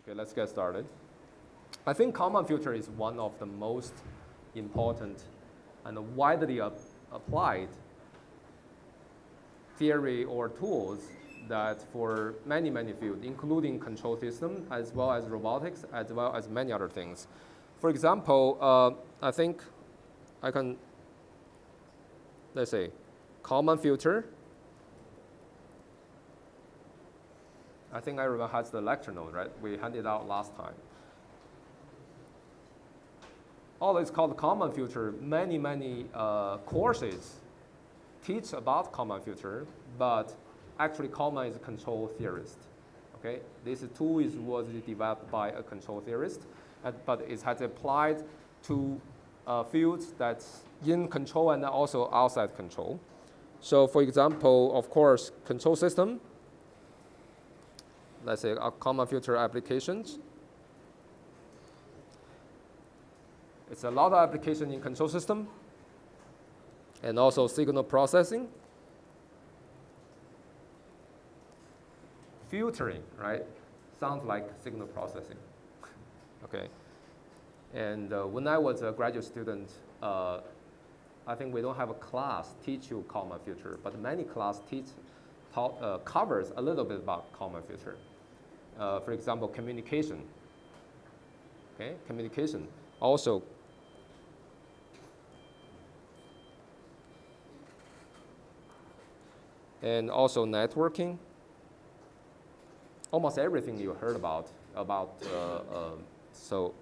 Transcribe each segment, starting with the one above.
Okay, let's get started. I think Kalman filter is one of the most important and widely applied theory or tools that for many, many fields, including control system, as well as robotics, as well as many other things. For example, I think I can, let's say, Kalman filter. I think everyone has the lecture note, right? We handed out last time. Although it's called Kalman filter, many, many courses teach about Kalman filter, but actually Kalman is a control theorist. Okay, this tool was developed by a control theorist, but it has applied to fields that's in control and also outside control. So, for example, of course, control system. Let's say Kalman filter applications. It's a lot of application in control system and also signal processing. Filtering, right? Sounds like signal processing. Okay. And when I was a graduate student, I think we don't have a class teach you Kalman filter, but many class covers a little bit about Kalman filter. For example, communication. Okay, communication also. And also networking. Almost everything you heard about so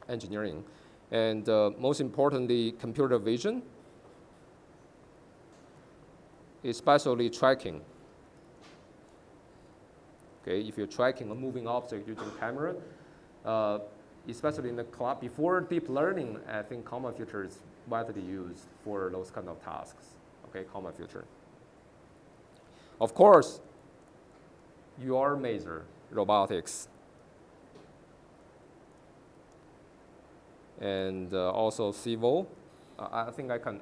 engineering. And most importantly, computer vision, especially tracking. Okay, if you're tracking a moving object using camera, especially in the cloud, before deep learning, I think Kalman filter is widely used for those kind of tasks. Okay, Kalman filter. Of course, your major, robotics. And also civil. I think I can,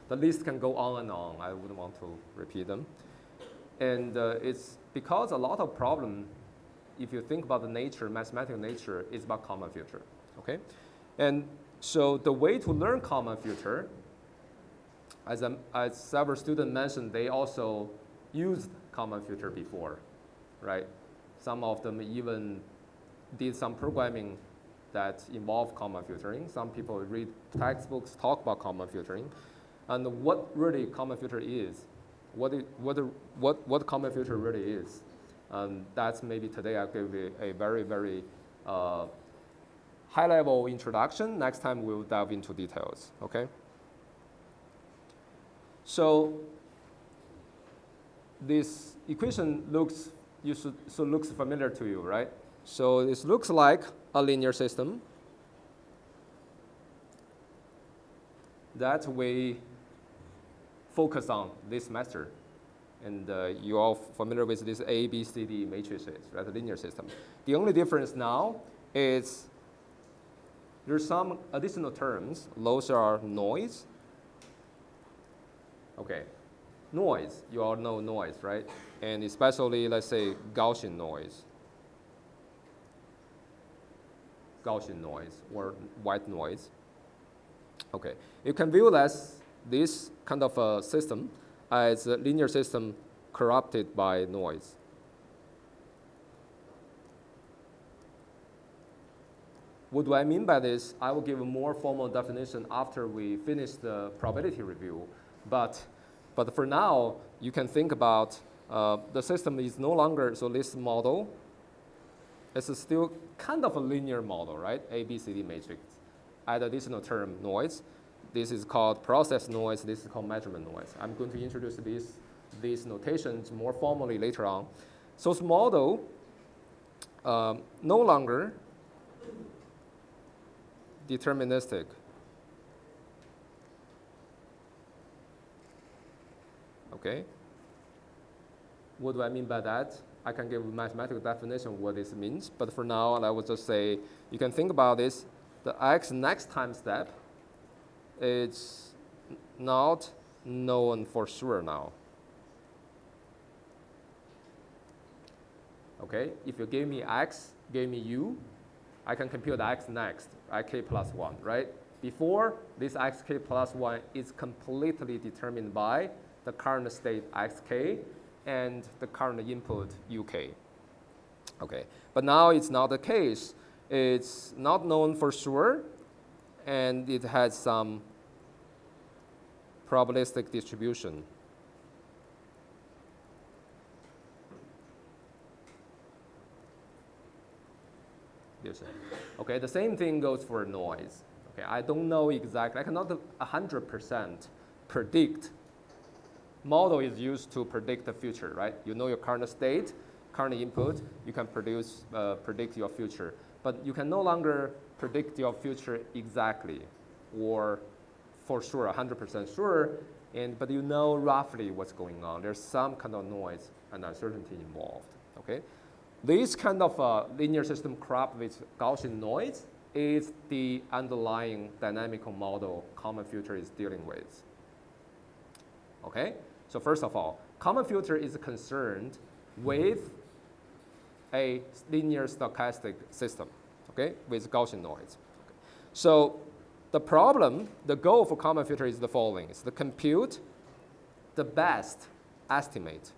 the list can go on and on. I wouldn't want to repeat them. And it's because a lot of problem, if you think about the nature, mathematical nature, is about Kalman filter, okay? And so the way to learn Kalman filter, as several students mentioned, they also used Kalman filter before, right? Some of them even did some programming that involved Kalman filtering. Some people read textbooks, talk about Kalman filtering. And what really Kalman filter is, what Kalman filter really is. That's maybe today I'll give you a very, very high-level introduction. Next time we'll dive into details, okay? So this equation looks familiar to you, right? So this looks like a linear system that we focus on this semester. And you're all familiar with this A, B, C, D matrices, right? The linear system. The only difference now is there's some additional terms. Those are noise. Okay. Noise, you all know noise, right? And especially, let's say, Gaussian noise or white noise. Okay, you can view this kind of a system as a linear system corrupted by noise. What do I mean by this? I will give a more formal definition after we finish the probability review, but for now, you can think about the system is no longer, so this model is still kind of a linear model, right? A, B, C, D matrix. Add additional term, noise. This is called process noise. This is called measurement noise. I'm going to introduce these notations more formally later on. So this model no longer deterministic. Okay. What do I mean by that? I can give a mathematical definition of what this means, but for now, I would just say you can think about this. The x next time step is not known for sure now. Okay, if you give me x, give me u, I can compute x next, ik plus 1, right? Before, this xk plus 1 is completely determined by the current state xk and the current input uk. Okay, but now it's not the case. It's not known for sure, and it has some probabilistic distribution. Okay, the same thing goes for noise. Okay, I don't know exactly, I cannot 100% predict. Model is used to predict the future, right? You know your current state, current input, you can predict your future. But you can no longer predict your future exactly or for sure, 100% sure, but you know roughly what's going on. There's some kind of noise and uncertainty involved, okay? This kind of linear system cropped with Gaussian noise is the underlying dynamical model common filter is dealing with. Okay, so first of all, common filter is concerned with a linear stochastic system, okay, with Gaussian noise. Okay. So the goal for common filter is the following: is to compute the best estimate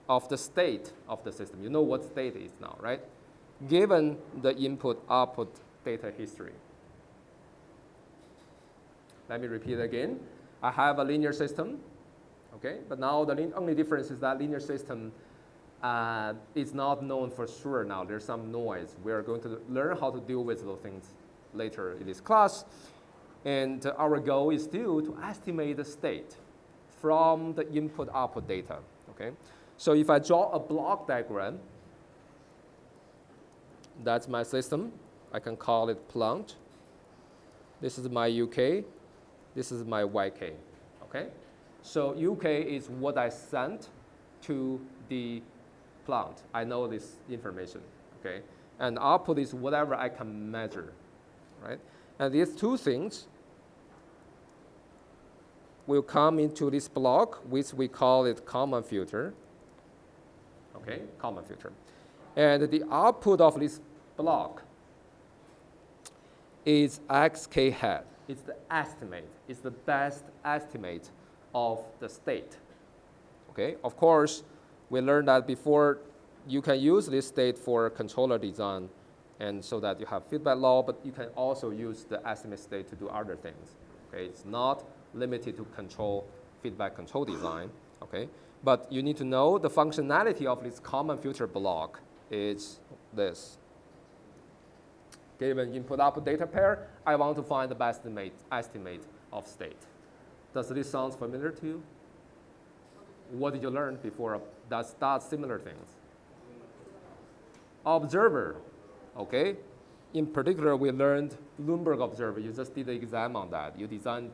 of the state of the system. You know what state is now, right? Given the input-output data history. Let me repeat again. I have a linear system, okay? But now the only difference is that linear system is not known for sure now. There's some noise. We are going to learn how to deal with those things later in this class. And our goal is still to estimate the state from the input-output data, okay? So if I draw a block diagram, that's my system. I can call it plant. This is my UK. This is my YK, okay? So UK is what I sent to the plant. I know this information, okay? And output is whatever I can measure, right? And these two things will come into this block, which we call it common filter. Okay, common filter. And the output of this block is xk hat. It's the estimate. It's the best estimate of the state. Okay, of course, we learned that before you can use this state for controller design and so that you have feedback law, but you can also use the estimate state to do other things. Okay, it's not limited to feedback control design. Okay. But you need to know the functionality of this common filter block is this. Given input-output data pair, I want to find the best estimate of state. Does this sound familiar to you? What did you learn before? That's similar things. Observer, okay? In particular, we learned Luenberger observer. You just did the exam on that. You designed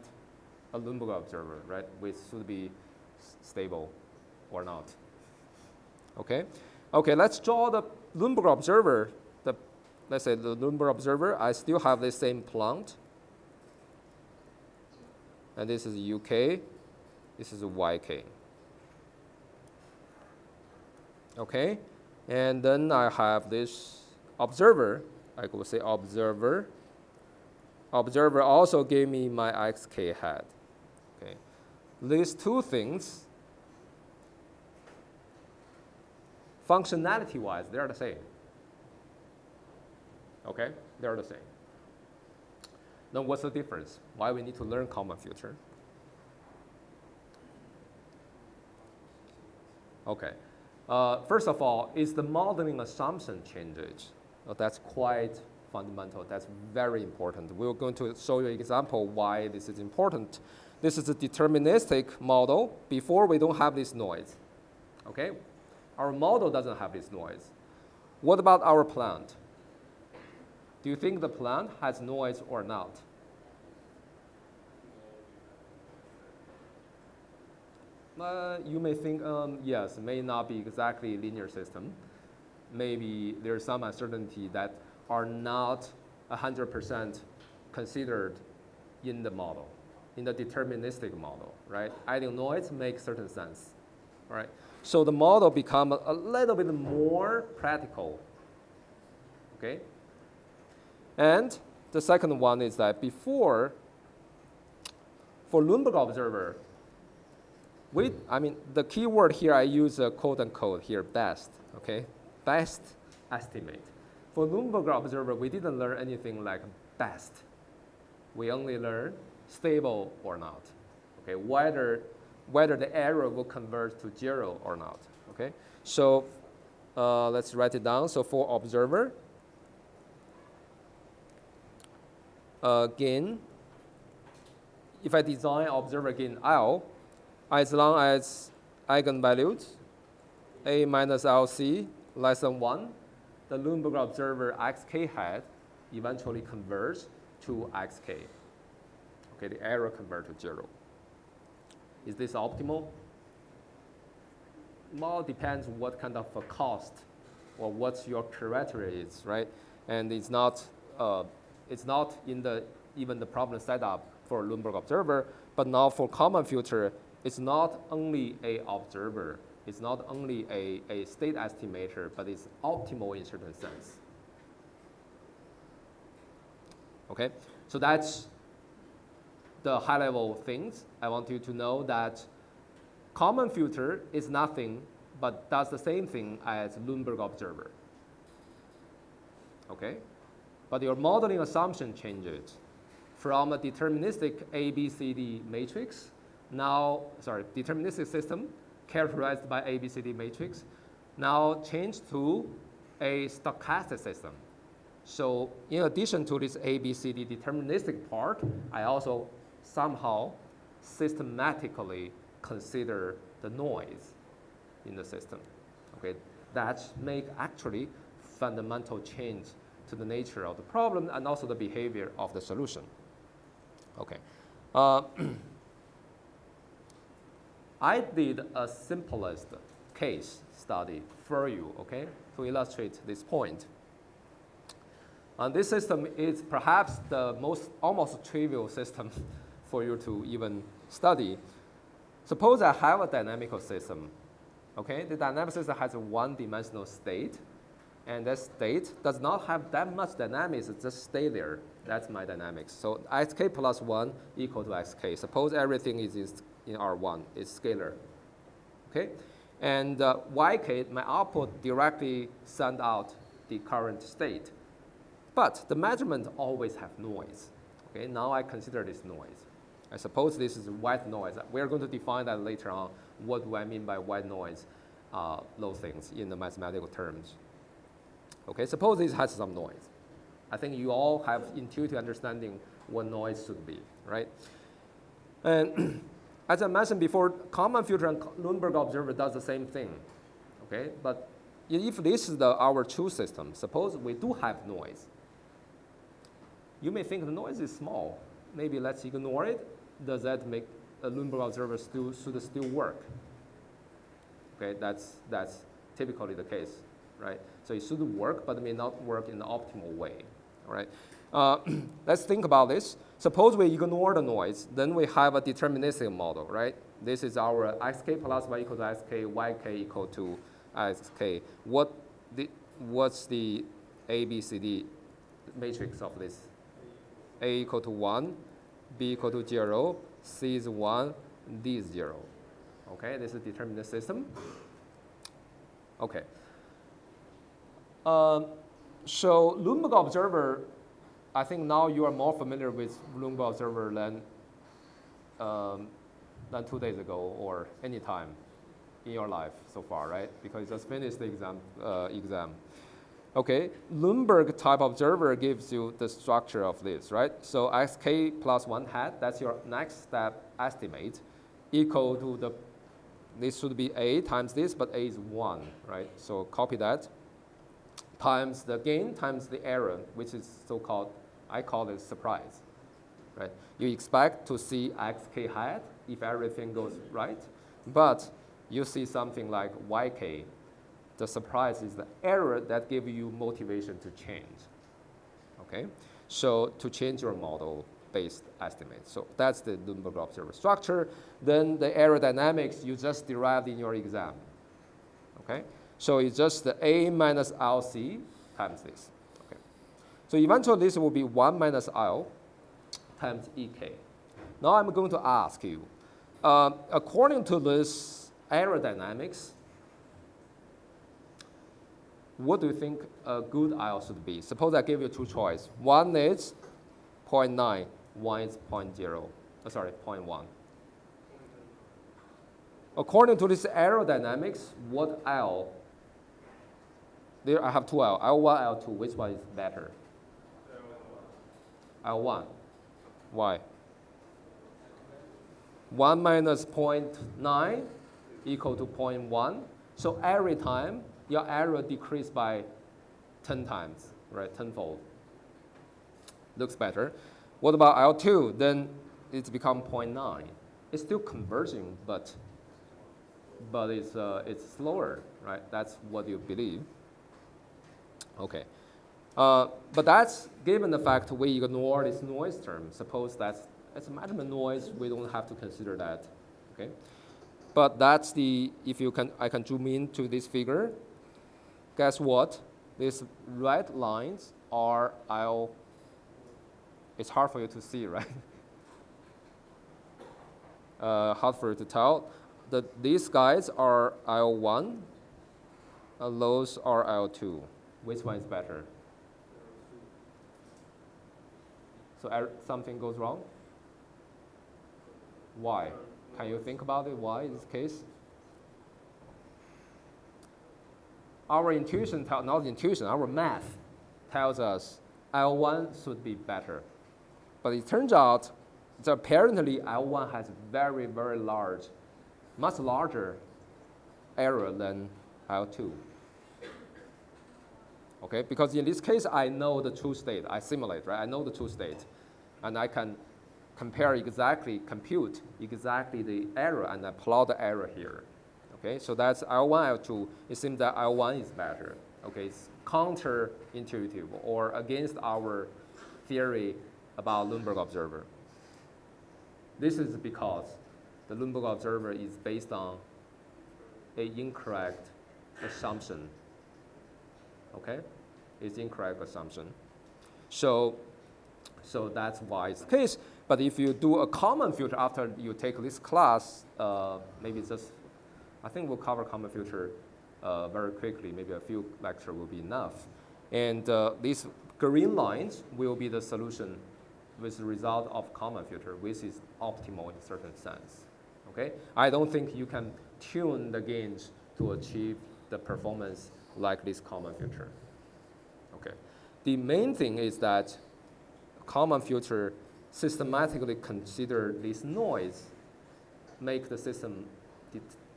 a Luenberger observer, right? Which should be stable or not. Okay? Okay, let's draw the Luenberger observer. Let's say the Luenberger observer, I still have the same plant. And this is UK, this is YK. Okay? And then I have this observer. I could say observer. Observer also gave me my xk hat. Okay? These two things, functionality-wise, they're the same. Okay? They're the same. Then what's the difference? Why we need to learn common filter? Okay. First of all, is the modeling assumption changes. That's quite fundamental. That's very important. We're going to show you an example why this is important. This is a deterministic model. Before, we don't have this noise. Okay? Our model doesn't have this noise. What about our plant? Do you think the plant has noise or not? You may think, yes, it may not be exactly a linear system. Maybe there's some uncertainty that are not 100% considered in the model, in the deterministic model, right? Adding noise makes certain sense, right? So the model becomes a little bit more practical, okay? And the second one is that for Luenberger observer, the key word here I use quote unquote here, best, okay? Best estimate. For Luenberger observer, we didn't learn anything like best. We only learn stable or not, okay? Whether the error will converge to 0 or not, okay? So let's write it down. So for observer, gain, if I design observer gain L, as long as eigenvalues A minus LC less than 1, the Luenberger observer xk hat eventually converges to xk. Okay, the error converts to 0. Is this optimal? Well, it depends what kind of a cost or what's your criteria is, right? And it's not in even the problem setup for Luenberger observer, but now for Kalman filter, it's not only a observer, it's not only a state estimator, but it's optimal in certain sense. Okay, so that's the high level things. I want you to know that Kalman filter is nothing but does the same thing as Luenberger observer. Okay, but your modeling assumption changes from a deterministic ABCD matrix, deterministic system characterized by ABCD matrix, now changed to a stochastic system. So in addition to this ABCD deterministic part, I also somehow systematically consider the noise in the system. Okay, that make actually fundamental change to the nature of the problem and also the behavior of the solution. Okay. I did a simplest case study for you, okay, to illustrate this point. And this system is perhaps the almost trivial system for you to even study. Suppose I have a dynamical system, okay? The dynamic system has a one-dimensional state, and that state does not have that much dynamics, it just stay there. That's my dynamics. So xk plus 1 equal to xk. Suppose everything is in R1, it's scalar, okay? And yk, my output directly send out the current state. But the measurement always have noise, okay? Now I consider this noise. I suppose this is white noise. We're going to define that later on. What do I mean by white noise? Those things in the mathematical terms. Okay, suppose this has some noise. I think you all have intuitive understanding what noise should be, right? And as I mentioned before, Kalman filter and Luenberger observer does the same thing, okay? But if this is our true system, suppose we do have noise. You may think the noise is small. Maybe let's ignore it. Does that make a Luenberger observer should still work? Okay, that's typically the case, right? So it should work, but it may not work in the optimal way, all right? Let's think about this. Suppose we ignore the noise, then we have a deterministic model, right? This is our xk plus y equal to xk, yk equal to xk. What's the ABCD matrix of this? A equal to 1, B equal to 0, C is 1, D is 0. Okay, this is deterministic system. Okay. So Luenberger observer, I think now you are more familiar with Luenberger observer than 2 days ago or any time in your life so far, right? Because you just finished the exam. Okay, Luenberg type observer gives you the structure of this, right? So xk plus 1 hat, that's your next step estimate, equal to this should be A times this, but A is 1, right? So copy that, times the gain times the error, which is so-called, I call it surprise, right? You expect to see xk hat if everything goes right, but you see something like yk. The surprise is the error that gives you motivation to change, okay? So to change your model-based estimate. So that's the Luenberger observer structure. Then the error dynamics you just derived in your exam, Okay, so it's just the A minus LC times this. Okay, so eventually this will be 1 minus L times EK. Now I'm going to ask you, according to this aerodynamics, what do you think a good L should be? Suppose I give you two choices. One is 0.9, one is 0.1. According to this aerodynamics, what L? There I have two L, L1, L2, which one is better? L1. Why? 1 minus 0.9 equal to 0.1. So every time, your error decreased by 10 times, right, tenfold. Looks better. What about L2? Then it's become 0.9. It's still converging, but it's slower, right? That's what you believe. Okay. But that's given the fact we ignore this noise term. Suppose it's a measurement noise, we don't have to consider that, okay? But that's I can zoom in to this figure. Guess what? These red lines are it's hard for you to see, right? Hard for you to tell. These guys are L1, and those are L2. Which one is better? So something goes wrong? Why? Can you think about it? Why in this case? Our intuition, not intuition, our math tells us L1 should be better. But it turns out that apparently L1 has very, very large, much larger error than L2. Okay, because in this case, I know the true state. I simulate, right? I know the true state. And I can compute exactly the error, and I plot the error here. Okay, so that's L1, L2. It seems that L1 is better. Okay, it's counterintuitive or against our theory about Luenberger observer. This is because the Luenberger observer is based on an incorrect assumption. Okay, it's incorrect assumption. So that's why it's the case. But if you do a Kalman filter after you take this class, maybe I think we'll cover Kalman filter very quickly. Maybe a few lectures will be enough. And these green lines will be the solution with the result of Kalman filter, which is optimal in a certain sense. Okay? I don't think you can tune the gains to achieve the performance like this Kalman filter. Okay. The main thing is that Kalman filter systematically consider this noise, make the system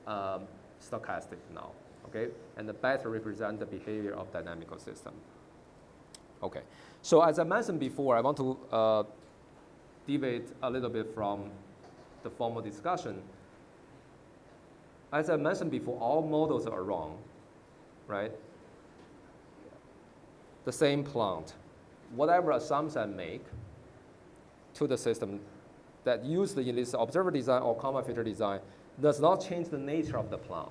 stochastic now, okay? And better represent the behavior of dynamical system. Okay, so as I mentioned before, I want to deviate a little bit from the formal discussion. As I mentioned before, all models are wrong, right? The same plant, whatever assumptions I make to the system that used in this observer design or Kalman filter design does not change the nature of the plant.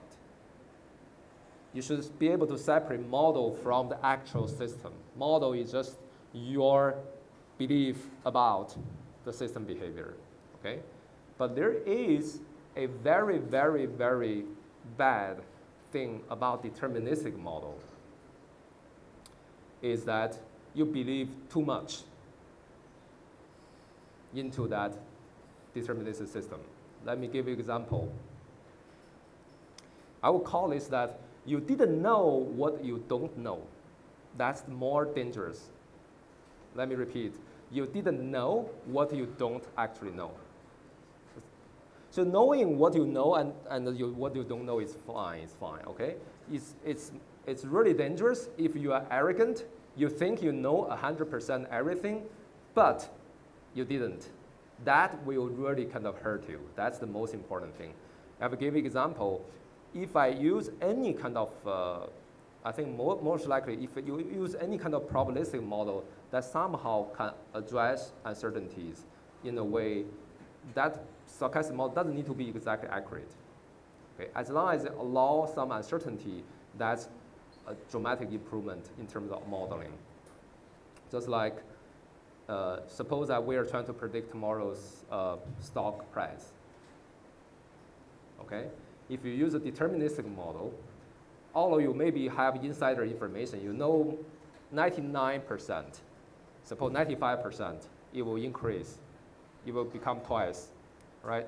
You should be able to separate model from the actual system. Model is just your belief about the system behavior, okay? But there is a very, very, very bad thing about deterministic model is that you believe too much into that deterministic system. Let me give you an example. I will call this that you didn't know what you don't know. That's more dangerous. Let me repeat. You didn't know what you don't actually know. So knowing what you know and what you don't know is fine, okay? It's really dangerous if you are arrogant. You think you know 100% everything, but you didn't. That will really kind of hurt you. That's the most important thing. I will give you an example. If I use any kind of, I think most likely, if you use any kind of probabilistic model that somehow can address uncertainties in a way that stochastic model doesn't need to be exactly accurate. Okay? As long as it allows some uncertainty, that's a dramatic improvement in terms of modeling. Just like, suppose that we are trying to predict tomorrow's stock price. Okay? If you use a deterministic model, all of you maybe have insider information. You know 99%, suppose 95%, it will increase. It will become twice, right?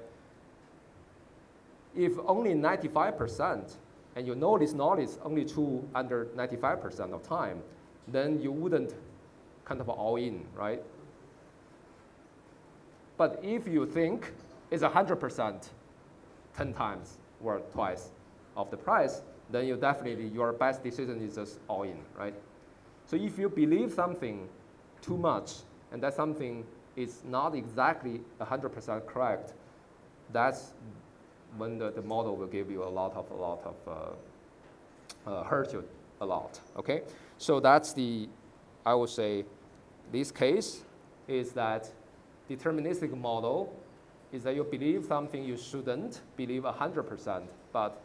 If only 95%, and you know this knowledge only true under 95% of time, then you wouldn't kind of all in, right? But if you think it's 100%, 10 times or twice of the price, then you definitely, your best decision is just all in, right? So if you believe something too much, and that something is not exactly 100% correct, that's when the model will give you a lot of hurt you a lot, okay? So that's the, I would say, this case is that deterministic model is that you believe something you shouldn't believe 100%, but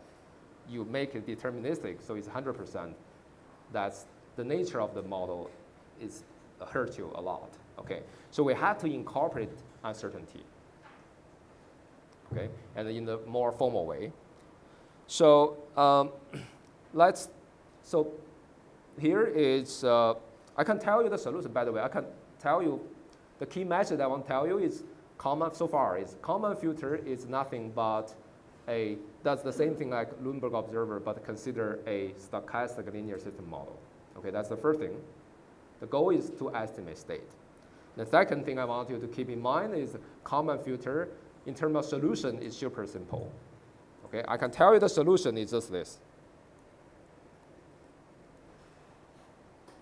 you make it deterministic, so it's 100%. That's the nature of the model is hurt you a lot, okay? So we had to incorporate uncertainty, okay? And in a more formal way. So so here is, I can tell you the solution, by the way. I can tell you the key message I want to tell you is Kalman, so far, is Kalman filter is nothing but does the same thing like Luenberger observer, but consider a stochastic linear system model. Okay, that's the first thing. The goal is to estimate state. The second thing I want you to keep in mind is Kalman filter, in terms of solution, is super simple. Okay, I can tell you the solution is just this.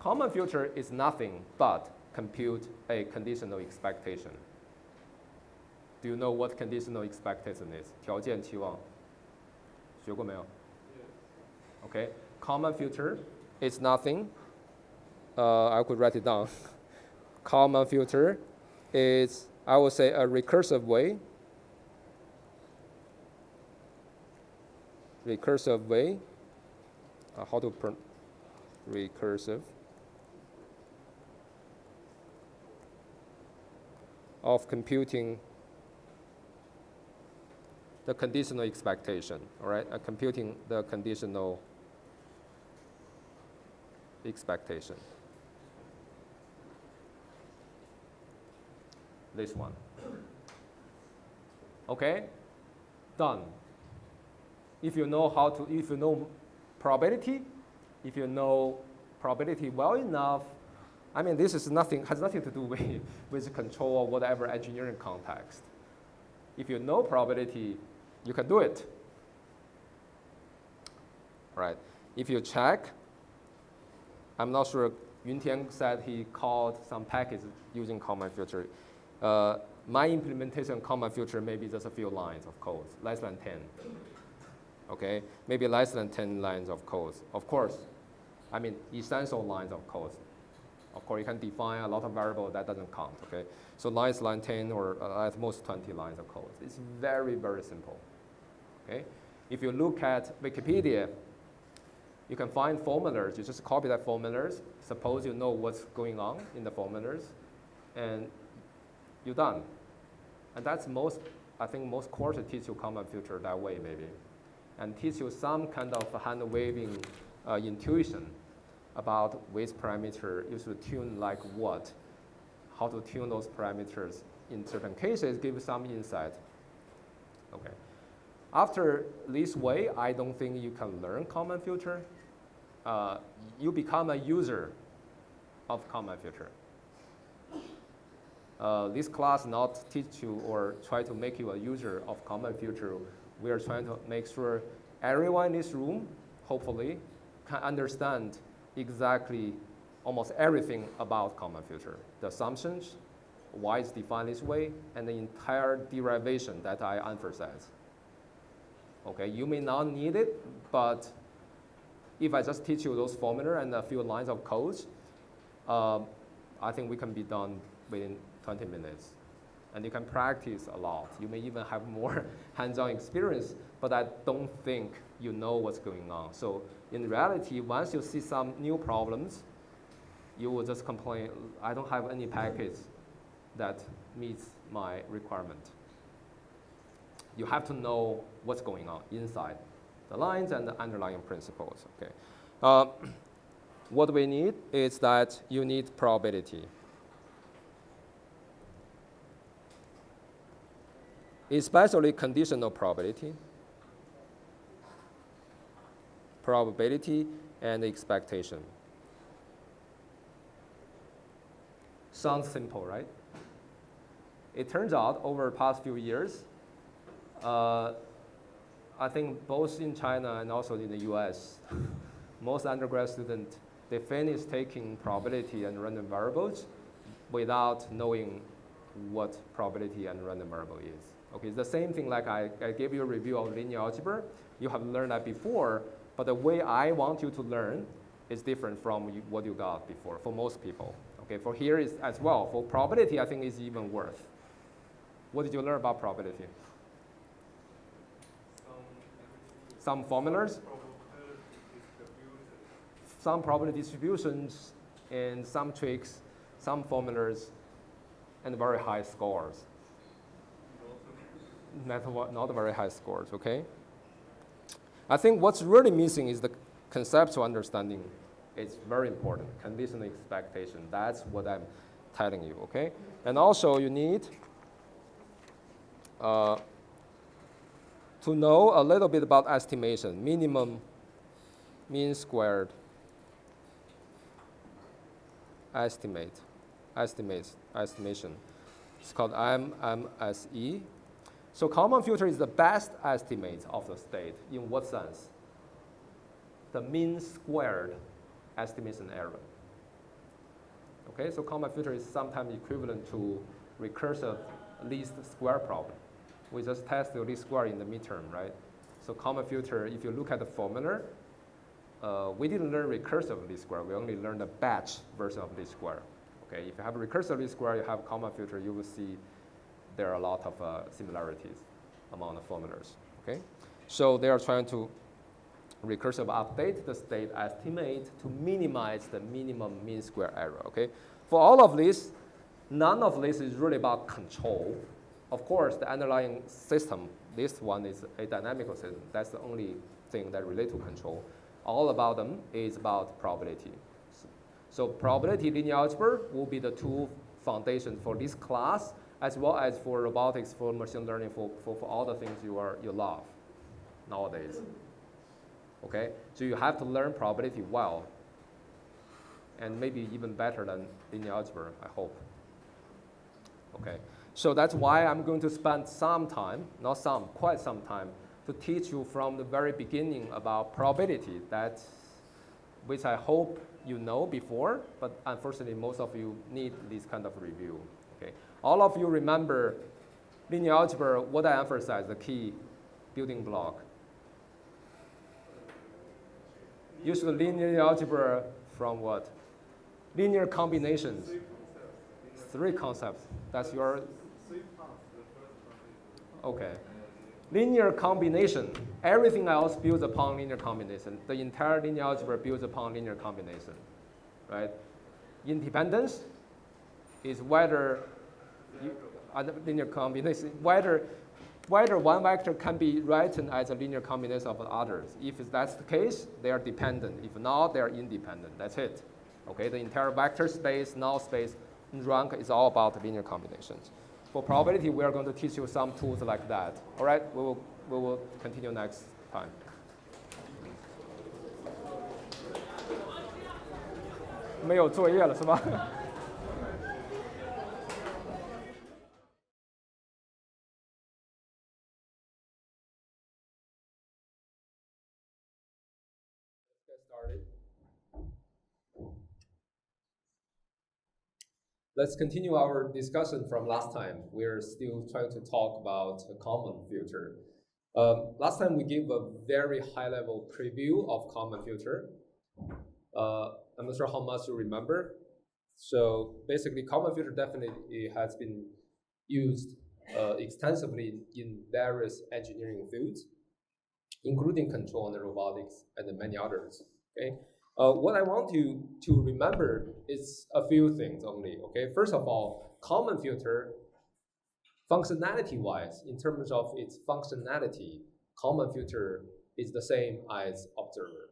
Kalman filter is nothing but compute a conditional expectation. Do you know what conditional expectation is? 条件期望，学过没有？ Okay, Kalman filter is nothing. I could write it down. Kalman filter is, I would say, a recursive way. How to pronounce recursive of computing the conditional expectation, all right? Computing the conditional expectation. This one. Okay, done. If you know probability, if you know probability well enough, I mean, this is has nothing to do with control or whatever engineering context. If you know probability, you can do it. Right. If you check, I'm not sure, Yuntian said he called some package using Kalman filter. My implementation of Kalman filter maybe just a few lines of code, less than 10. Okay, maybe less than 10 lines of code. Of course, I mean, essential lines of code. Of course, you can define a lot of variables that doesn't count, okay? So line 10 or at most 20 lines of code. It's very, very simple, okay? If you look at Wikipedia, you can find formulas. You just copy that formulas. Suppose you know what's going on in the formulas, and you're done. And that's I think most courses teach you Kalman filter that way, maybe, and teach you some kind of hand-waving intuition about which parameter you should tune like what, how to tune those parameters in certain cases, give some insight. Okay. After this way, I don't think you can learn Kalman filter. You become a user of Kalman filter. This class not teach you or try to make you a user of Kalman filter. We are trying to make sure everyone in this room, hopefully, can understand exactly almost everything about Kalman filter. The assumptions, why it's defined this way, and the entire derivation that I emphasize. Okay, you may not need it, but if I just teach you those formula and a few lines of code, I think we can be done within 20 minutes. and you can practice a lot. You may even have more hands-on experience, but I don't think you know what's going on. So in reality, once you see some new problems, you will just complain, I don't have any package that meets my requirement. You have to know what's going on inside the lines and the underlying principles, okay? What we need is that you need probability. Especially conditional probability and expectation. Sounds simple, right? It turns out over the past few years, I think both in China and also in the US, most undergrad students, they finish taking probability and random variables without knowing what probability and random variable is. Okay, it's the same thing like I gave you a review of linear algebra. You have learned that before, but the way I want you to learn is different from what you got before for most people. Okay, for here is as well. For probability, I think is even worse. What did you learn about probability? Some formulas? Some probability distributions and some tricks, some formulas, and very high scores. Not very high scores, okay? I think what's really missing is the conceptual understanding. It's very important. Conditional expectation. That's what I'm telling you, okay? And also you need to know a little bit about estimation, minimum, mean squared, estimation. It's called MMSE. So Kalman filter is the best estimate of the state. In what sense? The mean squared estimation error. Okay, so Kalman filter is sometimes equivalent to recursive least square problem. We just test the least square in the midterm, right? So Kalman filter, if you look at the formula, we didn't learn recursive least square. We only learned the batch version of least square. Okay, if you have a recursive least square, you have Kalman filter, you will see there are a lot of similarities among the formulas. Okay, so they are trying to recursive update the state estimate to minimize the minimum mean square error. Okay, for all of this, none of this is really about control. Of course, the underlying system, this one is a dynamical system. That's the only thing that relates to control. All about them is about probability. So probability linear algebra will be the two foundations for this class, as well as for robotics, for machine learning, for all the things you love nowadays. Okay, so you have to learn probability well, and maybe even better than linear algebra, I hope. Okay, so that's why I'm going to spend some time, not some, quite some time, to teach you from the very beginning about probability, which I hope you know before, but unfortunately most of you need this kind of review. Okay, all of you remember linear algebra, what I emphasize, the key building block. Use the linear algebra from what? Linear combinations. Three concepts. That's your. Okay. Linear combination. Everything else builds upon linear combination. The entire linear algebra builds upon linear combination, right? Independence is whether linear combination, whether one vector can be written as a linear combination of others. If that's the case, they are dependent. If not, they are independent. That's it. Okay, the entire vector space, null space, rank is all about linear combinations. For probability, we are going to teach you some tools like that. All right, we will continue next time. "没有作业了是吧?" Get started. Let's continue our discussion from last time. We're still trying to talk about a Kalman filter. Last time we gave a very high-level preview of Kalman filter. I'm not sure how much you remember. So basically, Kalman filter definitely has been used extensively in various engineering fields, including control and robotics and many others. Okay, what I want you to remember is a few things only. Okay, first of all, Kalman filter, functionality-wise, in terms of its functionality, Kalman filter is the same as observer.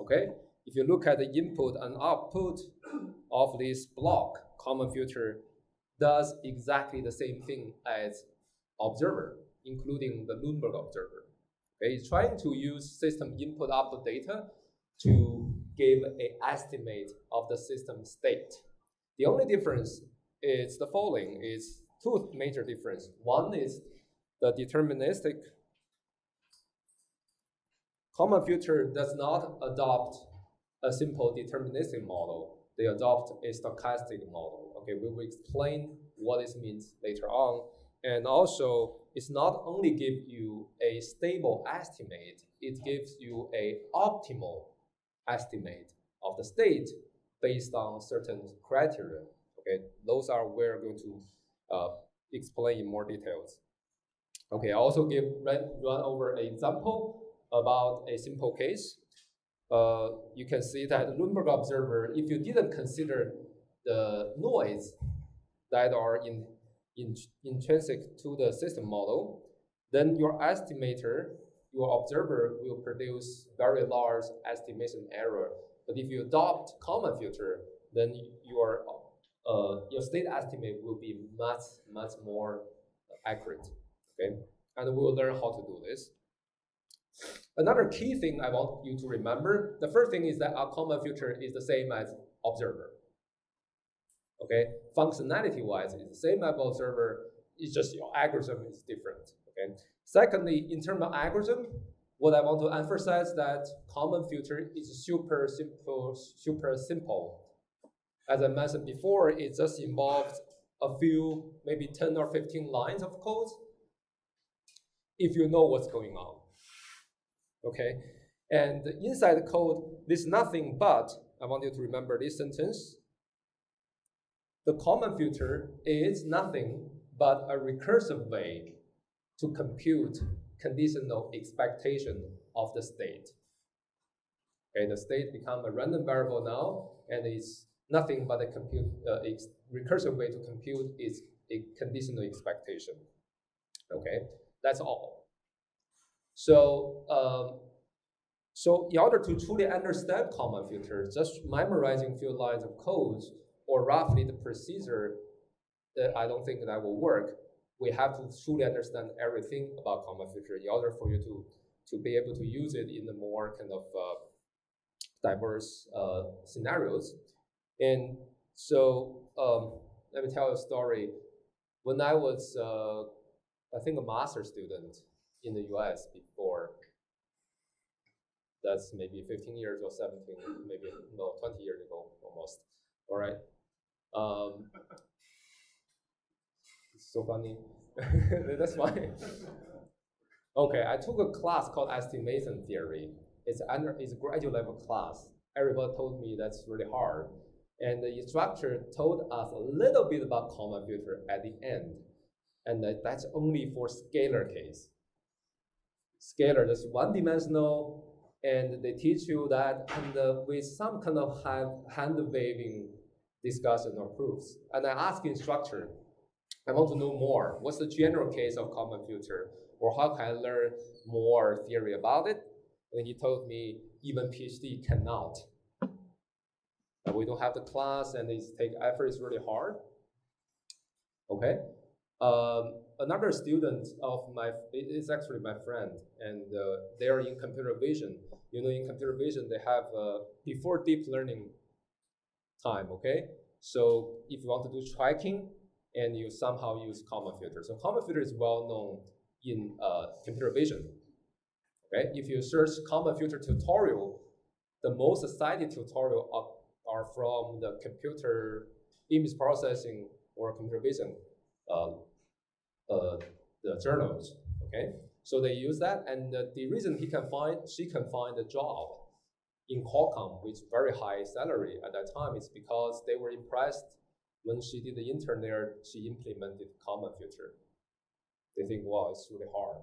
Okay, if you look at the input and output of this block, Kalman filter does exactly the same thing as observer, including the Luenberger observer. Okay, it's trying to use system input-output data to give an estimate of the system state. The only difference is the following: is two major differences. One is the deterministic. Kalman filter does not adopt a simple deterministic model. They adopt a stochastic model. Okay, we will explain what this means later on. And also, it's not only give you a stable estimate, it gives you an optimal estimate of the state based on certain criteria. Okay, those are we're going to explain in more details. Okay, I also run over an example about a simple case. You can see that the Luenberger observer, if you didn't consider the noise that are intrinsic to the system model, then your estimator, your observer, will produce very large estimation error. But if you adopt Kalman filter, then your state estimate will be much more accurate. Okay, and we will learn how to do this. Another key thing I want you to remember, the first thing is that our Kalman filter is the same as observer. Okay, functionality-wise, it's the same as observer, it's just your algorithm is different. Okay. Secondly, in terms of algorithm, what I want to emphasize that Kalman filter is super simple. As I mentioned before, it just involves a few, maybe 10 or 15 lines of code if you know what's going on. Okay, and inside the code, there's nothing but, I want you to remember this sentence, the Kalman filter is nothing but a recursive way to compute conditional expectation of the state. Okay, the state becomes a random variable now, and it's nothing but a recursive way to compute its a conditional expectation. Okay, that's all. So, in order to truly understand Kalman filter, just memorizing few lines of code or roughly the procedure, I don't think that will work. We have to truly understand everything about Kalman filter in order for you to be able to use it in the more kind of diverse scenarios. And so let me tell you a story. When I was, I think, a master's student in the US before, that's maybe 15 years or 17, maybe, no, 20 years ago almost. All right. It's so funny. That's fine. Okay, I took a class called estimation theory. It's a graduate level class. Everybody told me that's really hard. And the instructor told us a little bit about Kalman filter at the end. And that's only for scalar case. Scalar, that's one-dimensional, and they teach you that and, with some kind of hand-waving discussion or proofs. And I asked the instructor, I want to know more. What's the general case of Kalman filter? Or how can I learn more theory about it? And he told me, even PhD cannot. We don't have the class, and it's take effort, it's really hard. Okay. Another student of is actually my friend, and they are in computer vision. You know, in computer vision, they have before deep learning time, okay? So if you want to do tracking, and you somehow use Kalman filter. So Kalman filter is well known in computer vision, okay? If you search Kalman filter tutorial, the most cited tutorial are from the computer image processing or computer vision the journals, okay? So they use that, and the reason she can find a job in Qualcomm with very high salary at that time is because they were impressed when she did the intern there, she implemented Kalman filter. They think, wow, it's really hard.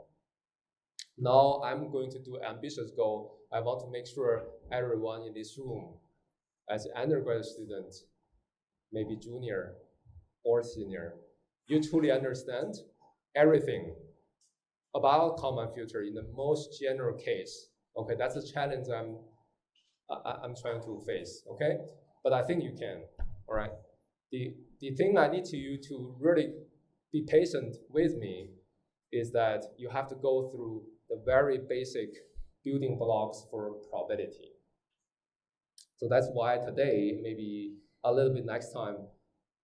Now I'm going to do an ambitious goal. I want to make sure everyone in this room, as an undergraduate student, maybe junior or senior, you truly understand everything about Kalman filter in the most general case. Okay, that's a challenge I'm trying to face. Okay, but I think you can. All right. The thing I need you to really be patient with me is that you have to go through the very basic building blocks for probability. So that's why today, maybe a little bit next time,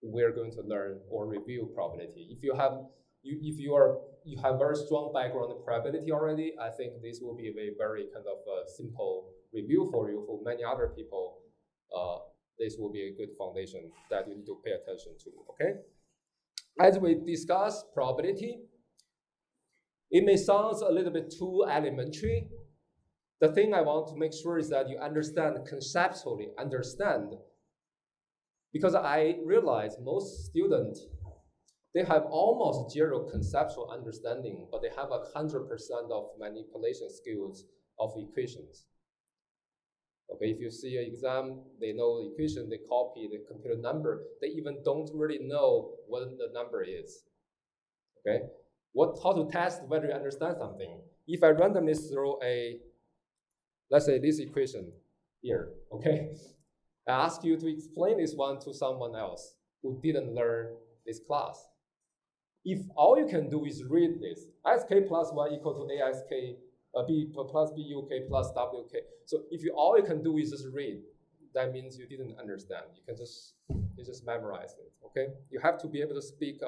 we're going to learn or review probability. If you have very strong background in probability already, I think this will be a very kind of simple review for you. For many other people, this will be a good foundation that you need to pay attention to. Okay. As we discuss probability, it may sound a little bit too elementary. The thing I want to make sure is that you conceptually understand, because I realize most students, they have almost zero conceptual understanding, but they have 100% of manipulation skills of equations. Okay, if you see an exam, they know the equation, they copy the computer number, they even don't really know what the number is. Okay, how to test whether you understand something? If I randomly throw let's say this equation here, okay, I ask you to explain this one to someone else who didn't learn this class. If all you can do is read this, sk plus 1 equal to ask, b plus buk plus wk. So if all you can do is just read, that means you didn't understand. You just memorize it. Okay, you have to be able to speak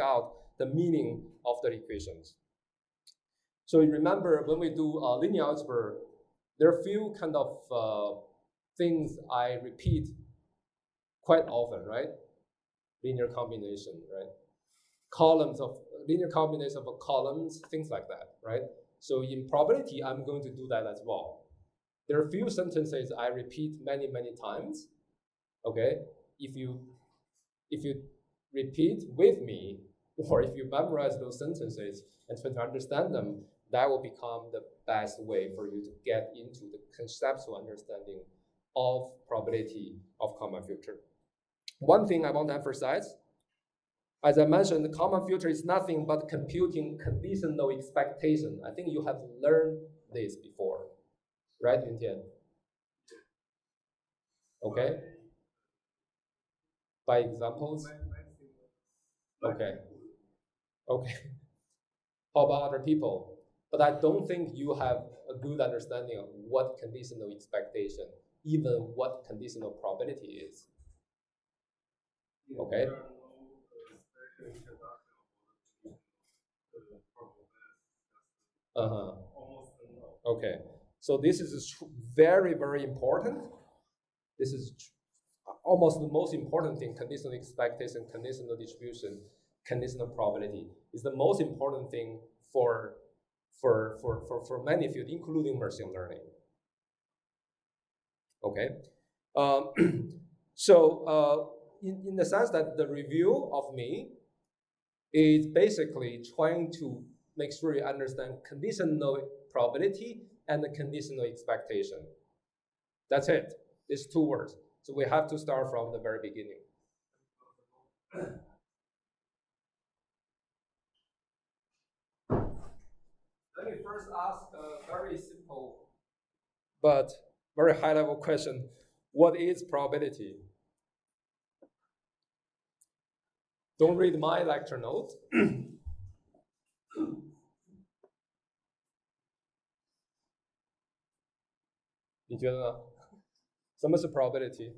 out the meaning of the equations. So you remember when we do linear algebra, there are a few kind of things I repeat quite often, right? Linear combination, right? Linear combination of columns, things like that, right? So in probability, I'm going to do that as well. There are a few sentences I repeat many, many times. Okay, if you repeat with me, or if you memorize those sentences and try to understand them, that will become the best way for you to get into the conceptual understanding of probability of Kalman filter. One thing I want to emphasize, as I mentioned, the Kalman filter is nothing but computing conditional expectation. I think you have learned this before, right, Yuntian? Okay. By examples? Okay. Okay. How about other people? But I don't think you have a good understanding of what conditional expectation, even what conditional probability is. Okay. Okay. So this is very, very important. This is almost the most important thing: conditional expectation, conditional distribution, conditional probability is the most important thing for many fields, including machine learning. Okay. So in the sense that the review of me is basically trying to make sure you understand conditional probability and the conditional expectation. That's it. It's 2 words. So we have to start from the very beginning. Let me first ask a very simple but very high-level question. What is probability? Don't read my lecture note. 你觉得呢？什么是 probability？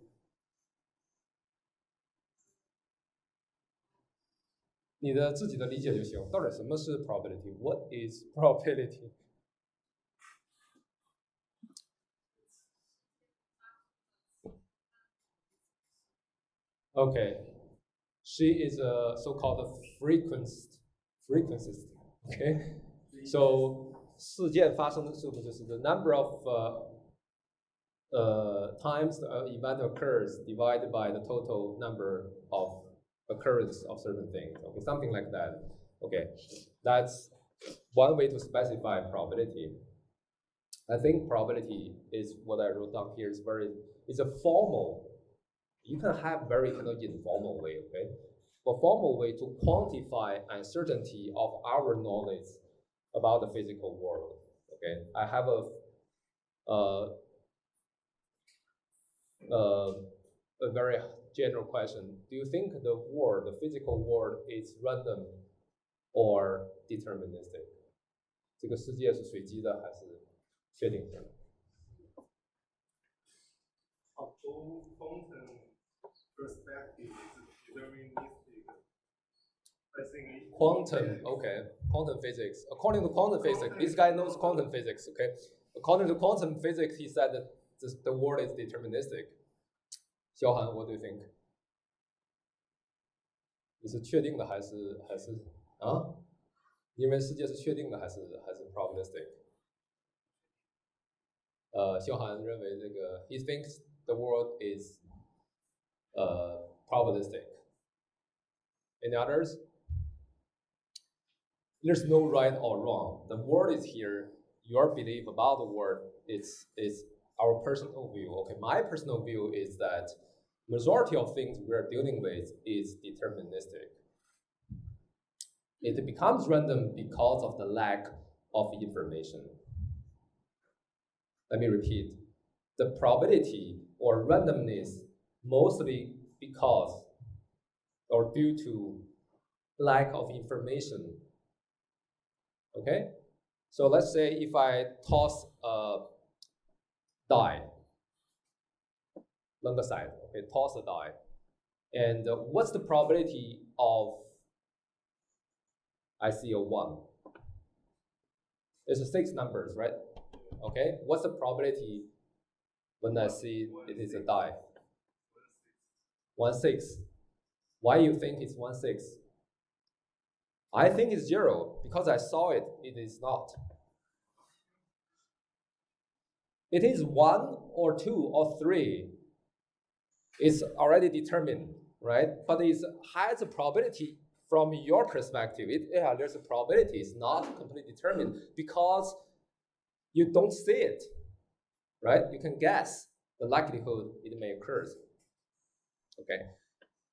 你的自己的理解就行。到底什么是 probability？ What is probability？ Okay, she is a so-called frequencist. Okay, so 事件发生的数目就是 the number of times the event occurs divided by the total number of occurrence of certain things. Okay, something like that. Okay, that's one way to specify probability. I think probability is what I wrote down here. It's a formal. You can have very kind of informal way, okay? A formal way to quantify uncertainty of our knowledge about the physical world. Okay, I have a very general question. Do you think the physical world, is random or deterministic? 这个世界是随机的还是确定的？ Although quantum perspective is deterministic, I think Quantum, okay, quantum physics. According to quantum physics, this guy knows quantum physics, okay? According to quantum physics, he said that the world is deterministic. 小韩, what do you think? 你是确定的还是啊？你认为世界是确定的还是 probabilistic？ 小韩认为这个 he thinks the world is probabilistic. Any others? There's no right or wrong. The world is here. Your belief about the world is our personal view. Okay, my personal view is that majority of things we're dealing with is deterministic. It becomes random because of the lack of information. Let me repeat. The probability or randomness mostly because or due to lack of information. Okay? So let's say if I toss a die, side, okay, toss a die. And what's the probability of I see a 1? It's 6 numbers, right? Okay, what's the probability when I see it is a die? 1/6. Why do you think it's 1/6? I think it's 0 because I saw it. It is not. It is 1 or 2 or 3. It's already determined, right? But it has a probability from your perspective. There's a probability. It's not completely determined because you don't see it, right? You can guess the likelihood it may occur. Okay.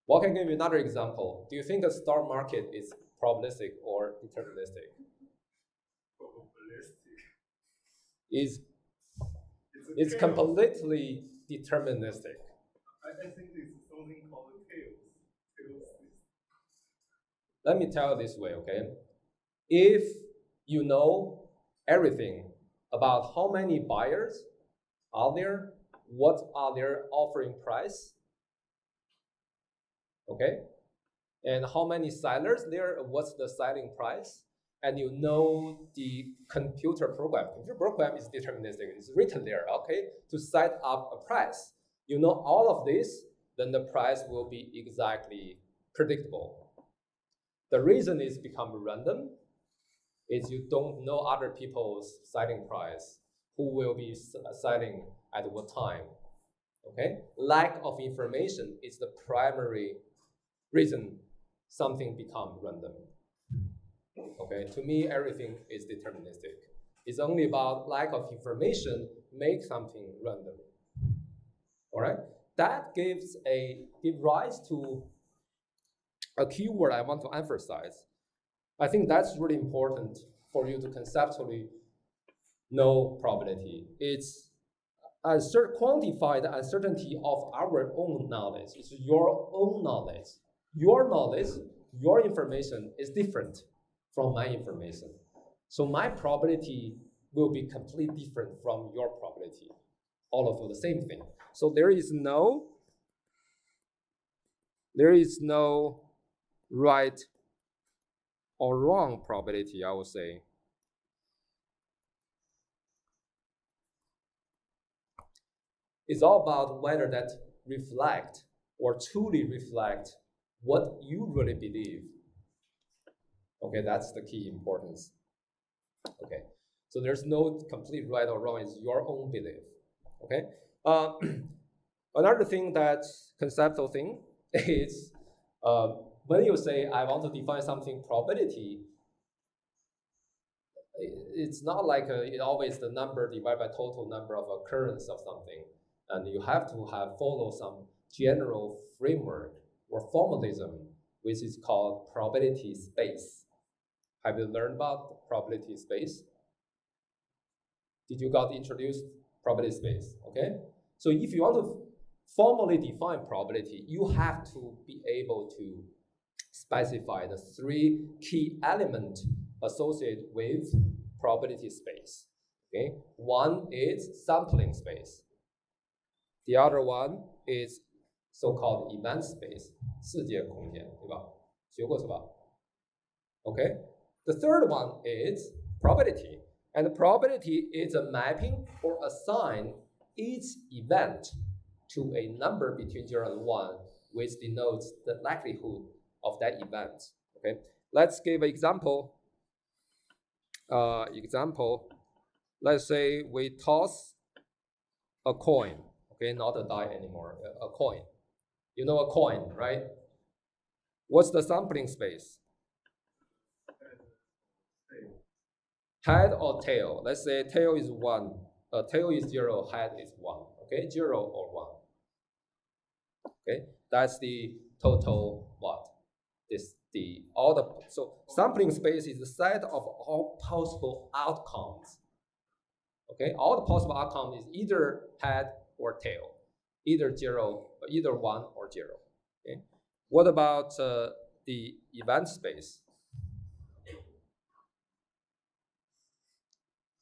Well, I can give you another example. Do you think the stock market is probabilistic or deterministic? probabilistic. It's completely deterministic. I think it's something called chaos. Let me tell you this way, okay? If you know everything about how many buyers are there, what are their offering price, okay? And how many sellers there, what's the selling price, and you know the computer program. Computer program is deterministic, it's written there, okay? To set up a price. You know all of this, then the price will be exactly predictable. The reason it's become random is you don't know other people's selling price, who will be selling at what time, okay? Lack of information is the primary reason something becomes random. Okay, to me, everything is deterministic. It's only about lack of information make something random. All right, that gives rise to a keyword I want to emphasize. I think that's really important for you to conceptually know probability. It's quantify the uncertainty of our own knowledge. It's your own knowledge. Your knowledge, your information is different from my information. So my probability will be completely different from your probability. All of the same thing. So there is no right or wrong probability, I would say. It's all about whether that reflect or truly reflect what you really believe. Okay, that's the key importance. Okay, so there's no complete right or wrong, it's your own belief. Okay, Another thing conceptual thing is when you say I want to define something probability, it's not like it always the number divided by total number of occurrence of something, and you have to follow some general framework or formalism, which is called probability space. Have you learned about probability space? Did you got introduced probability space? Okay, so if you want to formally define probability, you have to be able to specify the 3 key elements associated with probability space. Okay, one is sampling space. The other one is so-called event space, 世界空间，对吧？学过是吧？ Okay, the third one is probability, and probability is a mapping or assign each event to a number between 0 and 1, which denotes the likelihood of that event. Okay, let's give an example. Let's say we toss a coin. Okay, not a die anymore, a coin. You know a coin, right? What's the sampling space? Head or tail? Let's say tail is 1, tail is 0, head is 1. Okay, 0 or 1. Okay, that's the total what? So sampling space is the set of all possible outcomes. Okay, all the possible outcomes is either head or tail, either 1 or 0. Okay, what about the event space?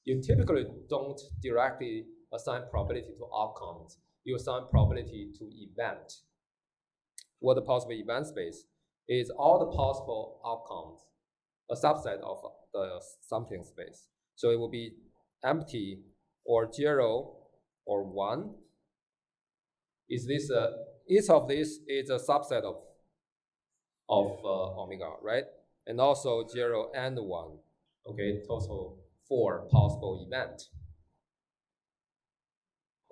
You typically don't directly assign probability to outcomes. You assign probability to event. What the possible event space is all the possible outcomes, a subset of the sampling space. So it will be empty or 0 or 1. Is this each of this is a subset of omega, right? And also 0 and 1. Okay, total 4 possible events.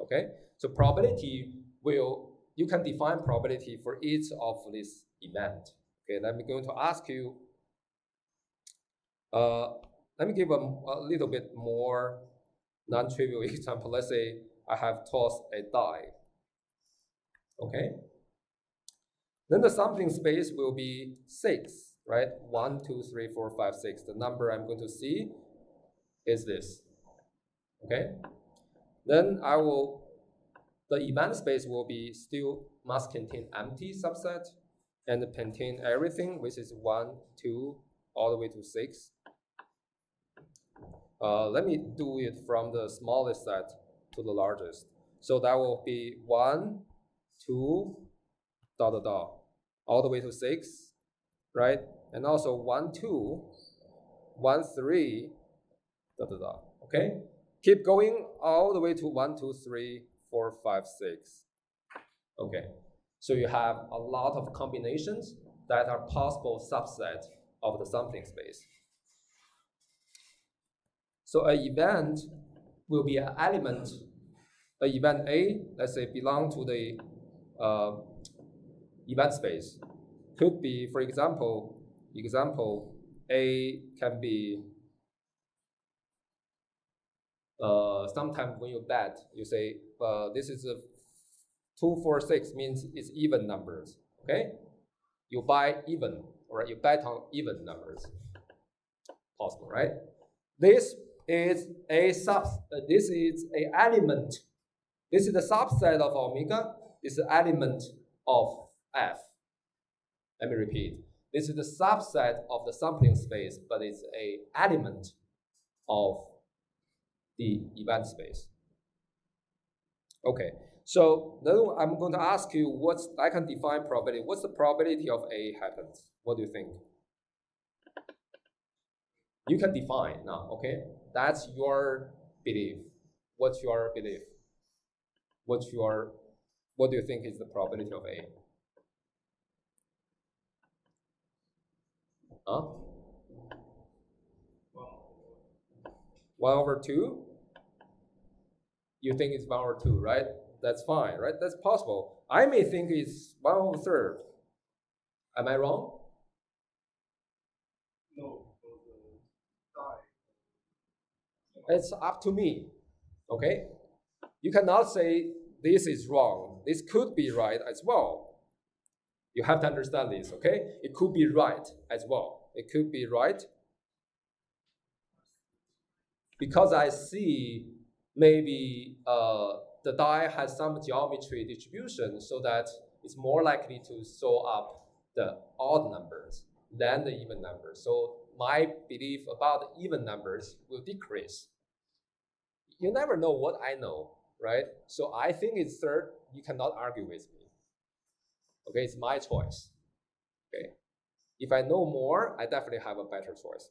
Okay, so probability you can define probability for each of this event. Okay, let me going to ask you. Let me give a little bit more non-trivial example. Let's say I have tossed a die. Okay, then the sampling space will be 6, right? 1, 2, 3, 4, 5, 6. The number I'm going to see is this. Okay, then the event space will be still must contain empty subset and contain everything, which is 1, 2, all the way to 6. Let me do it from the smallest set to the largest. So that will be 1, 2, ... all the way to 6, right? And also 1, 2, 1, 3, ... Okay? Keep going all the way to 1, 2, 3, 4, 5, 6. Okay. So you have a lot of combinations that are possible subset of the sampling space. So an event will be an element. An event A, let's say, belong to the event space. Could be, for example, A can be sometimes when you bet, you say this is a 2, 4, 6 means it's even numbers. Okay, you buy even, or you bet on even numbers. Possible, right? This is a element. This is the subset of omega. This is an element of F. Let me repeat. This is the subset of the sampling space, but it's an element of the event space. Okay, so then I'm going to ask you I can define probability. What's the probability of A happens? What do you think? You can define now, okay? That's your belief. What's your belief? What do you think is the probability of A? 1/2? You think it's 1/2, right? that's fine, right? That's possible. I may think it's 1/3. Am I wrong? No, for the die. It's up to me, okay? You cannot say this is wrong. This could be right as well. You have to understand this, okay? It could be right as well. It could be right because I see maybe the die has some geometry distribution so that it's more likely to show up the odd numbers than the even numbers. So my belief about even numbers will decrease. You never know what I know, right? So I think it's third. You cannot argue with me. Okay, it's my choice. Okay, if I know more, I definitely have a better choice.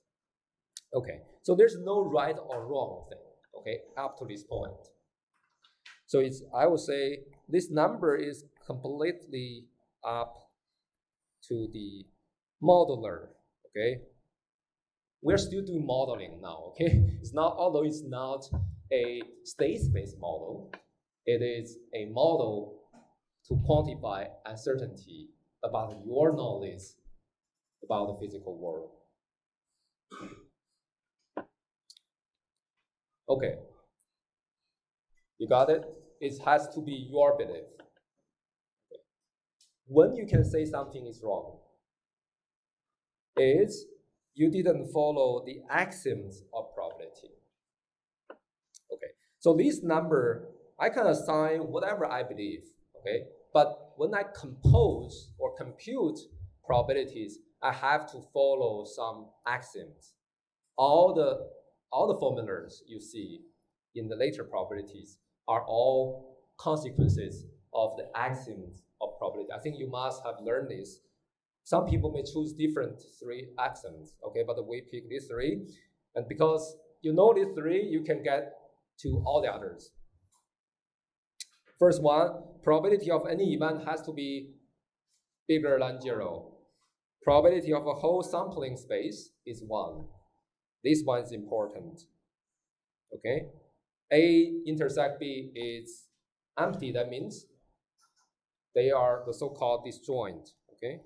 Okay, so there's no right or wrong thing. Okay, up to this point. So I would say this number is completely up to the modeler. Okay, we're still doing modeling now. Okay, it's not, although it's not a state-space model, it is a model to quantify uncertainty about your knowledge about the physical world. Okay, you got it? It has to be your belief. Okay. When you can say something is wrong, is you didn't follow the axioms of probability. Okay, so this number, I can assign whatever I believe, okay? But when I compose or compute probabilities, I have to follow some axioms. All the formulas you see in the later probabilities are all consequences of the axioms of probability. I think you must have learned this. Some people may choose different 3 axioms, okay, but we pick these 3. And because you know these 3, you can get to all the others. First one, probability of any event has to be bigger than 0. Probability of a whole sampling space is 1. This one is important. Okay, A intersect B is empty. That means they are the so-called disjoint. Okay,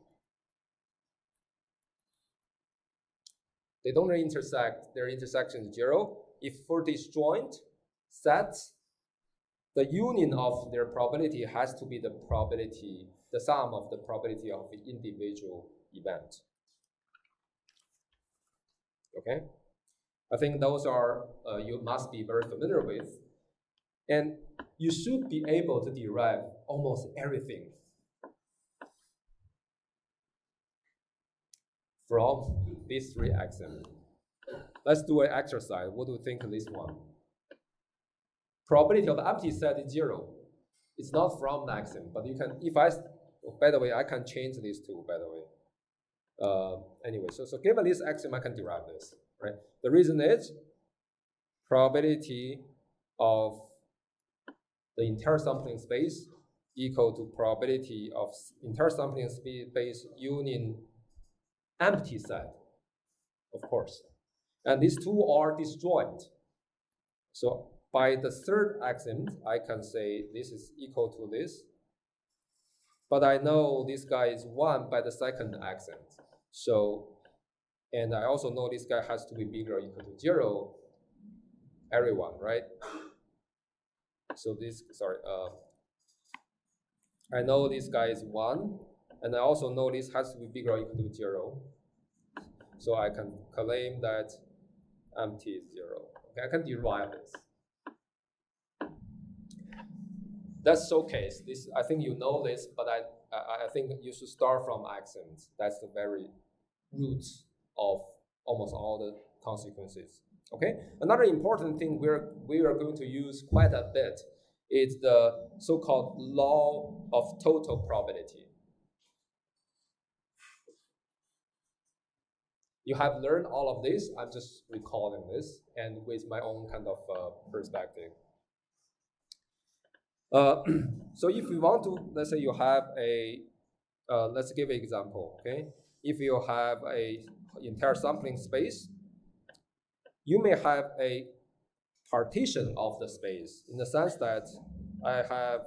they don't really intersect. Their intersection is 0. If for disjoint sets, the union of their probability has to be the probability, the sum of the probability of the individual event. Okay, I think those are you must be very familiar with, and you should be able to derive almost everything from these 3 axioms. Let's do an exercise. What do you think of this one? Probability of empty set is 0. It's not from the axiom, but you can, if I, by the way, I can change this too, by the way. Anyway, so given this axiom, I can derive this, right? The reason is probability of the entire sampling space equal to probability of entire sampling space union empty set, of course. And these 2 are disjoint. So by the 3rd axiom, I can say this is equal to this. But I know this guy is 1 by the 2nd axiom. So, and I also know this guy has to be bigger or equal to 0, everyone, right? So this, sorry, I know this guy is 1, and I also know this has to be bigger or equal to 0. So I can claim that empty is 0. Okay, I can derive this. That's showcase. This, I think you know this, but I think you should start from axioms. That's the very roots of almost all the consequences. Okay. Another important thing we are going to use quite a bit is the so-called law of total probability. You have learned all of this. I'm just recalling this and with my own kind of perspective. So if you want to, let's say you have a, let's give an example, okay? If you have a entire sampling space, you may have a partition of the space in the sense that I have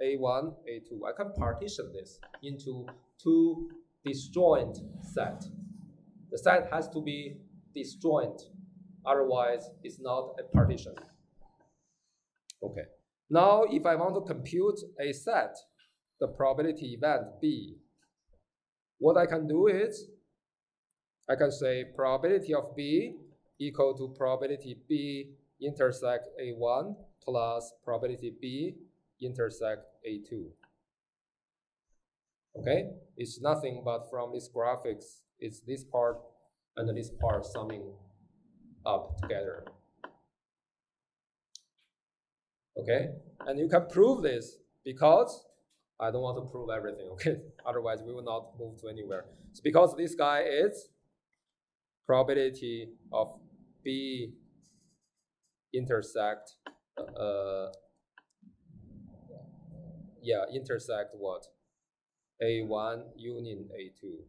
A1, A2. I can partition this into two disjoint set. The set has to be disjoint, otherwise it's not a partition. Okay. Now, if I want to compute a set, the probability event B, what I can do is I can say probability of B equal to probability B intersect A1 plus probability B intersect A2. Okay, it's nothing but from this graphics, it's this part and this part summing up together. Okay, and you can prove this because I don't want to prove everything, okay? Otherwise, we will not move to anywhere. It's because this guy is probability of B intersect, intersect what? A1 union A2.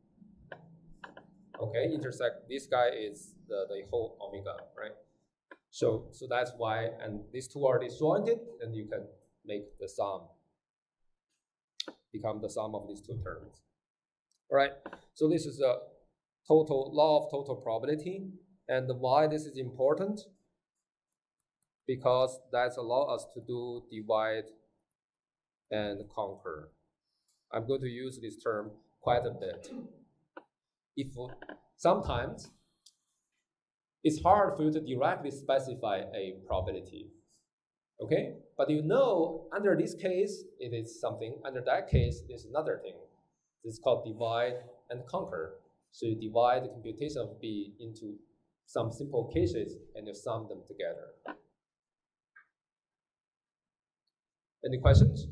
Okay, intersect, this guy is the whole omega, right? So that's why, and these two are disjointed, and you can make the sum become the sum of these two terms. All right, so this is a total law of total probability, and why this is important? Because that allows us to do divide and conquer. I'm going to use this term quite a bit. If sometimes it's hard for you to directly specify a probability, okay? But you know, under this case, it is something. Under that case, it's another thing. It's called divide and conquer. So you divide the computation of B into some simple cases and you sum them together. Any questions?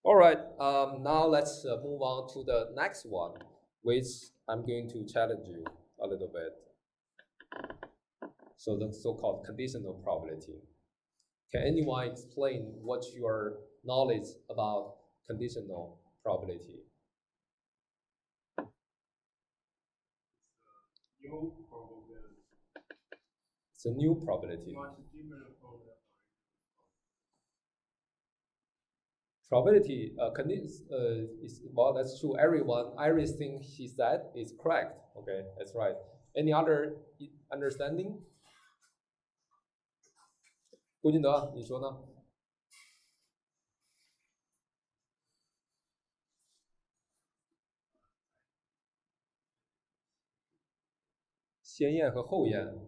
All right, now let's move on to the next one, which I'm going to challenge you a little bit. So the so-called conditional probability. Can anyone explain what's your knowledge about conditional probability? New probability. It's a new probability. Much different probability. Probability is, well, that's true. Everything he said is correct. Okay, that's right. Any other understanding? 郭金德，你说呢？先验和后验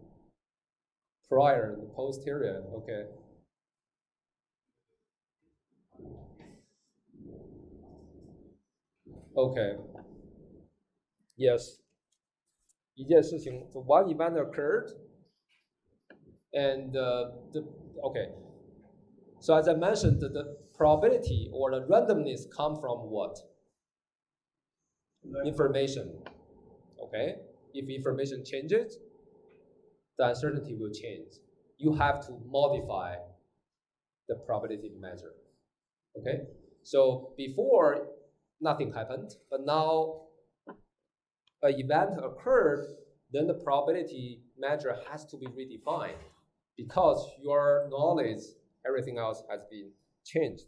，prior and posterior. Okay. Okay. Yes. 一件事情 so one event occurred, and okay. So as I mentioned, the probability or the randomness come from what? Information. Okay. If information changes, the uncertainty will change. You have to modify the probability measure. Okay. So before, nothing happened, but now an event occurred, then the probability measure has to be redefined because your knowledge, everything else has been changed.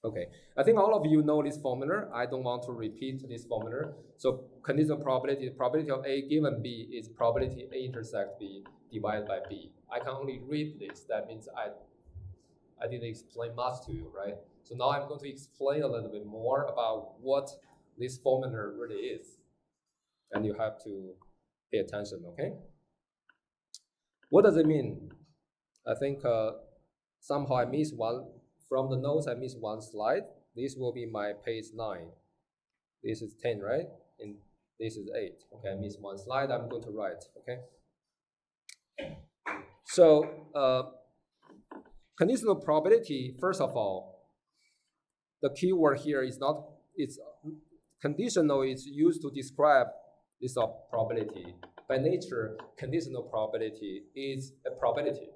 Okay, I think all of you know this formula. I don't want to repeat this formula. So conditional probability, the probability of A given B is probability A intersect B divided by B. I can only read this. That means I didn't explain much to you, right? So now I'm going to explain a little bit more about what this formula really is. And you have to pay attention, okay? What does it mean? I think somehow I missed one. From the notes, I missed one slide. This will be my page 9. This is 10, right? And this is 8. Okay, I missed one slide. I'm going to write, okay? So, conditional probability, first of all, the key word here is not, it's conditional is used to describe this probability. By nature, conditional probability is a probability.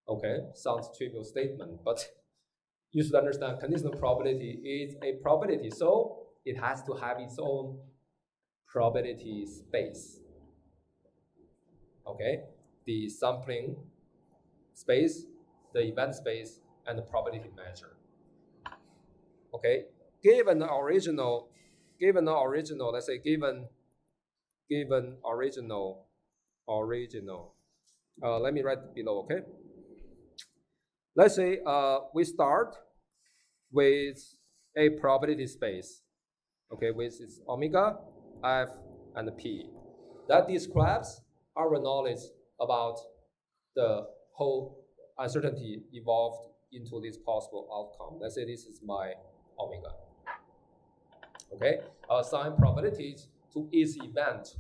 Okay, sounds trivial statement, but you should understand conditional probability is a probability, so it has to have its own probability space. Okay, the sampling space, the event space, and the probability measure. Okay, given the original, let's say given original, let me write below, okay? Let's say we start with a probability space, okay, with its omega, f, and p. That describes our knowledge about the whole uncertainty evolved into this possible outcome. Let's say this is my omega. Okay, I'll assign probabilities to each event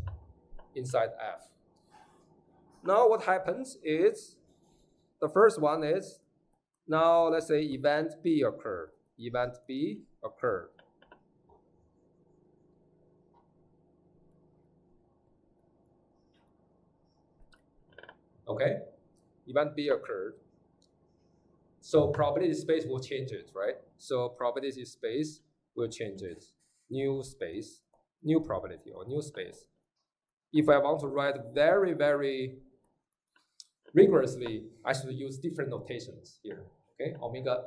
inside F. Now what happens is, the first one is, now let's say event B occurred. Event B occurred. Okay, event B occurred. So probability space will change it, right? So probability space will change it. New space, new probability, or new space. If I want to write very, very rigorously, I should use different notations here. Okay, omega.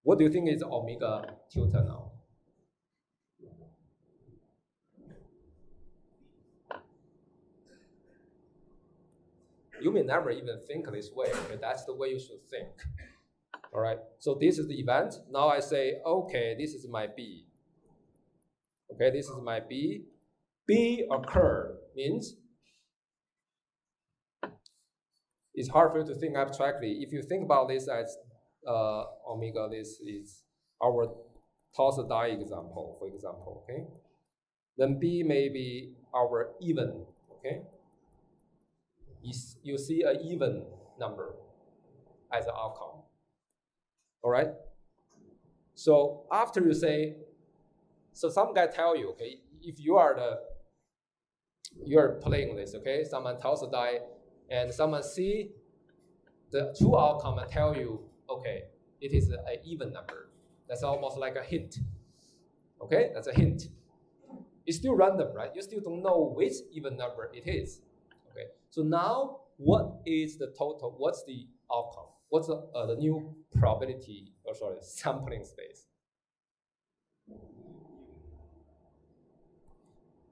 What do you think is omega tilde now? You may never even think this way. Okay, that's the way you should think. All right. So this is the event. Now I say, okay, this is my B. Okay, this is my B. B occurred means it's hard for you to think abstractly. If you think about this as omega, this is our toss die example, for example, okay? Then B may be our even, okay? You see an even number as an outcome, all right? So after you say, so some guy tell you, okay, if you're playing this, okay? Someone tells a die, and someone see the true outcome and tell you, okay, it is an even number. That's almost like a hint. Okay, that's a hint. It's still random, right? You still don't know which even number it is. Okay, so now what is the total? What's the outcome? What's the new probability, or sorry, sampling space?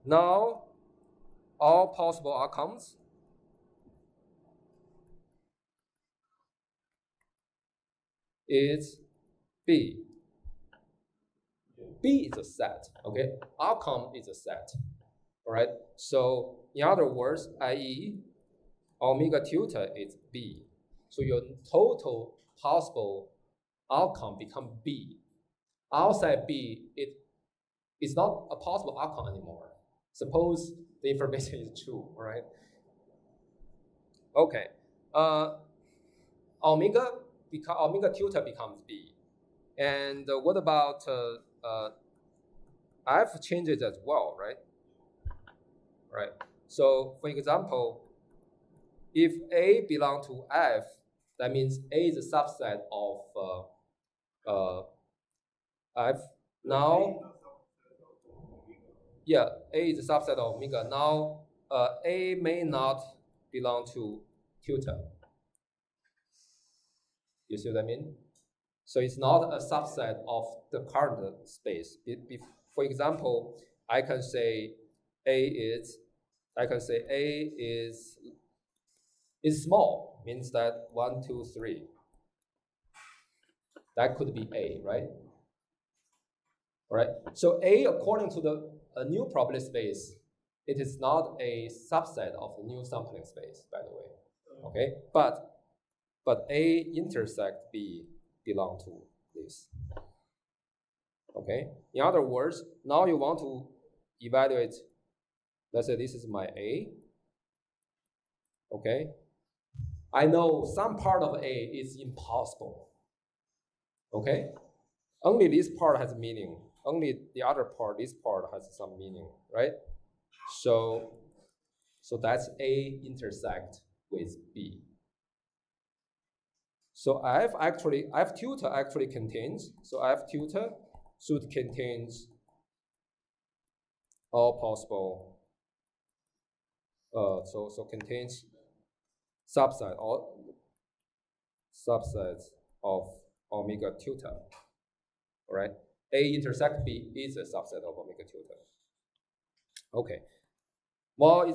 Now, all possible outcomes is B. B is a set, okay? Outcome is a set, all right? So in other words, i.e., omega tilde is B. So your total possible outcome become B. Outside B, it's not a possible outcome anymore. Suppose the information is true, all right? Okay, omega tilde becomes B. And what about F changes as well, right? Right. So for example, if A belongs to F, that means A is a subset of F. Now, yeah, A is a subset of omega. Now, A may not belong to tilde. You see what I mean? So it's not a subset of the current space. For example, I can say A is small, means that 1, 2, 3. That could be A, right? All right. So A, according to a new probability space, it is not a subset of the new sampling space, by the way. Okay, but A intersect B belong to this. Okay. In other words, now you want to evaluate. Let's say this is my A. Okay. I know some part of A is impossible. Okay. Only this part has meaning. Only the other part, this part has some meaning, right? So that's A intersect with B. So F tilde actually contains, so F tilde should contains all possible, so contains subset or subsets of omega tilde. All right, A intersect B is a subset of omega tilde. Okay. Well,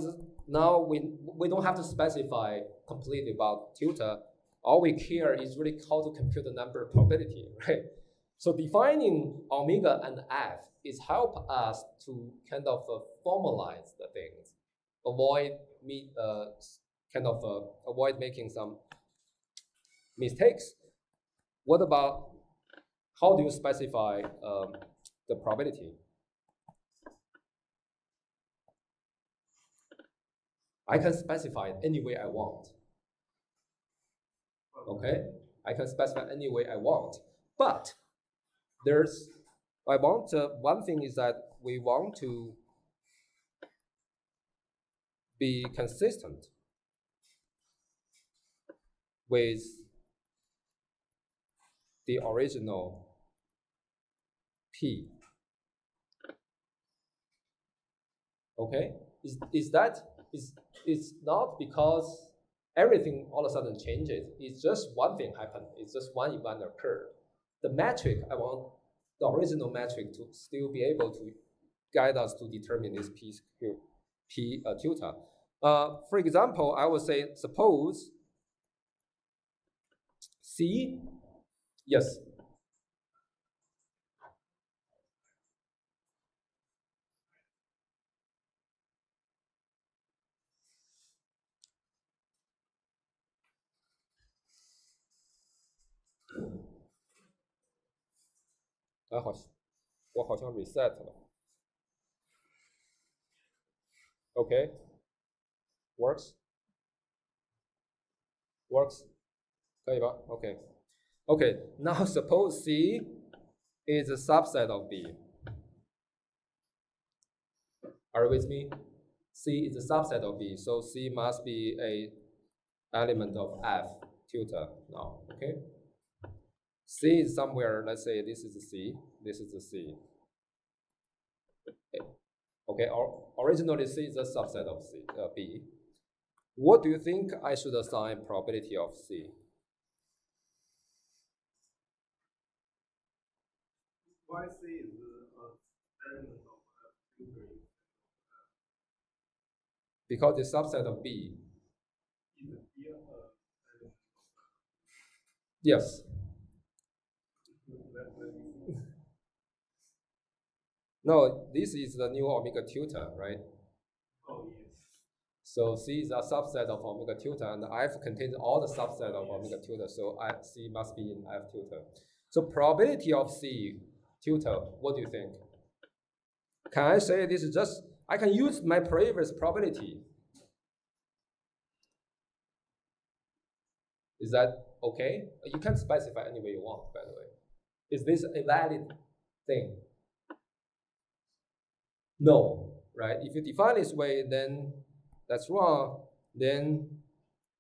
now we don't have to specify completely about tilde. All we care is really how to compute the number probability, right? So defining omega and F is help us to kind of formalize the things, avoid avoid making some mistakes. What about how do you specify the probability? I can specify it any way I want. Okay, I can specify any way I want, but one thing is that we want to be consistent with the original P. Okay, it's not because everything all of a sudden changes. It's just one thing happened. It's just one event occurred. The metric, I want the original metric to still be able to guide us to determine this P tilde. For example, I would say, suppose C, yes.我好像 reset 了。Okay, works. 可以吧 Okay, now suppose C is a subset of B. Are you with me? C is a subset of B, so C must be a element of F tilde now, okay? C is somewhere, let's say this is a C, this is a C. Okay, originally C is a subset of B. What do you think I should assign probability of C? Why C is an element of filtering? Because the subset of B. Is it here element of Yes. No, this is the new omega tilde, right? Oh, yes. So C is a subset of omega tilde, and F contains all the subset of omega tilde, so C must be in F tilde. So probability of C tilde, what do you think? Can I say this is just, I can use my previous probability. Is that okay? You can specify any way you want, by the way. Is this a valid thing? No, right? If you define this way, then that's wrong. Then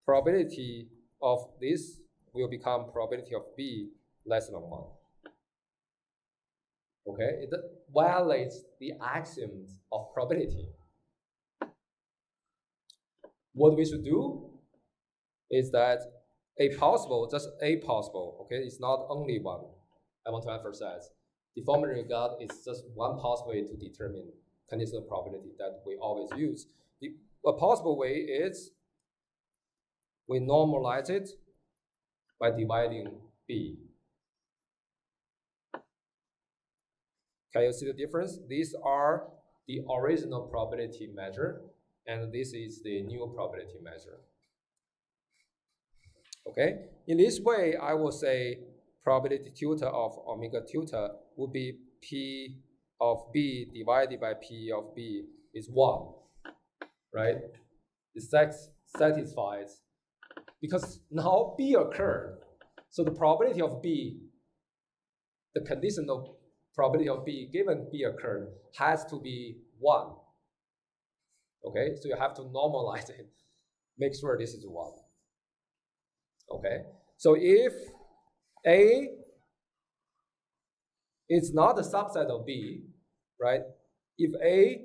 probability of this will become probability of B less than 1. Okay, it violates the axioms of probability. What we should do is that just a possible, okay? It's not only one. I want to emphasize. Deforming regard is just one possible way to determine conditional probability that we always use. A possible way is we normalize it by dividing B. Can you see the difference? These are the original probability measure, and this is the new probability measure. Okay, in this way, I will say probability tilde of omega tilde would be P of B divided by P of B is 1, right? It satisfies, because now B occurred, so the probability of B, the conditional probability of B given B occurred has to be 1. Okay, so you have to normalize it, make sure this is 1. Okay, so if A is not a subset of B, right? If A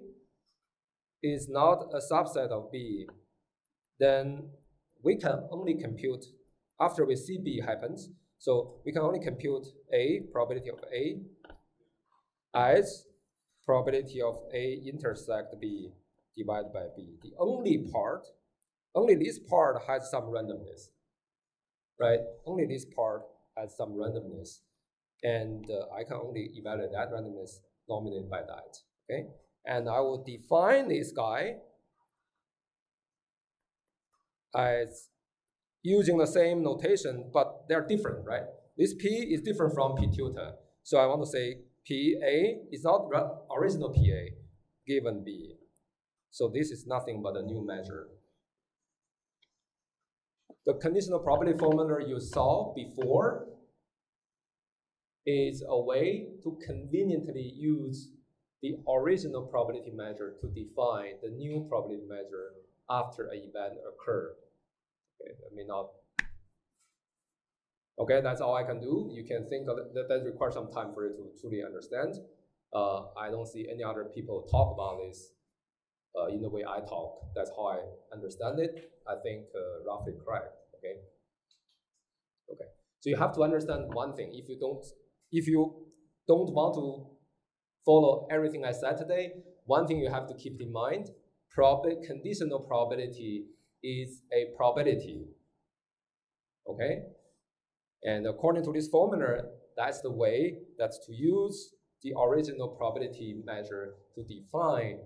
is not a subset of B, then we can only compute, after we see B happens, so we can only compute A, probability of A, as probability of A intersect B divided by B. The only part, only this part has some randomness, right? Only this part has some randomness. And I can only evaluate that randomness nominated by that, okay? And I will define this guy as using the same notation, but they're different, right? This P is different from P tilde. So I want to say PA is not original PA given B. So this is nothing but a new measure. The conditional probability formula you saw before is a way to conveniently use the original probability measure to define the new probability measure after an event occurred. Okay, that may not. Okay, that's all I can do. You can think of that. That requires some time for you to truly understand. I don't see any other people talk about this in the way I talk. That's how I understand it. I think roughly correct. Okay. Okay. So you have to understand one thing. If you don't want to follow everything I said today, one thing you have to keep in mind: conditional probability is a probability. Okay. And according to this formula, that's the way that's to use the original probability measure to define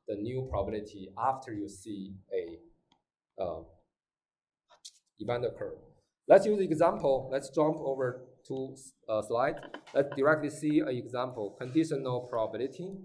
the new probability after you see a event occur. Let's use an example. Let's jump over to a slide. Let's directly see an example. Conditional probability.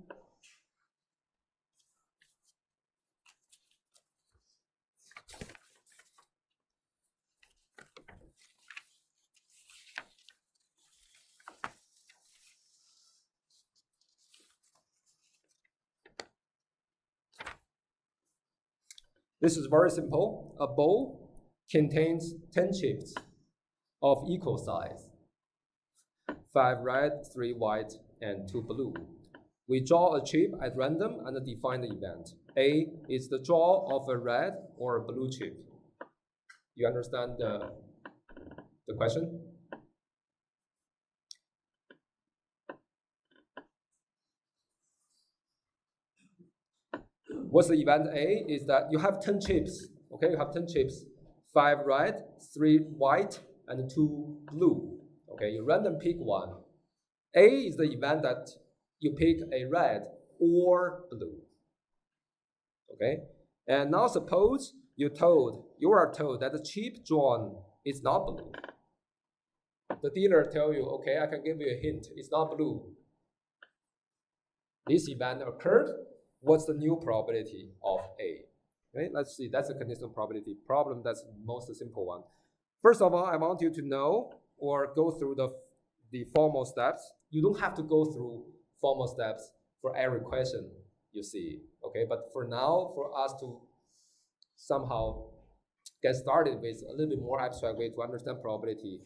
This is very simple. A bowl contains 10 chips of equal size. 5 red, 3 white, and 2 blue. We draw a chip at random and define the event. A is the draw of a red or a blue chip. You understand the question? What's the event A is that you have 10 chips, okay? You have 10 chips, 5 red, 3 white, and 2 blue, okay? You random pick one. A is the event that you pick a red or blue, okay? And now suppose you are told that the chip drawn is not blue. The dealer tell you, okay, I can give you a hint, it's not blue. This event occurred. What's the new probability of A? Okay, let's see. That's a conditional probability problem. That's the most simple one. First of all, I want you to know or go through the formal steps. You don't have to go through formal steps for every question you see. Okay, but for now, for us to somehow get started with a little bit more abstract way to understand probability,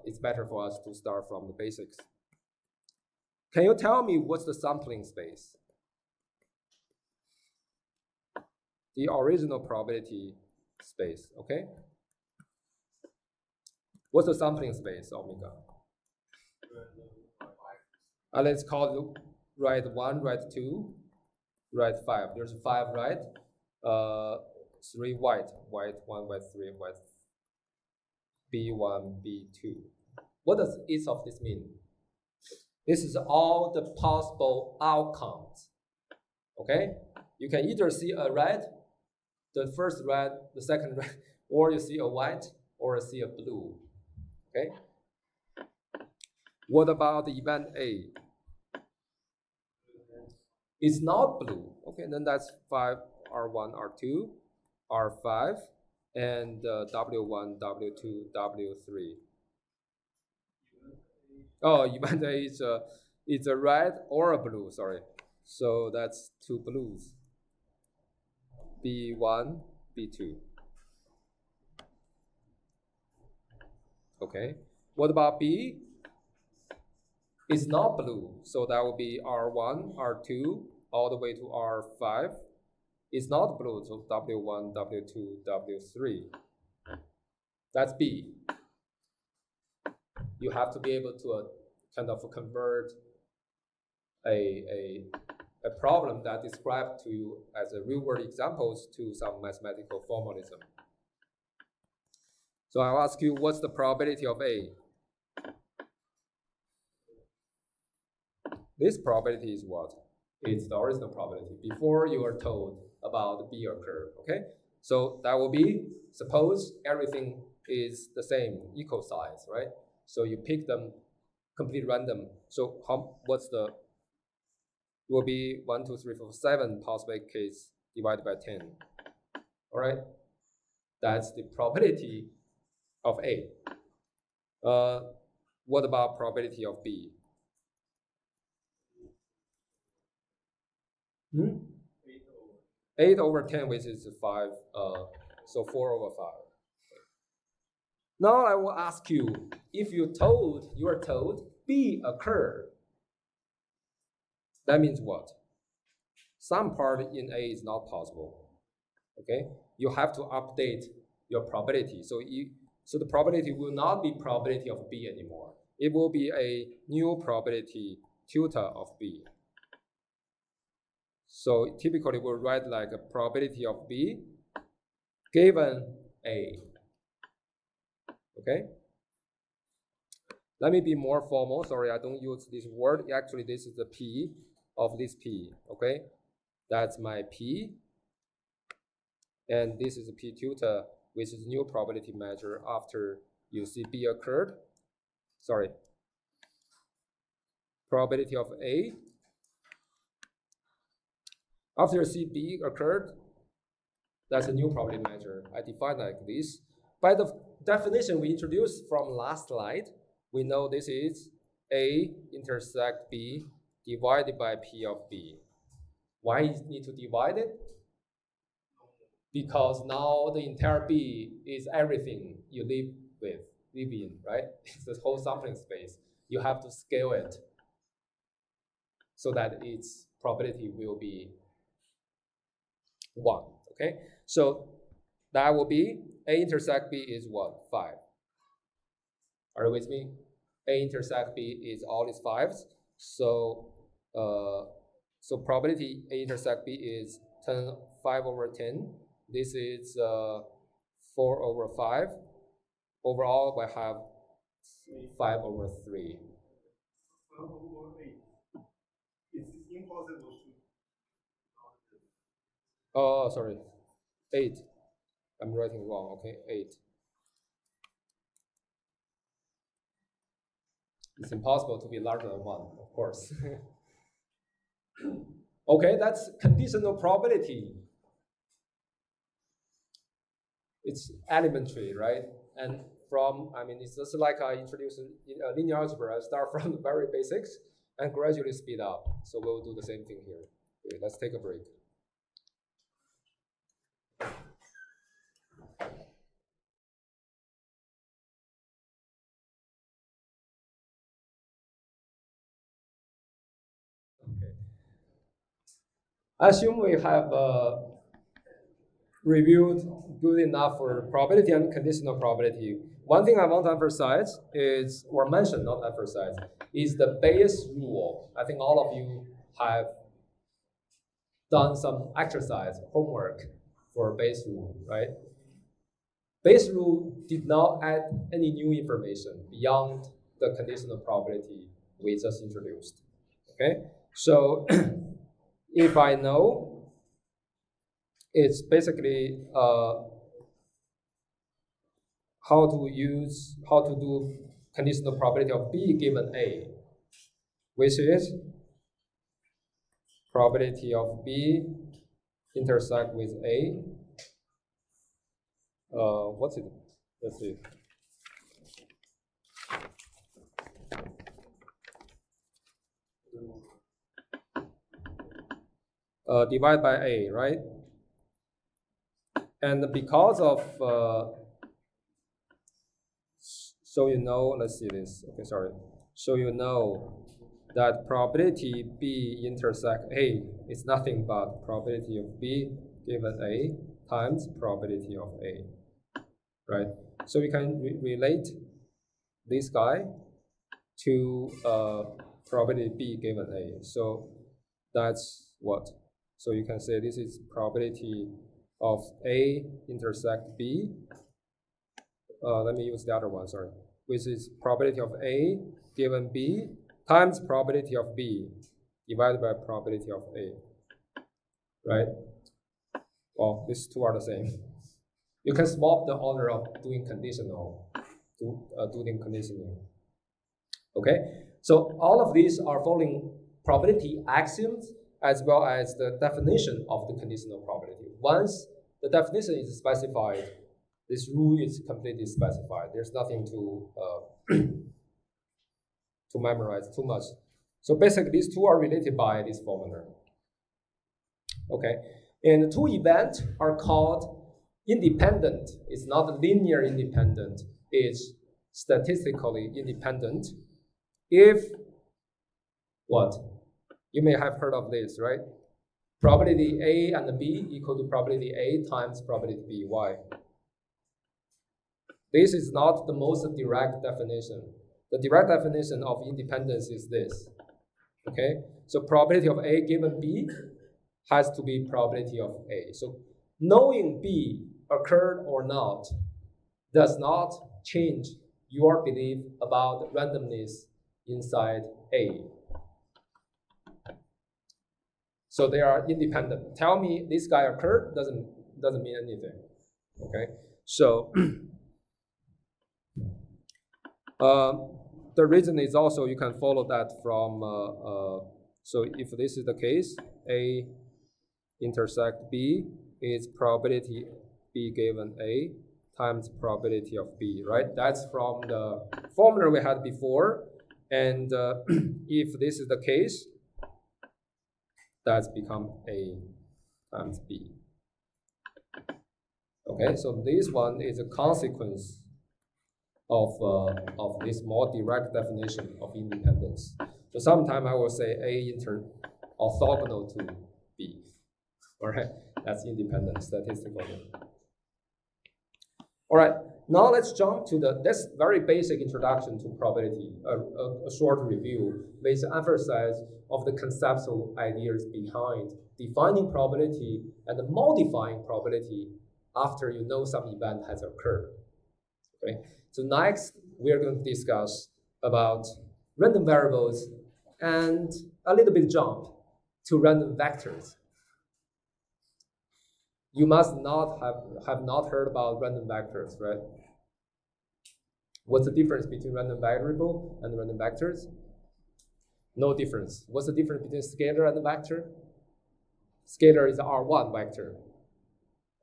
it's better for us to start from the basics. Can you tell me what's the sampling space? The original probability space, okay? What's the sampling space, Omega? Let's call it right 1, right 2, right 5. There's 5 right, 3 white, white 1, white 3, white B1, B2. What does each of this mean? This is all the possible outcomes, okay? You can either see a red, the first red, the second red, or you see a white, or you see a blue, okay? What about the event A? It's not blue, okay, then that's 5, R1, R2, R5, and W1, W2, W3. Oh, event A is a red or a blue, sorry. So that's 2 blues. B1, B2. Okay. What about B? It's not blue, so that will be R1, R2, all the way to R5. It's not blue, so W1, W2, W3. That's B. You have to be able to kind of convert a problem that described to you as a real-world examples to some mathematical formalism. So I'll ask you, what's the probability of A? This probability is what? It's the original probability before you are told about B occur, okay? So that will be, suppose everything is the same, equal size, right? So you pick them complete random. So what's the, it will be 1, 2, 3, 4, 7 possible case divided by 10, all right? That's the probability of A. What about probability of B? 8 over 10, which is 5, so 4 over 5. Now I will ask you, if you are told B occur, that means what? Some part in A is not possible, okay? You have to update your probability. So the probability will not be probability of B anymore. It will be a new probability tilde of B. So typically we'll write like a probability of B given A. Okay? Let me be more formal. Sorry, I don't use this word. Actually, this is the P of this P. Okay? That's my P. And this is the P tilde, which is new probability measure after you see B occurred. Sorry. Probability of A. After you see B occurred, that's a new probability measure. I define like this. By the definition we introduced from last slide, we know this is A intersect B divided by P of B. Why you need to divide it? Because now the entire B is everything you live in, right? It's the whole sampling space. You have to scale it so that its probability will be 1, okay? So that will be A intersect B is what? 5. Are you with me? A intersect B is all these 5s. So probability A intersect B is 5 over 10. This is 4 over 5. Overall, we have 5 over 3. 12 over 8. It's impossible to. Oh, sorry. 8. I'm writing wrong. Okay, 8. It's impossible to be larger than 1, of course. Okay, that's conditional probability. It's elementary, right? And it's just like I introduced linear algebra. I start from the very basics and gradually speed up. So we'll do the same thing here. Okay, let's take a break. Okay. I assume we have reviewed good enough for probability and conditional probability. One thing I want to emphasize is, or mention, not emphasize, is the Bayes rule. I think all of you have done some exercise, homework for Bayes rule, right? Bayes rule did not add any new information beyond the conditional probability we just introduced, okay? So if I know, it's basically how to do conditional probability of B given A, which is probability of B intersect with A. What's it? Let's see. Divide by A, right? And because of, so you know, let's see this. Okay, sorry. So you know that probability B intersect A is nothing but probability of B given A times probability of A, right? So we can relate this guy to probability B given A. So that's what? So you can say this is probability of A intersect B. Let me use the other one, sorry. Which is probability of A given B times probability of B divided by probability of A. Right? Well, these two are the same. You can swap the order of doing conditional, doing conditioning. Okay? So all of these are following probability axioms as well as the definition of the conditional probability. Once the definition is specified, this rule is completely specified. There's nothing to to memorize too much. So basically, these two are related by this formula. Okay, and the two events are called independent. It's not linear independent. It's statistically independent. If what? You may have heard of this, right? Probability A and B equal to probability A times probability B. Why? This is not the most direct definition. The direct definition of independence is this. Okay? So probability of A given B has to be probability of A. So knowing B occurred or not does not change your belief about randomness inside A. So they are independent. Tell me this guy occurred doesn't mean anything. Okay? So the reason is also you can follow that from, so if this is the case, A intersect B is probability B given A times probability of B, right? That's from the formula we had before. And if this is the case, that's become A times B. Okay, so this one is a consequence of this more direct definition of independence. So sometimes I will say A orthogonal to B. All right, that's independent statistically. All right, now let's jump to this very basic introduction to probability, a short review with emphasis of the conceptual ideas behind defining probability and modifying probability after you know some event has occurred. Okay, so next we are going to discuss about random variables and a little bit jump to random vectors. You must not have not heard about random vectors, right? What's the difference between random variable and random vectors? No difference. What's the difference between scalar and vector? Scalar is R1 vector.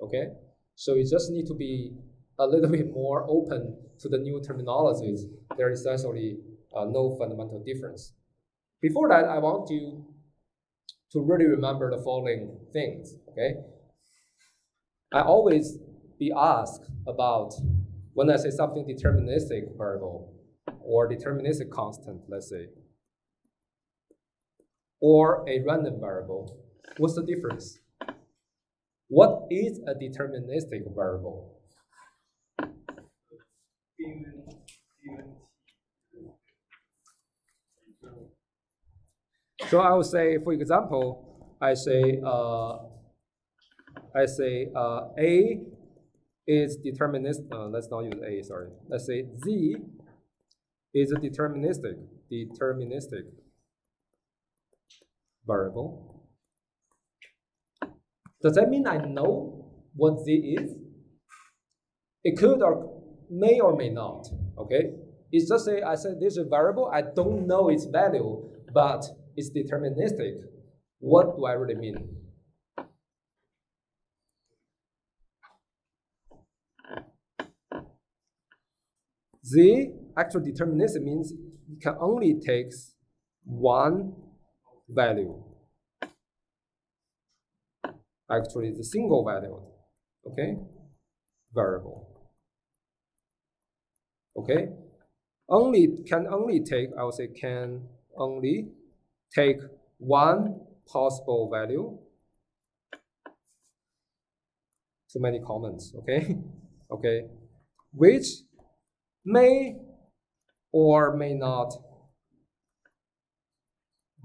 Okay? So you just need to be a little bit more open to the new terminologies. There is essentially no fundamental difference. Before that, I want you to really remember the following things, okay? I always be asked about when I say something deterministic variable or deterministic constant, let's say, or a random variable. What's the difference? What is a deterministic variable? So I would say, for example, I say A is deterministic. Let's not use A. Sorry. Let's say Z is a deterministic variable. Does that mean I know what Z is? It could or may not. Okay. It's just I said this is a variable. I don't know its value, but it's deterministic. What do I really mean? Z, actual deterministic means it can only take one value. Actually, it's a single value, okay? Variable. Okay? Can only take one possible value. Too many comments, okay? Okay. which may or may not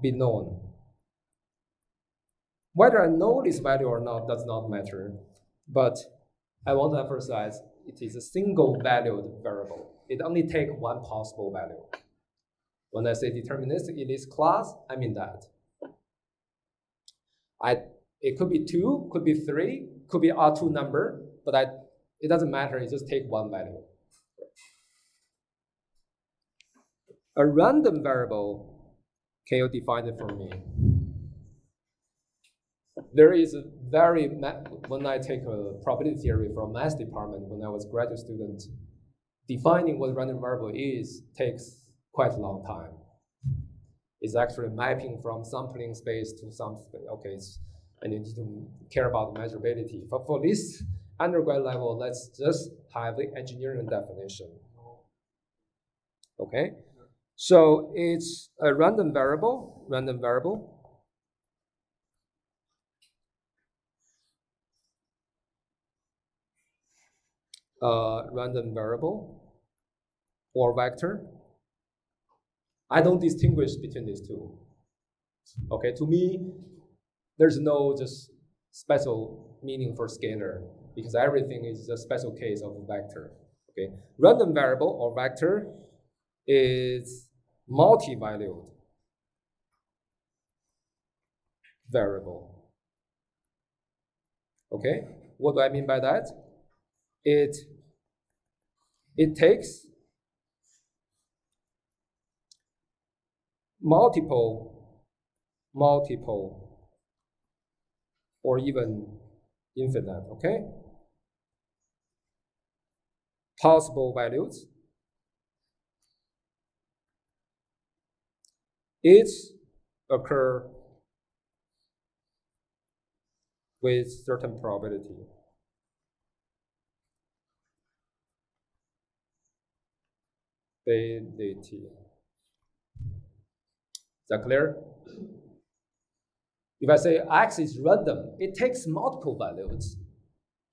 be known. Whether I know this value or not does not matter, but I want to emphasize it is a single valued variable. It only takes one possible value. When I say deterministic in this class, I mean that. It could be 2, could be 3, could be R2 number, but it doesn't matter, it just take one value. A random variable, can you define it for me? There is a when I take a probability theory from math department when I was a graduate student, defining what random variable is takes quite a long time. It's actually mapping from sampling space to some space. Okay, and you need to care about measurability. But for this undergrad level, let's just have the engineering definition. Okay, so it's a random variable, random variable or vector. I don't distinguish between these two. Okay, to me, there's no just special meaning for scalar because everything is a special case of a vector. Okay, random variable or vector is multi-valued variable. Okay, what do I mean by that? It takes multiple or even infinite, okay? Possible values. Each occur with certain probability. Is that clear? If I say X is random, it takes multiple values.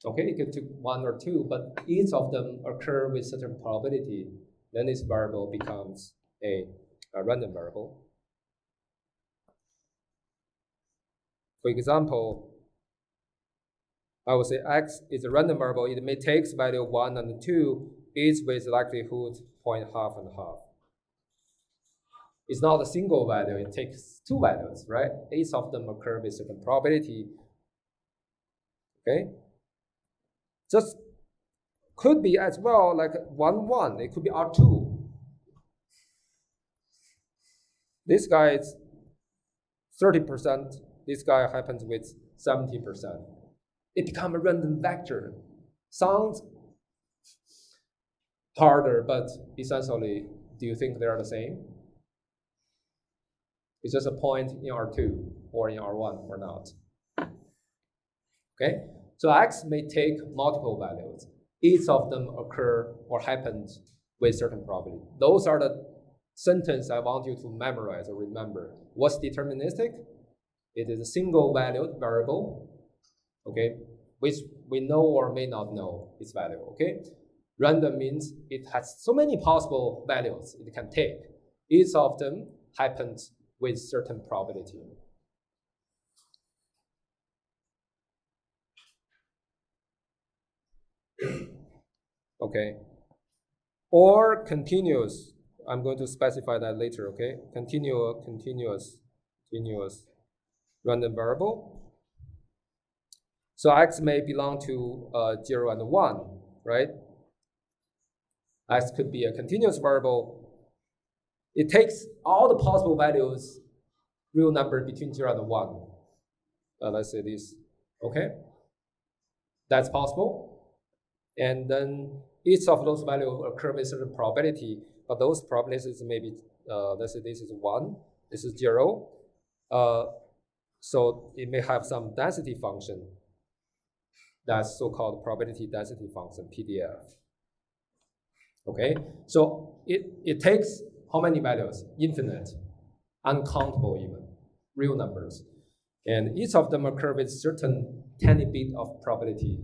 Okay, it could take 1 or 2, but each of them occur with certain probability. Then this variable becomes a random variable. For example, I would say X is a random variable. It may take value 1 and 2, each with likelihood 0.5 and half. It's not a single value, it takes 2 values, right? Each of them occur with certain probability. Okay? Just could be as well like 1, 1. It could be R2. This guy is 30%. This guy happens with 70%. It becomes a random vector. Sounds harder, but essentially, do you think they are the same? It's just a point in R2 or in R1 or not. Okay? So X may take multiple values. Each of them occur or happens with certain probability. Those are the sentences I want you to memorize or remember. What's deterministic? It is a single valued variable, okay, which we know or may not know its value, okay? Random means it has so many possible values it can take. Each of them happens with certain probability. Okay. Or continuous. I'm going to specify that later, okay? Continuous random variable. So X may belong to 0 and 1, right? X could be a continuous variable. It takes all the possible values, real number between 0 and 1. Let's say this, okay? That's possible. And then each of those values occur with certain probability, but those probabilities may be, let's say this is 1, this is 0. So it may have some density function. That's so-called probability density function, PDF. Okay, so it takes how many values? Infinite, uncountable even, real numbers. And each of them occur with certain tiny bit of probability,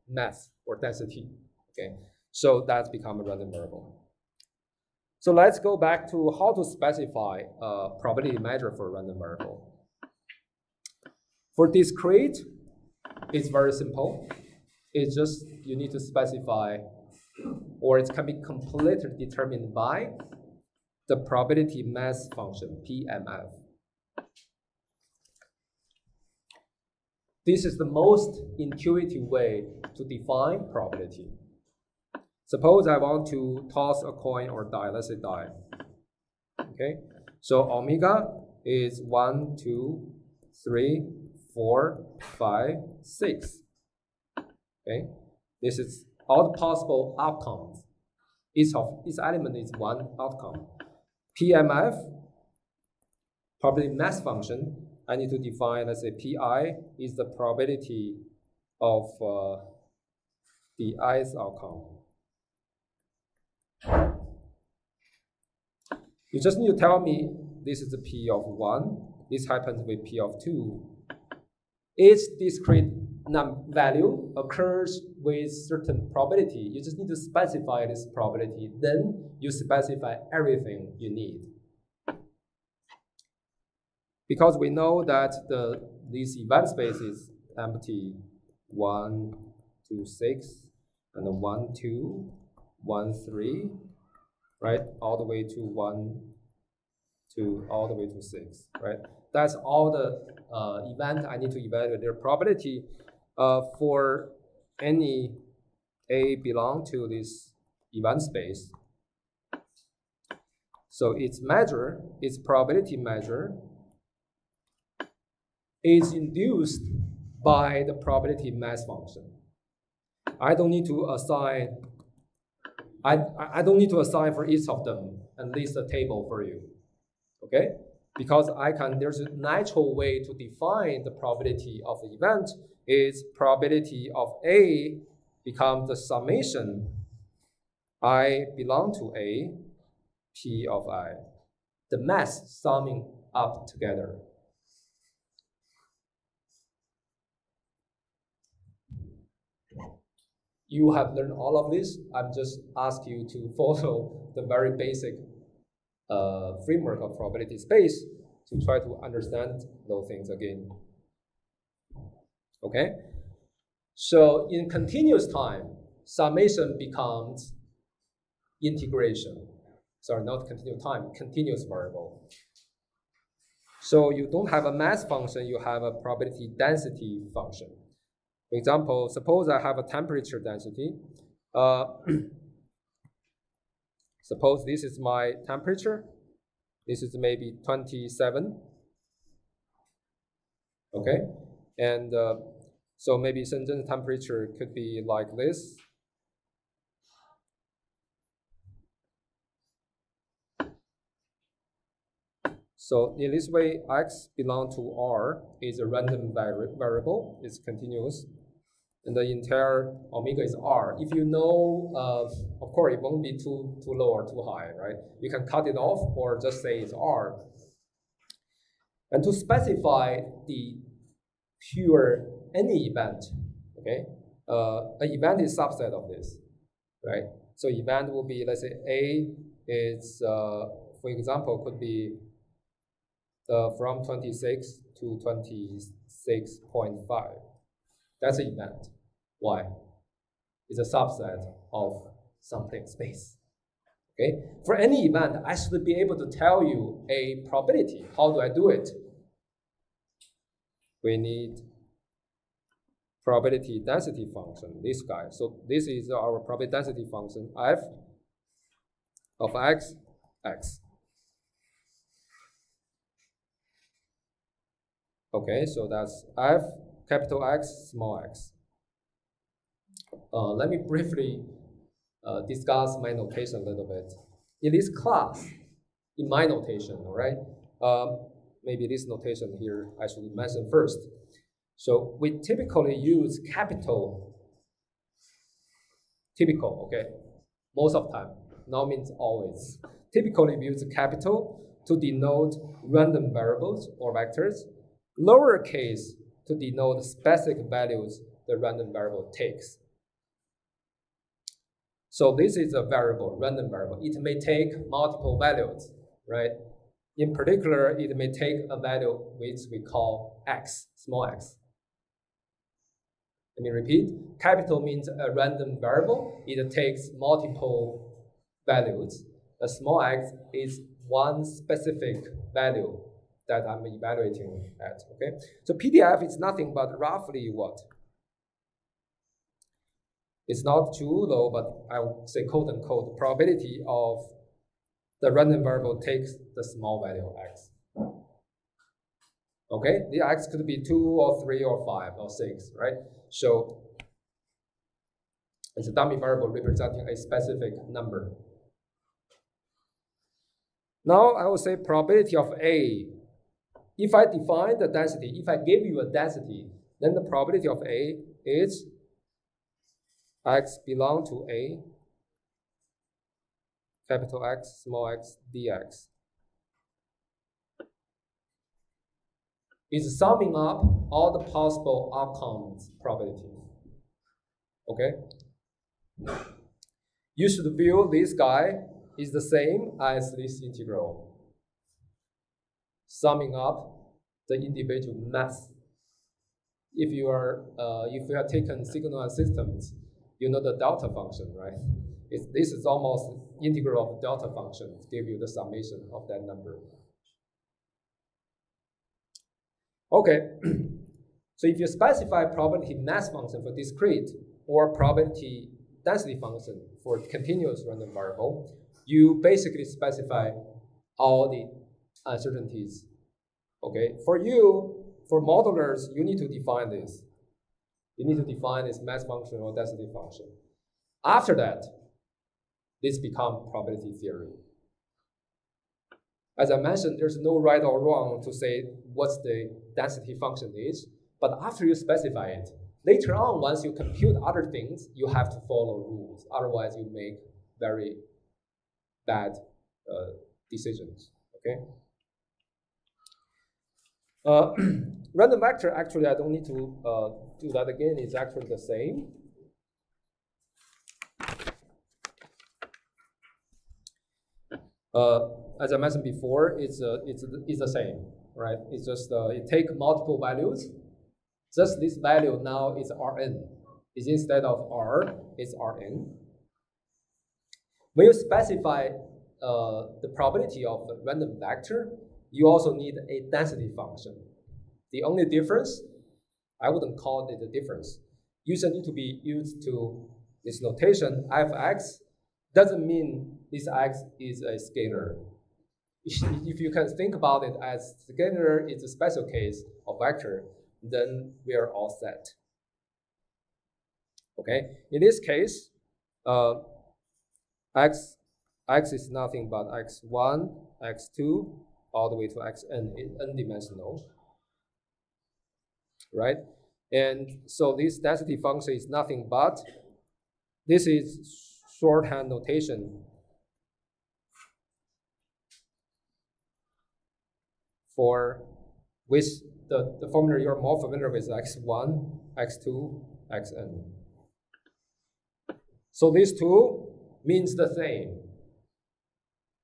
mass or density, Okay, so that's become a random variable. So let's go back to how to specify a probability measure for a random variable. For discrete, it's very simple. It's just you need to specify, or it can be completely determined by the probability mass function, PMF. This is the most intuitive way to define probability. Suppose I want to toss a coin or die, let's say die. Okay, so omega is 1, 2, 3, 4, 5, 6. Okay, this is all the possible outcomes. Each element is one outcome. PMF, probability mass function, I need to define, let's say PI is the probability of the ith outcome. You just need to tell me this is the P of 1, this happens with P of 2. Each discrete value occurs with certain probability. You just need to specify this probability, then you specify everything you need. Because we know that this event space is empty 1, 2, 6, and 1, 2, 1, 3, right? All the way to 1, 2, all the way to 6, right? That's all the event I need to evaluate their probability for any A belong to this event space. So its measure, its probability measure, is induced by the probability mass function. I don't need to assign for each of them and list a table for you. Okay? Because there's a natural way to define the probability of the event is probability of A becomes the summation I belong to A, P of I. The mass summing up together. You have learned all of this. I'm just asking you to follow the very basic framework of probability space to try to understand those things again. Okay? So in continuous time, summation becomes integration. Sorry, not continuous time, continuous variable. So you don't have a mass function, you have a probability density function. For example, suppose I have a temperature density. Suppose this is my temperature. This is maybe 27. Okay, and so maybe Shenzhen's temperature could be like this. So in this way, x belongs to R is a random variable. It's continuous. And the entire omega is R. If you know, of course, it won't be too low or too high, right? You can cut it off or just say it's R. And to specify the pure any event, okay? An event is subset of this, right? So event will be, let's say A is, for example, could be from 26 to 26.5. That's an event. Why? It's a subset of something space. Okay? For any event, I should be able to tell you a probability. How do I do it? We need probability density function, this guy. So this is our probability density function, f of x, x. Okay, so that's f capital X, small x. Let me briefly discuss my notation a little bit. In this class, in my notation, all right? Maybe this notation here I should mention first. So we typically use capital, typical, okay? Most of the time, now means always. Typically we use capital to denote random variables or vectors, lowercase to denote specific values the random variable takes. So this is a variable, random variable. It may take multiple values, right? In particular, it may take a value which we call x, small x. Let me repeat. Capital means a random variable. It takes multiple values. A small x is one specific value that I'm evaluating at, okay? So PDF is nothing but roughly what? It's not too low, but I would say quote unquote probability of the random variable takes the small value x. Okay, the x could be 2 or 3 or 5 or 6, right? So it's a dummy variable representing a specific number. Now I will say probability of A. If I define the density, if I give you a density, then the probability of A is x belong to A, capital X, small x, dx. Is summing up all the possible outcomes probability. Okay? You should view this guy is the same as this integral. Summing up the individual mass. If you have taken signal and systems, you know the delta function, right? This is almost integral of delta function to give you the summation of that number. Okay, so if you specify probability mass function for discrete or probability density function for continuous random variable, you basically specify all the uncertainties. Okay, for modelers, you need to define this. You need to define this mass function or density function. After that, this becomes probability theory. As I mentioned, there's no right or wrong to say what the density function is, but after you specify it, later on, once you compute other things, you have to follow rules. Otherwise, you make very bad decisions, okay? Random vector, actually, I don't need to do that again. It's actually the same. As I mentioned before, it's the same, right? It's just it takes multiple values. Just this value now is Rn. Is instead of R, it's Rn. When you specify the probability of the random vector, you also need a density function. The only difference, I wouldn't call it a difference. Usually need to be used to this notation, fx doesn't mean this x is a scalar. If you can think about it as scalar is a special case of vector, then we are all set. Okay, in this case, x is nothing but x1, x2, all the way to xn is n-dimensional, right? And so this density function is nothing but, this is shorthand notation for with the formula you're more familiar with, x1, x2, xn. So these two means the same.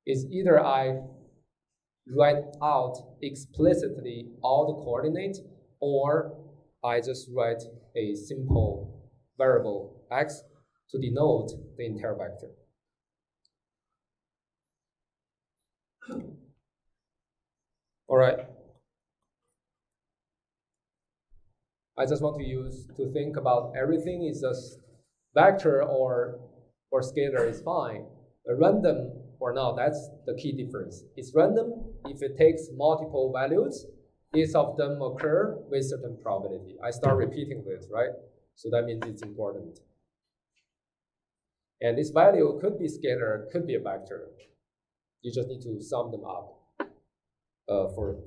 It's either I write out explicitly all the coordinates, or I just write a simple variable x to denote the entire vector. All right. I just want to think about everything is just vector or scalar is fine. A random or not, that's the key difference. It's random if it takes multiple values, each of them occur with certain probability. I start repeating this, right? So that means it's important. And this value could be scalar, could be a vector. You just need to sum them up for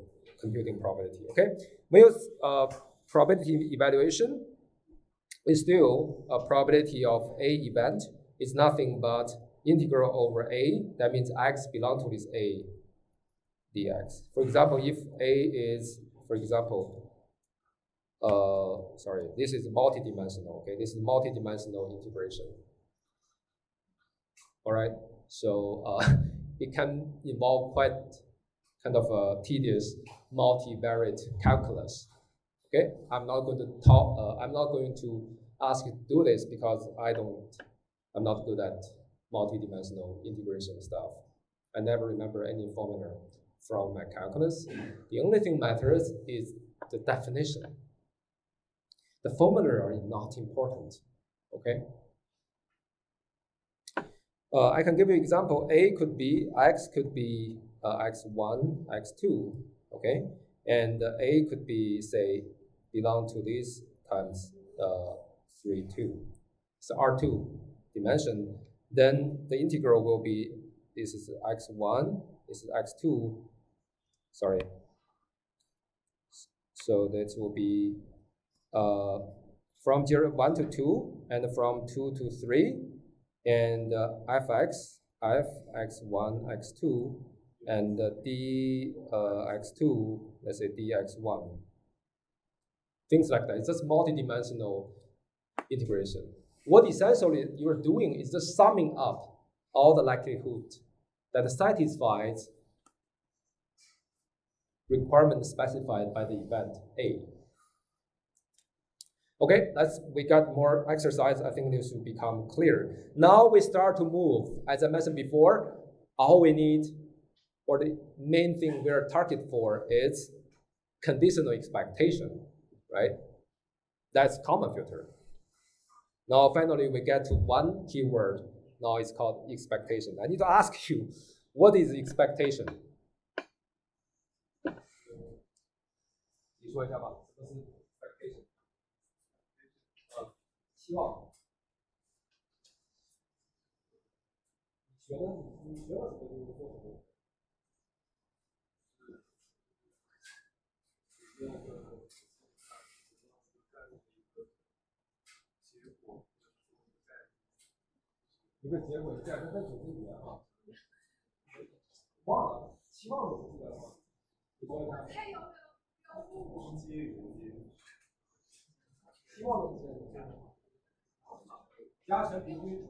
computing probability, okay? With probability evaluation, is still a probability of A event is nothing but integral over A. That means x belongs to this A dx. For example, if A is, for example, this is multidimensional, okay? This is multidimensional integration. All right, so it can involve quite kind of a tedious multivariate calculus. Okay, I'm not going to talk. I'm not going to ask you to do this because I'm not good at multidimensional integration stuff. I never remember any formula from my calculus. The only thing matters is the definition. The formula are not important. Okay. I can give you an example. A could be x could be x1, x2. Okay, and A could be, say, belong to this times 3, 2. So R2 dimension. Then the integral will be, this is x1, this is x2. Sorry. So that will be from 1 to 2 and from 2 to 3. And fx, f, x1, x2, and d x2, let's say dx1. Things like that. It's just multidimensional integration. What essentially you're doing is just summing up all the likelihood that satisfies requirement specified by the event A. Okay, we got more exercise. I think this will become clear. Now we start to move. As I mentioned before, all we need, or the main thing we're targeted for, is conditional expectation, right? That's Kalman filter. Now finally we get to one keyword. Now it's called expectation. I need to ask you, what is expectation? 你说一下吧，什么是 expectation？ 期望。你学了什么就是做什么。一个结果在分数之前啊，忘了期望怎么记得了吗？你说一下。期望怎么记得？加权平均，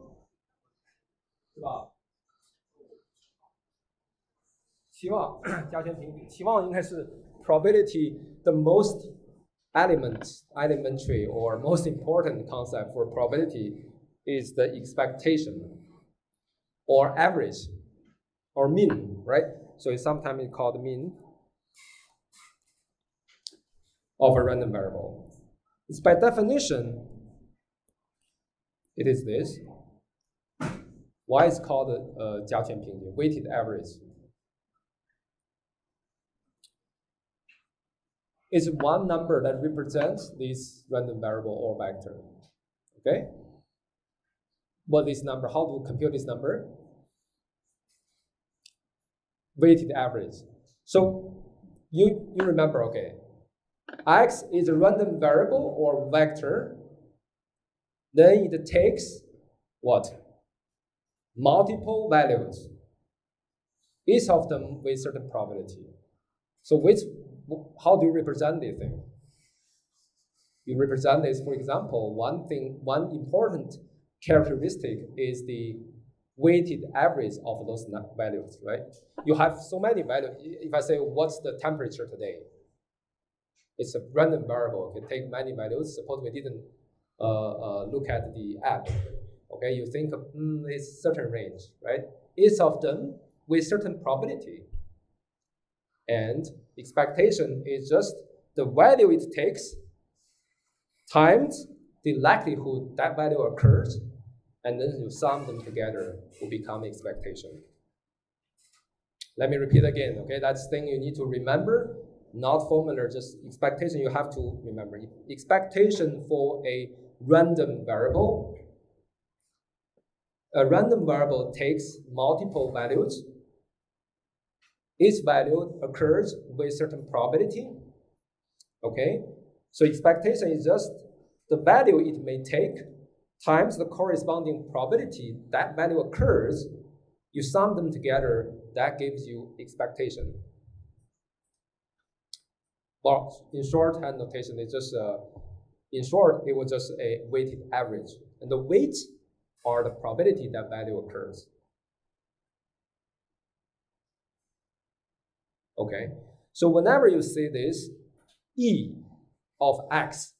是吧？期望加权平均，期望应该是 probability the most elementary or most important concept for probability is the expectation or average or mean, right? So it's sometimes called mean of a random variable. It's by definition, it is this. Why is called 加权平均 weighted average? It's one number that represents this random variable or vector. Okay? What is number? How to compute this number? Weighted average. So you remember, okay? X is a random variable or vector. Then it takes what? Multiple values. Each of them with certain probability. So how do you represent this thing? You represent this, for example, one important characteristic is the weighted average of those values, right? You have so many values. If I say, what's the temperature today? It's a random variable. You can take many values. Suppose we didn't look at the app. Okay, you think it's certain range, right? Each of them with certain probability. And expectation is just the value it takes times the likelihood that value occurs, and then you sum them together will become expectation. Let me repeat again, okay? That's the thing you need to remember, not formula, just expectation you have to remember. Expectation for a random variable. A random variable takes multiple values. Each value occurs with certain probability, okay? So expectation is just the value it may take times the corresponding probability that value occurs. You sum them together, that gives you expectation. Well, in shorthand notation, it's just, in short, it was just a weighted average. And the weights are the probability that value occurs. Okay, so whenever you see this E of X,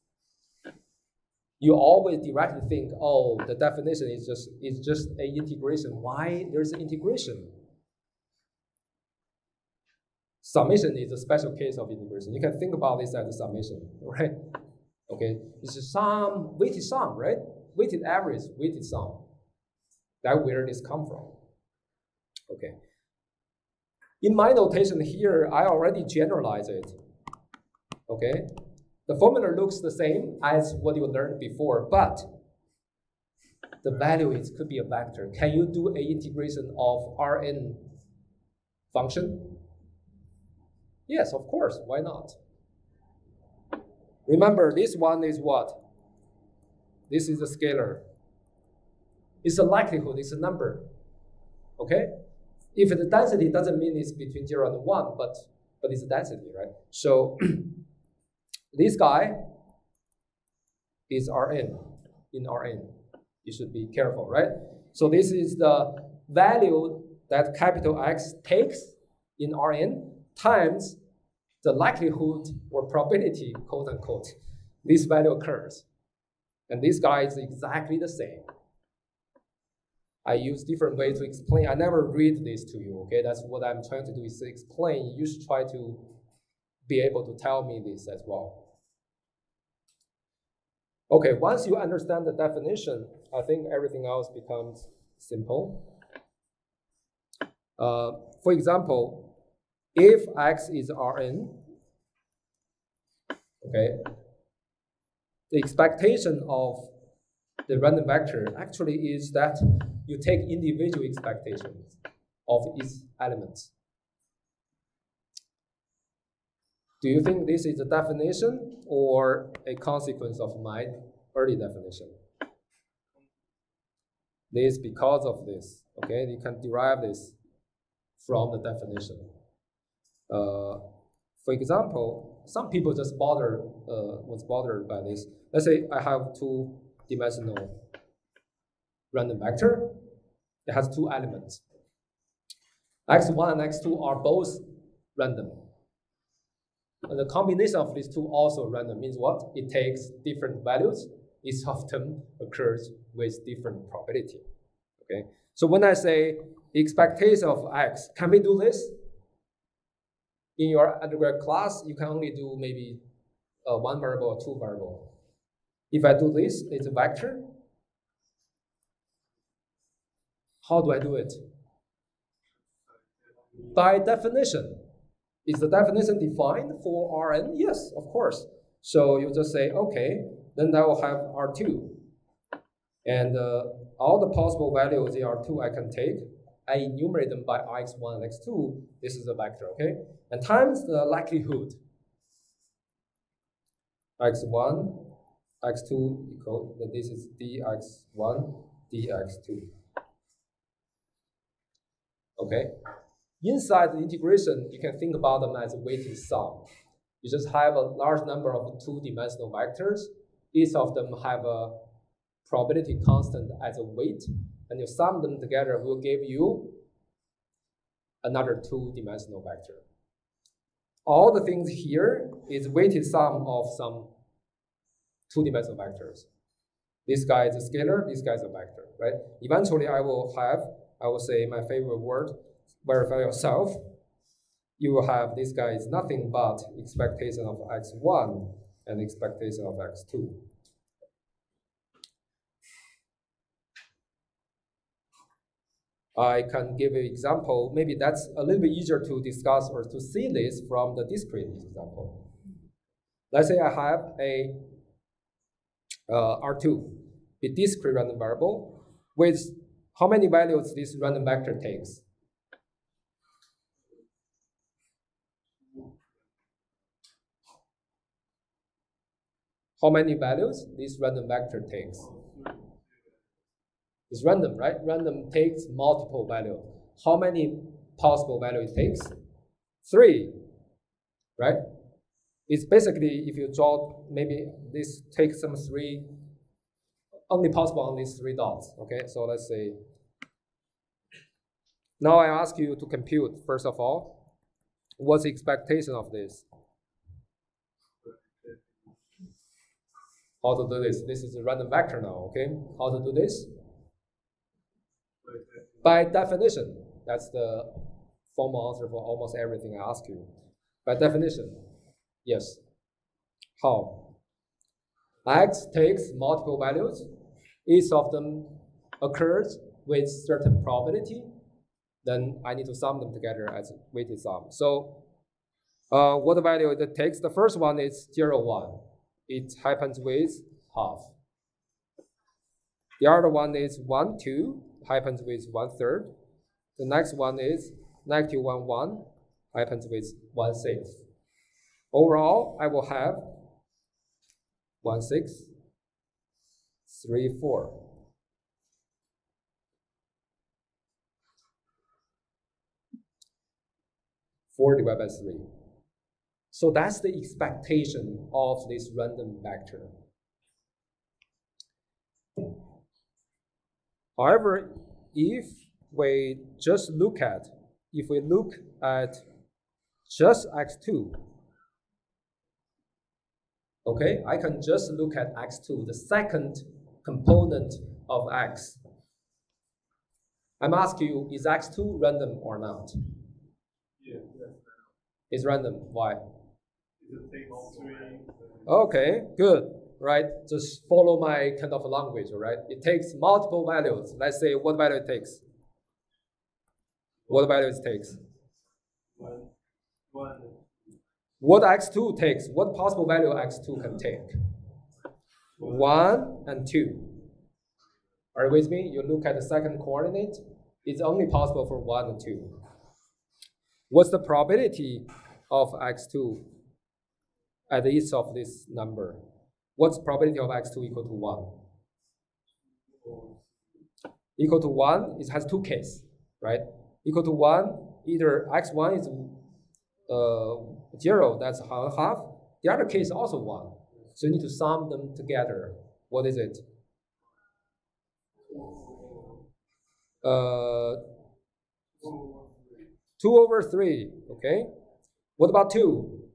you always directly think, oh, the definition is just a integration. Why there's an integration? Summation is a special case of integration. You can think about this as a summation, right? Okay, it's a sum, weighted sum, right? Weighted average, weighted sum. That's where this comes from. Okay. In my notation here, I already generalized it. Okay, the formula looks the same as what you learned before, but the value could be a vector. Can you do an integration of Rn function? Yes, of course, why not? Remember, this one is what? This is a scalar. It's a likelihood, it's a number. Okay? If the density doesn't mean it's between 0 and 1, but it's a density, right? So this guy is Rn, in Rn. You should be careful, right? So this is the value that capital X takes in Rn times the likelihood or probability, quote unquote, this value occurs. And this guy is exactly the same. I use different ways to explain. I never read this to you, okay? That's what I'm trying to do is to explain. You should try to be able to tell me this as well. Okay, once you understand the definition, I think everything else becomes simple. For example, if X is Rn, okay, the expectation of the random vector actually is that you take individual expectations of its elements. Do you think this is a definition or a consequence of my early definition? This because of this, okay? You can derive this from the definition. For example, some people just was bothered by this. Let's say I have two-dimensional random vector. It has two elements. X1 and X2 are both random. And the combination of these two also random means what? It takes different values. Each of them occurs with different probability. Okay. So when I say expectation of X, can we do this? In your undergrad class, you can only do maybe one variable or two variable. If I do this, it's a vector. How do I do it? By definition. Is the definition defined for Rn? Yes, of course. So you just say, okay, then I will have R2. And all the possible values in R2 I can take. I enumerate them by X1 and X2. This is a vector, okay? And times the likelihood. X1, X2 equal, this is dx1, dx2. Okay? Inside the integration, you can think about them as a weighted sum. You just have a large number of two-dimensional vectors. Each of them have a probability constant as a weight, and you sum them together will give you another two-dimensional vector. All the things here is weighted sum of some two-dimensional vectors. This guy is a scalar, this guy is a vector, right? Eventually I will say my favorite word, verify yourself. You will have this guy is nothing but expectation of X1 and expectation of X2. I can give an example. Maybe that's a little bit easier to discuss or to see this from the discrete example. Let's say I have a R2, a discrete random variable with how many values this random vector takes. How many values this random vector takes? It's random, right? Random takes multiple values. How many possible values it takes? 3, right? It's basically, if you draw, maybe this takes some 3, only possible on these 3 dots, okay? So let's say, now I ask you to compute, first of all, What's the expectation of this? How to do this? This is a random vector now, okay? How to do this? By definition. That's the formal answer for almost everything I ask you. By definition, yes. How? X takes multiple values. Each of them occurs with certain probability. Then I need to sum them together as a weighted sum. So what value it takes? The first one is 0, 1. It happens with half. The other one is 1, 2, happens with 1/3. The next one is -1, 1, happens with 1/6. Overall, I will have 1, 6, 3, 4. Four divided by 3. So that's the expectation of this random vector. However, if we look at just x2, okay, I can just look at x2, the second component of x. I'm asking you, is x2 random or not? Yeah. It's random. Why? It takes all three. Okay, good. Right? Just follow my kind of language, right? It takes multiple values. Let's say what value it takes. What value it takes? 1. What x2 takes? What possible value x2 can take? 1 and 2. Are you with me? You look at the second coordinate. It's only possible for 1 and 2. What's the probability of x2 at each of this number? What's probability of x2 equal to 1? Equal to 1, it has two cases, right? Equal to 1, either x1 is 0, that's half. The other case is also 1. So you need to sum them together. What is it? 2/3, okay? What about 2?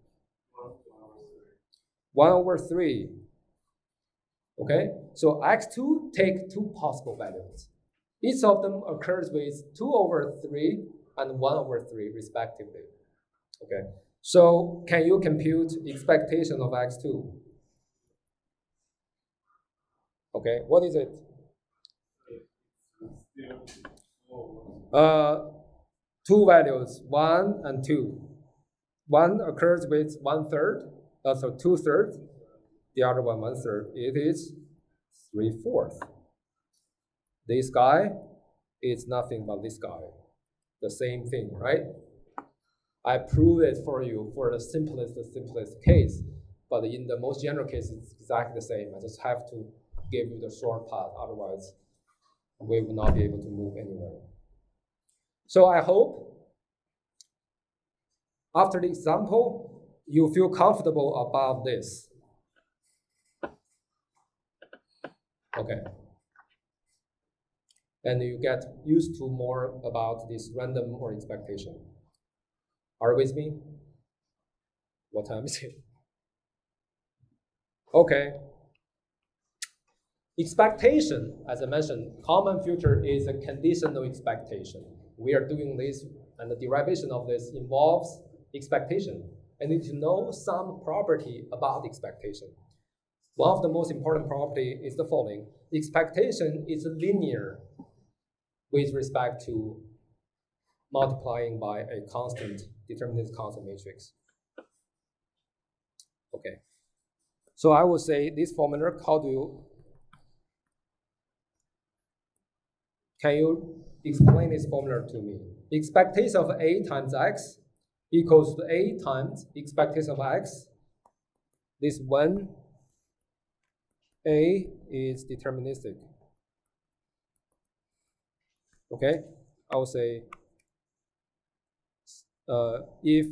1/3. Okay, so x2 take two possible values. Each of them occurs with 2/3 and 1/3 respectively. Okay, so can you compute expectation of x2? Okay, what is it? Two values, 1 and 2. 1 occurs with 1/3, so 2/3. The other one 1/3. It is 3/4. This guy is nothing but this guy. The same thing, right? I prove it for you for the simplest case, but in the most general case, it's exactly the same. I just have to give you the short path, otherwise we will not be able to move anywhere. So I hope after the example, you feel comfortable about this. Okay. And you get used to more about this random or expectation. Are you with me? What time is it? Okay. Expectation, as I mentioned, Kalman filter is a conditional expectation. We are doing this, and the derivation of this involves expectation. I need to know some property about expectation. One of the most important property is the following. Expectation is linear with respect to multiplying by a constant, determinate constant matrix. Okay. So I will say this formula, can you explain this formula to me? Expectation of A times X equals to A times expectation of X. This when A is deterministic. Okay, I will say if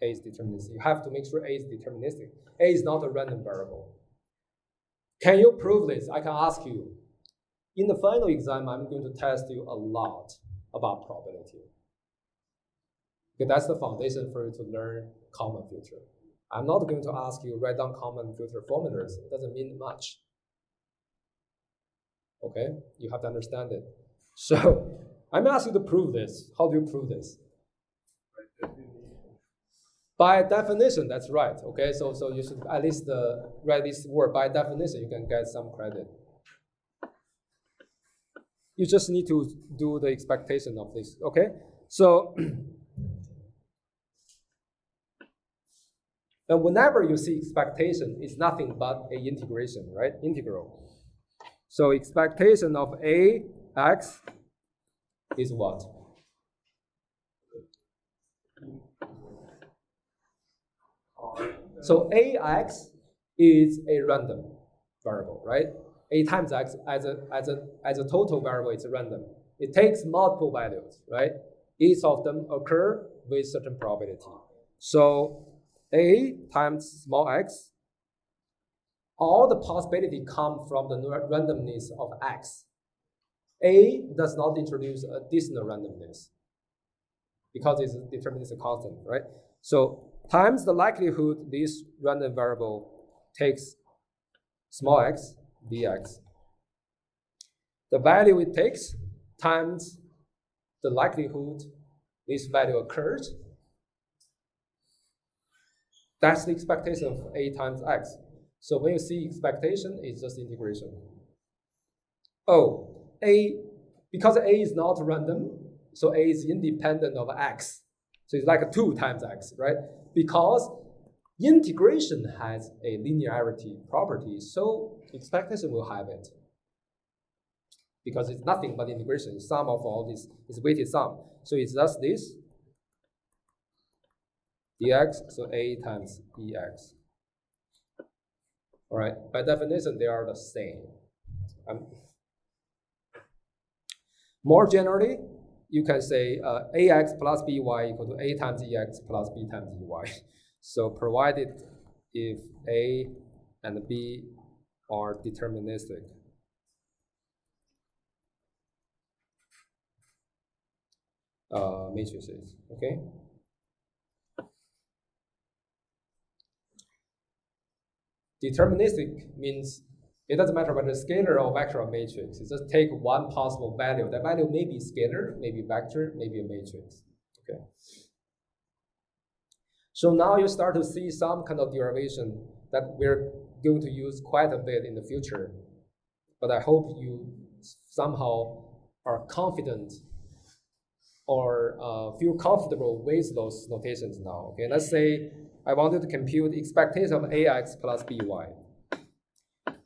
A is deterministic, you have to make sure A is deterministic. A is not a random variable. Can you prove this? I can ask you. In the final exam, I'm going to test you a lot about probability. Okay, that's the foundation for you to learn Kalman filter. I'm not going to ask you write down Kalman filter formulas. It doesn't mean much. Okay, you have to understand it. So I'm asking you to prove this. How do you prove this? By definition, that's right. Okay, so you should at least write this word. By definition, you can get some credit. You just need to do the expectation of this. Okay, so and whenever you see expectation, it's nothing but a integration, right? Integral. So expectation of AX is what? So AX is a random variable, right? A times X as a total variable is random. It takes multiple values, right? Each of them occur with certain probability. So A times small x, all the possibility come from the randomness of X. A does not introduce additional randomness because it's a deterministic constant, right? So times the likelihood this random variable takes small x dx. The value it takes times the likelihood this value occurs. That's the expectation of A times x. So when you see expectation, it's just integration. Oh, A, because A is not random, so A is independent of x. So it's like 2 times x, right? Because integration has a linearity property, so expectation will have it. Because it's nothing but integration. Sum of all this is weighted sum. So it's just this dx, so A times dx. All right, by definition, they are the same. More generally, you can say ax plus by equal to A times ex plus b times ey. So provided if A and B are deterministic. Matrices, okay? Deterministic means it doesn't matter whether it's scalar or vector or matrix. It just take one possible value. That value may be scalar, maybe vector, maybe a matrix. Okay. So now you start to see some kind of derivation that we're going to use quite a bit in the future. But I hope you somehow are confident or feel comfortable with those notations now. Okay, let's say I wanted to compute expectation of ax plus by.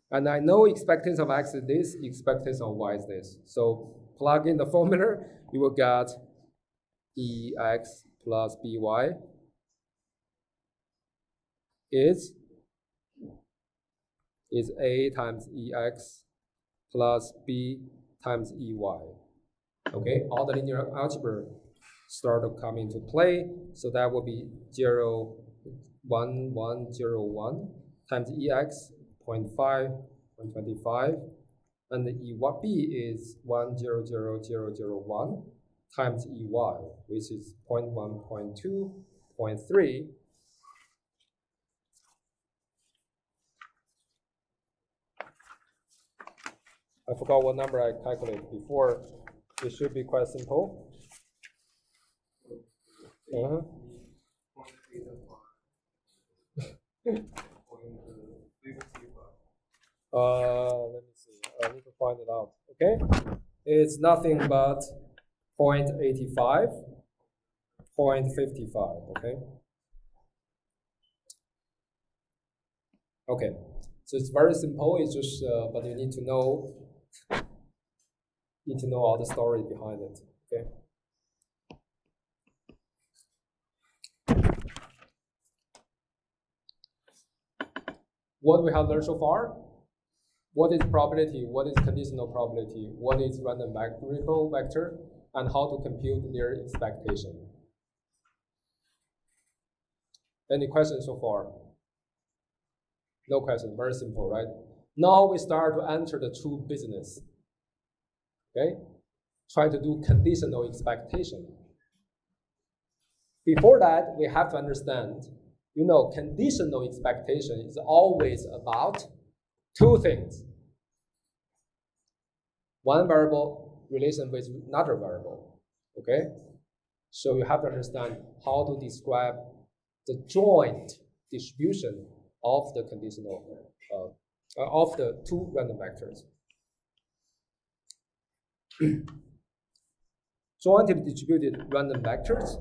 And I know expectation of x is this, expectation of y is this. So plug in the formula, you will get ex plus by is a times ex plus b times ey. Okay, all the linear algebra start to come into play. So that will be 0, 1, 1, 0, 1 times ex 0.5, 0.25, and the EYB is 1, 0, 0, 0, 0, 1 times EY, which is 0.1, 0.2, 0.3. I forgot what number I calculated before. It should be quite simple. Uh-huh. Let me see. I need to find it out. Okay, it's nothing but 0.85, 0.55. Okay. Okay. So it's very simple. It's just, but you need to know all the story behind it. Okay. What we have learned so far? What is probability? What is conditional probability? What is random variable vector? And how to compute their expectation? Any questions so far? No question. Very simple, right? Now we start to enter the true business. Okay? Try to do conditional expectation. before that, we have to understand, conditional expectation is always about two things. One variable relation with another variable, okay? So you have to understand how to describe the joint distribution of the conditional, of the two random vectors. Jointly distributed random vectors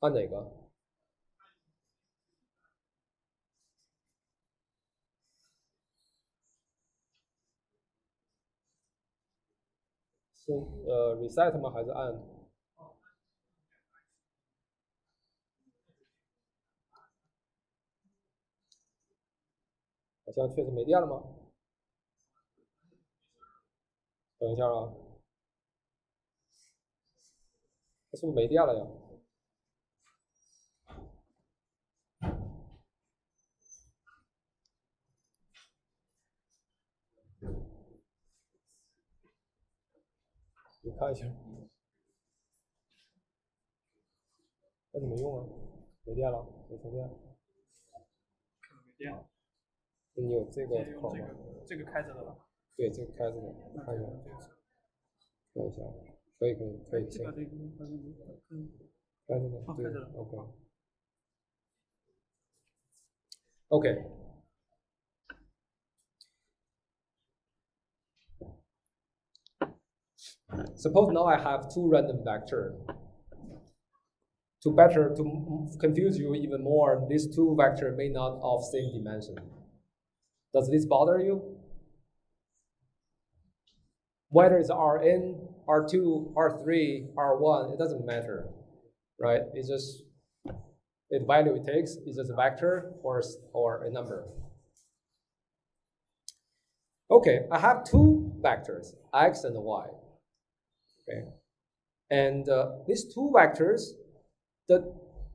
按哪个？是reset 吗？还是按？好像确实没电了吗？等一下啊，它是不是没电了呀？你看一下，那怎么用啊？没电了，没充电。可能没电了。你有这个口吗？这个开着的吧？对，这个开着的，看一下，看一下，可以。这个开着的，对，OK。Suppose now I have two random vectors. To confuse you even more, these two vectors may not of same dimension. Does this bother you? Whether it's Rn, R2, R3, R1, it doesn't matter, right? It's just the value it takes is just a vector or a number. Okay, I have two vectors, x and y. Okay, and these two vectors, the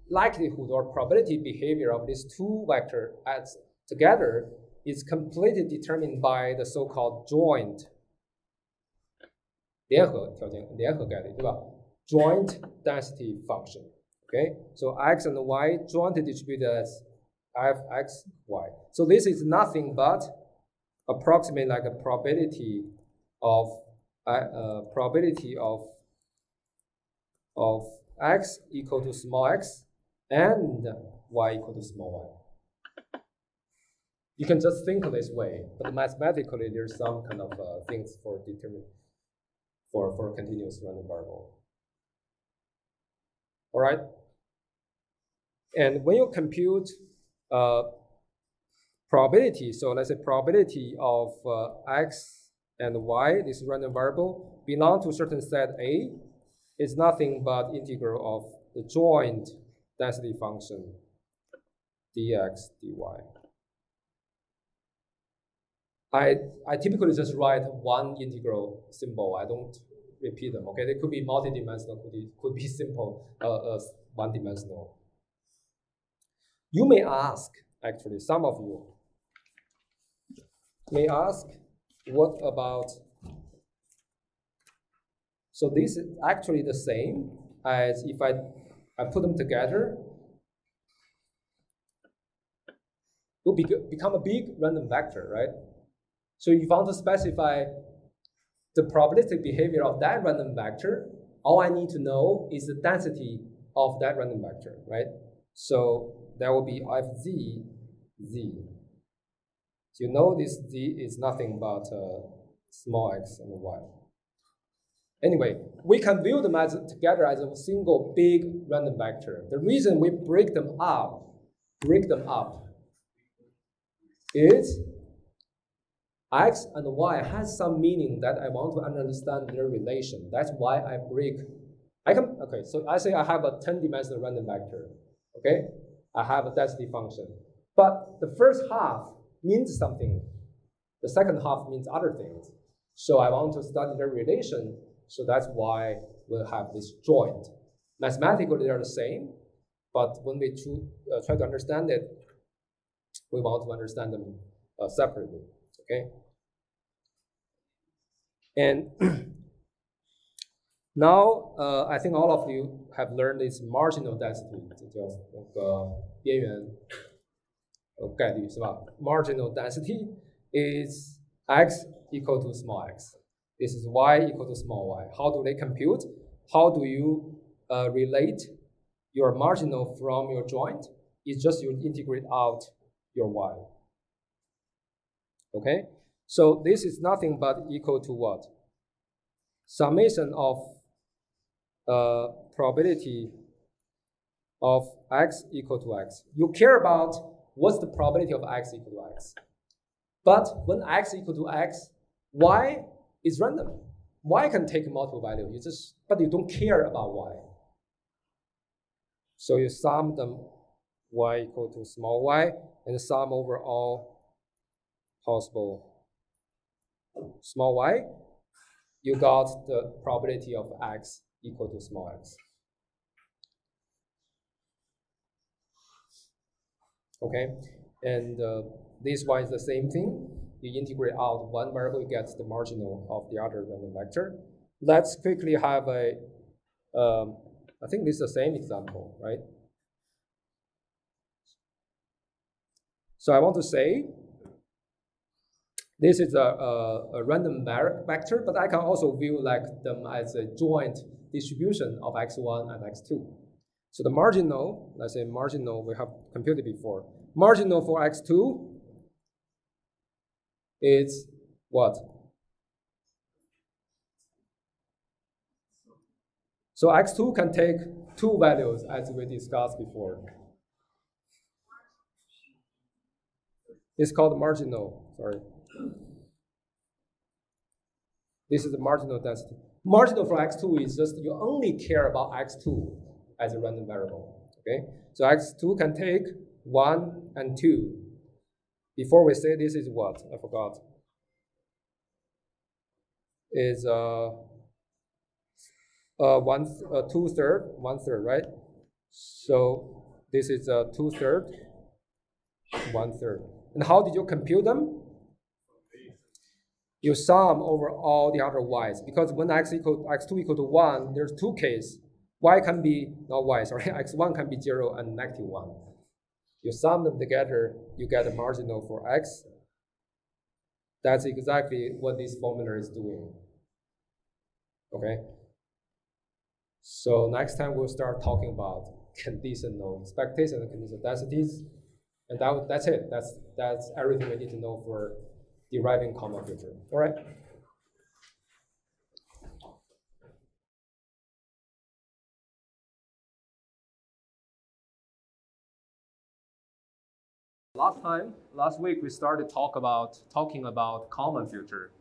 likelihood or probability behavior of these two vectors as together is completely determined by the so-called joint 联合条件，联合概率，对吧？ Joint density function. Okay, so x and y jointly distributed as fx, y. So this is nothing but approximately like a probability of x equal to small x and y equal to small y. You can just think this way, but mathematically there's some kind of things for determining for continuous random variable. All right. And when you compute probability, so let's say probability of x and y, this random variable, belong to a certain set A, is nothing but integral of the joint density function dx dy. I typically just write one integral symbol. I don't repeat them. Okay, they could be multidimensional, could be simple, one-dimensional. You may ask, actually, some of you may ask, what about? So this is actually the same as if I put them together. It will become a big random vector, right? So if you want to specify the probabilistic behavior of that random vector, all I need to know is the density of that random vector, right? So that will be fz, z. So you know this z is nothing but small x and y. Anyway, we can view them together as a single big random vector. The reason we break them up is x and y has some meaning that I want to understand their relation. That's why I break. Okay, so I say I have a 10-dimensional random vector. Okay, I have a density function. But the first half means something. The second half means other things. So I want to study their relation. So that's why we'll have this joint. Mathematically, they're the same. But when we try to understand it, we want to understand them separately. Okay. And now, I think all of you have learned this marginal density, 这叫那个边缘概率是吧？ Marginal density is x equal to small x. This is y equal to small y. How do they compute? How do you relate your marginal from your joint? It's just you integrate out your y. Okay? So this is nothing but equal to what? Summation of probability of x equal to x. You care about what's the probability of x equal to x. But when x equal to x, y is random. Y can take multiple values, but you don't care about y. So you sum them y equal to small y and sum over all possible small y. You got the probability of x equal to small x. Okay, and this one is the same thing. You integrate out one variable, you get the marginal of the other random vector. Let's quickly have a, I think this is the same example, right? So I want to say, this is a random vector, but I can also view like them as a joint distribution of x1 and x2. So the marginal, let's say marginal, we have computed before. Marginal for x2 is what? So x2 can take two values as we discussed before. It's called marginal, sorry. This is the marginal density. Marginal for x2 is just you only care about x2 as a random variable, okay? So x2 can take 1 and 2. Before we say this is what? I forgot. Is 2/3, 1/3, right? So this is 2/3, 1/3. And how did you compute them? You sum over all the other y's, because when x2 equal to 1, there's two cases. Y can be, not y, sorry, x1 can be 0 and -1. You sum them together, you get a marginal for x. That's exactly what this formula is doing. Okay? So next time we'll start talking about conditional expectation and conditional densities. And that's it. That's everything we need to know for deriving Kalman filter. All right? Last week we started talking about Kalman filter.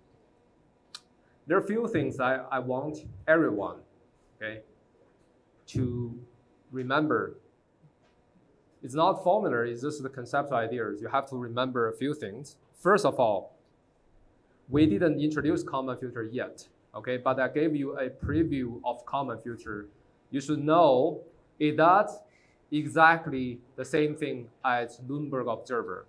There are a few things I want everyone, okay, to remember. It's not formula, it's just the conceptual ideas. You have to remember a few things. First of all, we didn't introduce Kalman filter yet, okay, but I gave you a preview of Kalman filter. You should know it does exactly the same thing as Luenberger observer.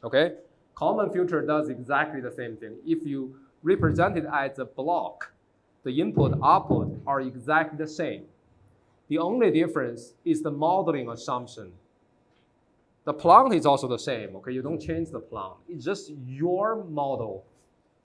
Okay? Kalman filter does exactly the same thing. If you represent it as a block, the input, output are exactly the same. The only difference is the modeling assumption. The plant is also the same, okay? You don't change the plant. It's just your model.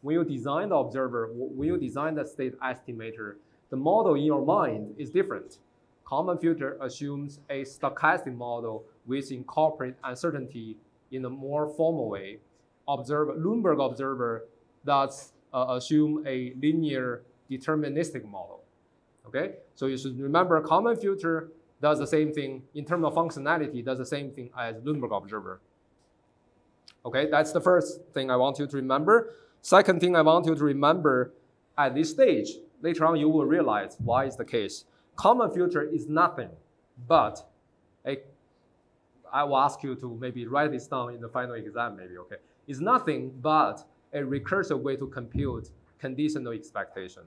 When you design the observer, when you design the state estimator, the model in your mind is different. Kalman filter assumes a stochastic model which incorporates uncertainty in a more formal way. Luenberger observer does assume a linear deterministic model. Okay, so you should remember Kalman filter does the same thing in terms of functionality, does the same thing as Luenberger observer. Okay, that's the first thing I want you to remember. Second thing I want you to remember at this stage, later on you will realize why is the case. Kalman filter is nothing but I will ask you to maybe write this down in the final exam maybe, okay? It's nothing but a recursive way to compute conditional expectation.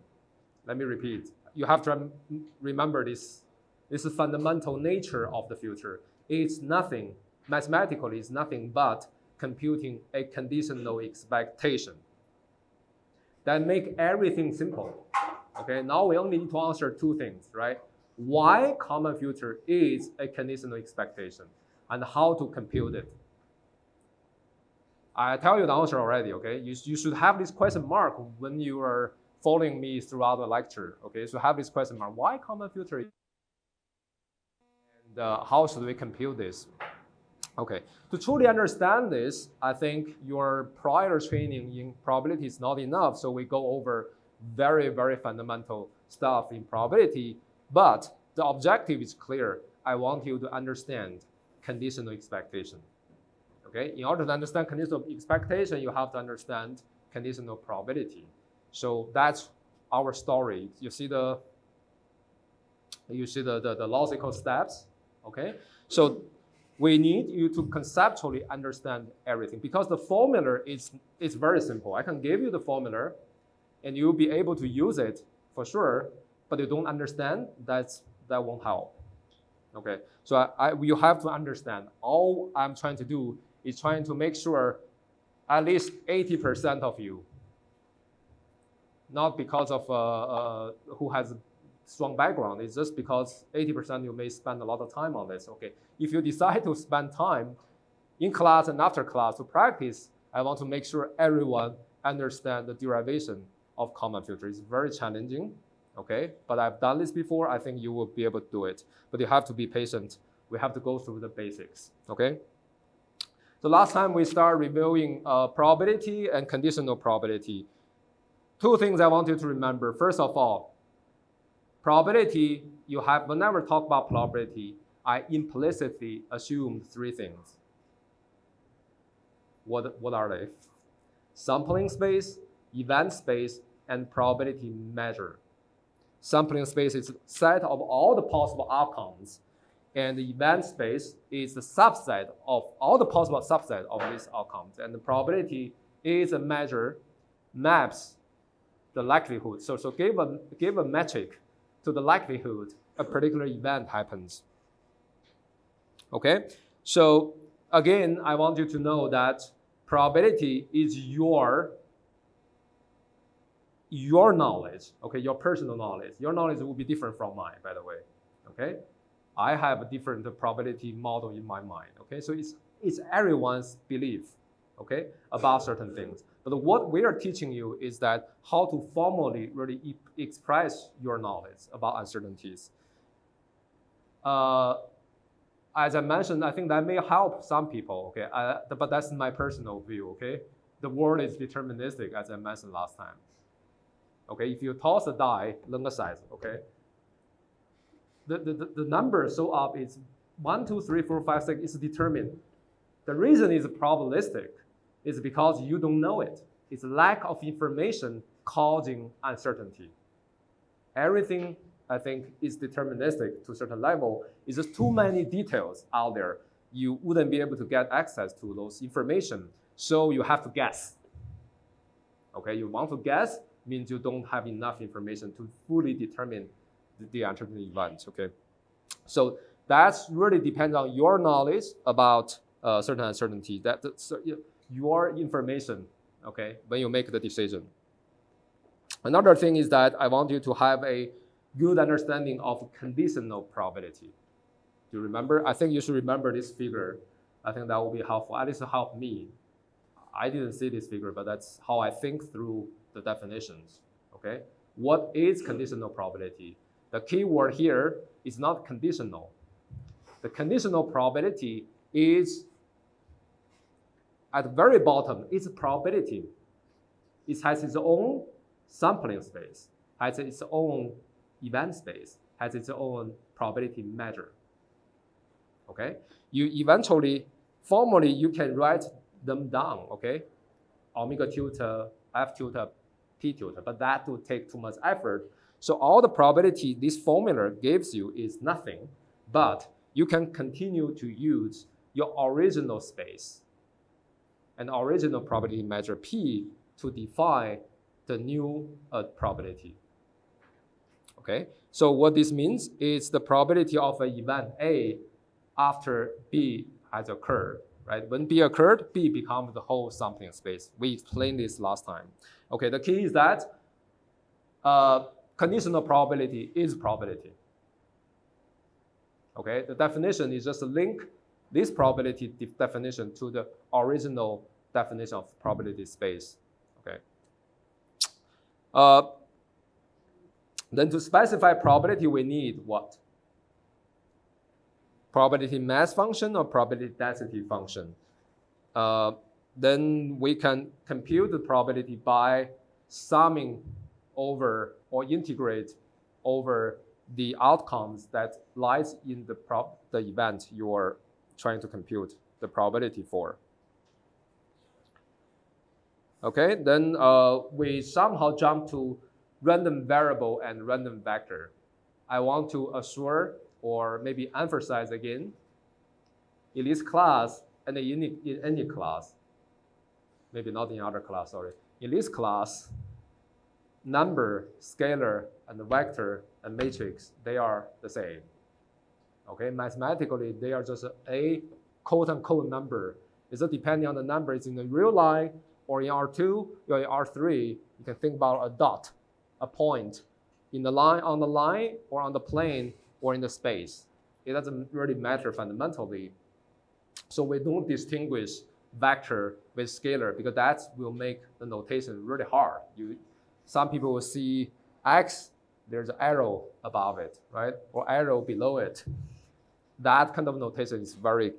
Let me repeat. You have to remember this. This is fundamental nature of the filter. It's nothing, mathematically, it's nothing but computing a conditional expectation. that make everything simple. Okay, now we only need to answer two things, right? Why common filter is a conditional expectation and how to compute it. I tell you the answer already, okay? You should have this question mark when you are following me throughout the lecture, okay? So have this question mark, why common filter? And how should we compute this? Okay, to truly understand this, I think your prior training in probability is not enough, so we go over very, very fundamental stuff in probability, but the objective is clear. I want you to understand conditional expectation. Okay, in order to understand conditional expectation, you have to understand conditional probability. So that's our story. You see the logical steps, okay? So we need you to conceptually understand everything because the formula is very simple. I can give you the formula and you'll be able to use it for sure, but you don't understand, that won't help. Okay, so you have to understand. All I'm trying to do is trying to make sure at least 80% of you, not because of who has a strong background, it's just because 80% you may spend a lot of time on this. Okay, if you decide to spend time in class and after class to practice, I want to make sure everyone understand the derivation of common filter. It's very challenging, okay? But I've done this before. I think you will be able to do it. But you have to be patient. We have to go through the basics, okay? So last time we started reviewing probability and conditional probability. Two things I want you to remember. First of all, probability, whenever I talk about probability, I implicitly assume three things. What are they? Sampling space, event space, and probability measure. Sampling space is a set of all the possible outcomes, and the event space is the subset of all the possible subset of these outcomes. And the probability is a measure, maps the likelihood. So give a metric to the likelihood a particular event happens. Okay, so again, I want you to know that probability is your knowledge, okay, your personal knowledge. Your knowledge will be different from mine, by the way, okay? I have a different probability model in my mind, okay? So it's everyone's belief, okay, about certain things. But what we are teaching you is that how to formally really express your knowledge about uncertainties. As I mentioned, I think that may help some people, okay? But that's my personal view, okay? The world is deterministic, as I mentioned last time. Okay, if you toss a die, longer size, okay? The number show up is 1, 2, 3, 4, 5, 6 is determined. The reason is probabilistic is because you don't know it. It's lack of information causing uncertainty. Everything, I think, is deterministic to a certain level. It's just too many details out there. You wouldn't be able to get access to those information, so you have to guess. Okay, you want to guess, means you don't have enough information to fully determine the uncertain events, okay? So that's really depends on your knowledge about certain uncertainty, your information, okay, when you make the decision. Another thing is that I want you to have a good understanding of conditional probability. Do you remember? I think you should remember this figure. I think that will be helpful, at least help me. I didn't see this figure, but that's how I think through the definitions, okay? What is conditional probability? The key word here is not conditional. The conditional probability is, at the very bottom, it's a probability. It has its own sampling space, has its own event space, has its own probability measure, okay? You eventually, formally, you can write them down, okay? Omega tilde, F tilde, P tilde, but that would take too much effort. So all the probability this formula gives you is nothing, but you can continue to use your original space and original probability measure P to define the new probability. Okay, so what this means is the probability of an event A after B has occurred, right? When B occurred, B becomes the whole sampling space. We explained this last time. Okay, the key is that conditional probability is probability. Okay, the definition is just to link this probability definition to the original definition of probability space. Okay. Then to specify probability, we need what? Probability mass function or probability density function. Then we can compute the probability by summing over or integrate over the outcomes that lies in the event you are trying to compute the probability for. Okay, then we somehow jump to random variable and random vector. I want to assure or maybe emphasize again, in this class and in any class, maybe not in other class, sorry. In this class, number, scalar, and vector and matrix, they are the same. Okay, mathematically, they are just a quote-unquote number. It's depending on the number, it's in the real line or in R2 or in R3. You can think about a dot, a point in the line, on the line or on the plane or in the space. It doesn't really matter fundamentally. So we don't distinguish vector with scalar because that will make the notation really hard. Some people will see X, there's an arrow above it, right? Or arrow below it. That kind of notation is very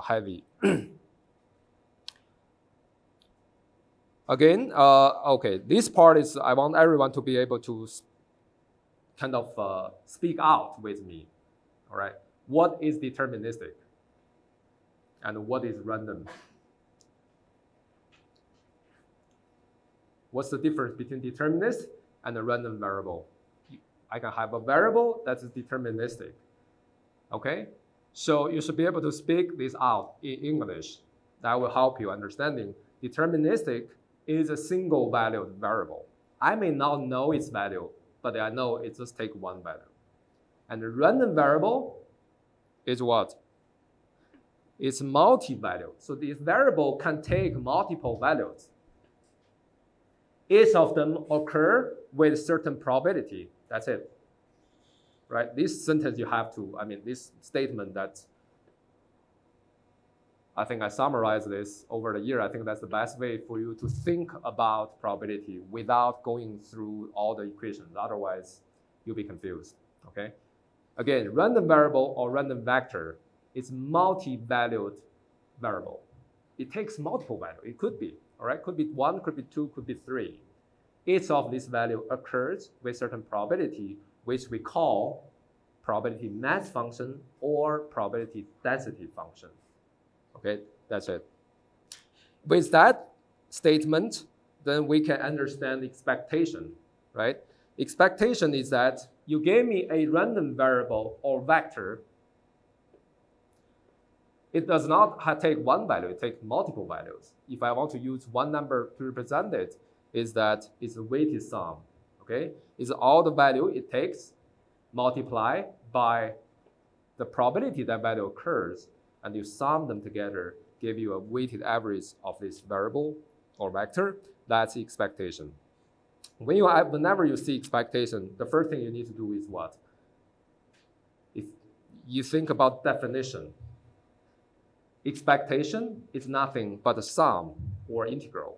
heavy. Again, okay, this part is, I want everyone to be able to kind of speak out with me, all right? What is deterministic? And what is random? What's the difference between deterministic and a random variable? I can have a variable that is deterministic, okay? So you should be able to speak this out in English. That will help you understanding. Deterministic is a single valued variable. I may not know its value, but I know it just takes one value. And the random variable is what? It's multi-valued. So this variable can take multiple values. Each of them occur with certain probability. That's it. Right? This sentence you have to, this statement that I think I summarized this over the year. I think that's the best way for you to think about probability without going through all the equations. Otherwise, you'll be confused, okay? Again, random variable or random vector is multi-valued variable. It takes multiple values. It could be, all right? Could be 1, could be 2, could be 3. Each of these values occurs with certain probability, which we call probability mass function or probability density function. Okay, that's it. With that statement, then we can understand expectation, right? Expectation is that you gave me a random variable or vector. It does not take one value, it takes multiple values. If I want to use one number to represent it, is that it's a weighted sum, okay? It's all the value it takes multiplied by the probability that value occurs, and you sum them together, give you a weighted average of this variable or vector. That's expectation. Whenever you see expectation, the first thing you need to do is what? If you think about definition, expectation is nothing but a sum or integral.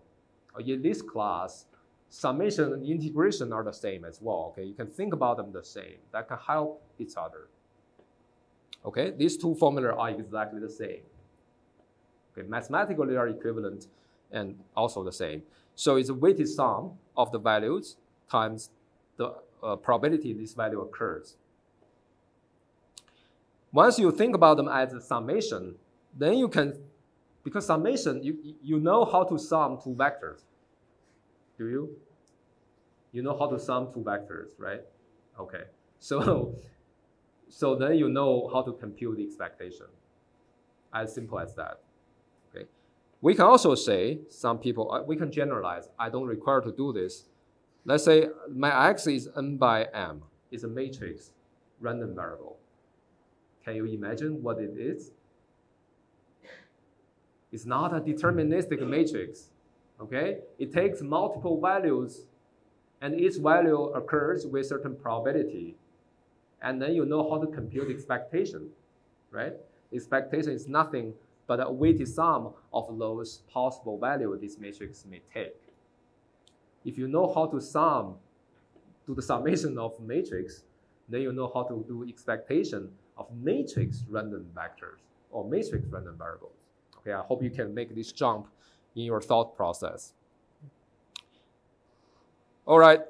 In this class, summation and integration are the same as well. Okay, you can think about them the same. That can help each other. Okay, these two formulas are exactly the same. Okay, mathematically they are equivalent and also the same. So it's a weighted sum of the values times the probability this value occurs. Once you think about them as a summation, then you can, because summation, you know how to sum two vectors. Do you? You know how to sum two vectors, right? Okay, so then you know how to compute the expectation. As simple as that. Okay. We can also say, some people, we can generalize. I don't require to do this. Let's say my x is n by m. It's a matrix, random variable. Can you imagine what it is? It's not a deterministic matrix, okay? It takes multiple values, and each value occurs with certain probability. And then you know how to compute expectation, right? Expectation is nothing but a weighted sum of those possible values this matrix may take. If you know how to do the summation of matrix, then you know how to do expectation of matrix random vectors or matrix random variables. Okay, I hope you can make this jump in your thought process. All right,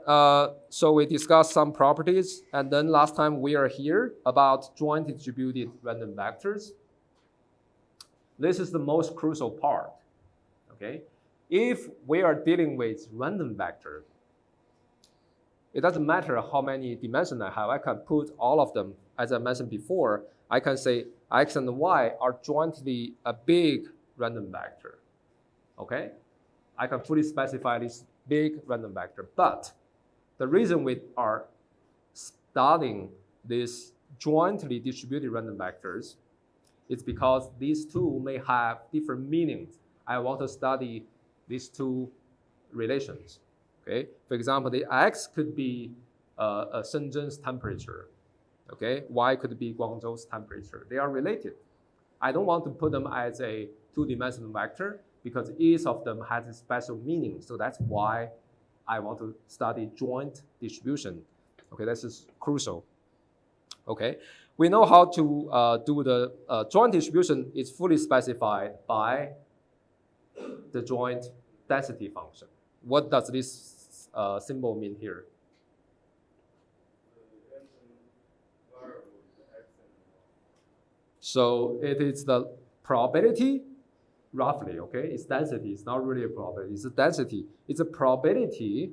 so we discussed some properties, and then last time we are here about joint distributed random vectors. This is the most crucial part, okay? If we are dealing with random vector, it doesn't matter how many dimensions I have. I can put all of them, as I mentioned before. I can say x and y are jointly a big random vector, okay? I can fully specify this big random vector. But the reason we are studying these jointly distributed random vectors is because these two may have different meanings. I want to study these two relations. Okay? For example, the x could be Shenzhen's temperature. Okay? Y could be Guangzhou's temperature. They are related. I don't want to put them as a two-dimensional vector because each of them has a special meaning. So that's why I want to study joint distribution. Okay, this is crucial. Okay, we know how to do the joint distribution is fully specified by the joint density function. What does this symbol mean here? So it is the probability, roughly, okay? It's density, it's not really a probability, it's a density. It's a probability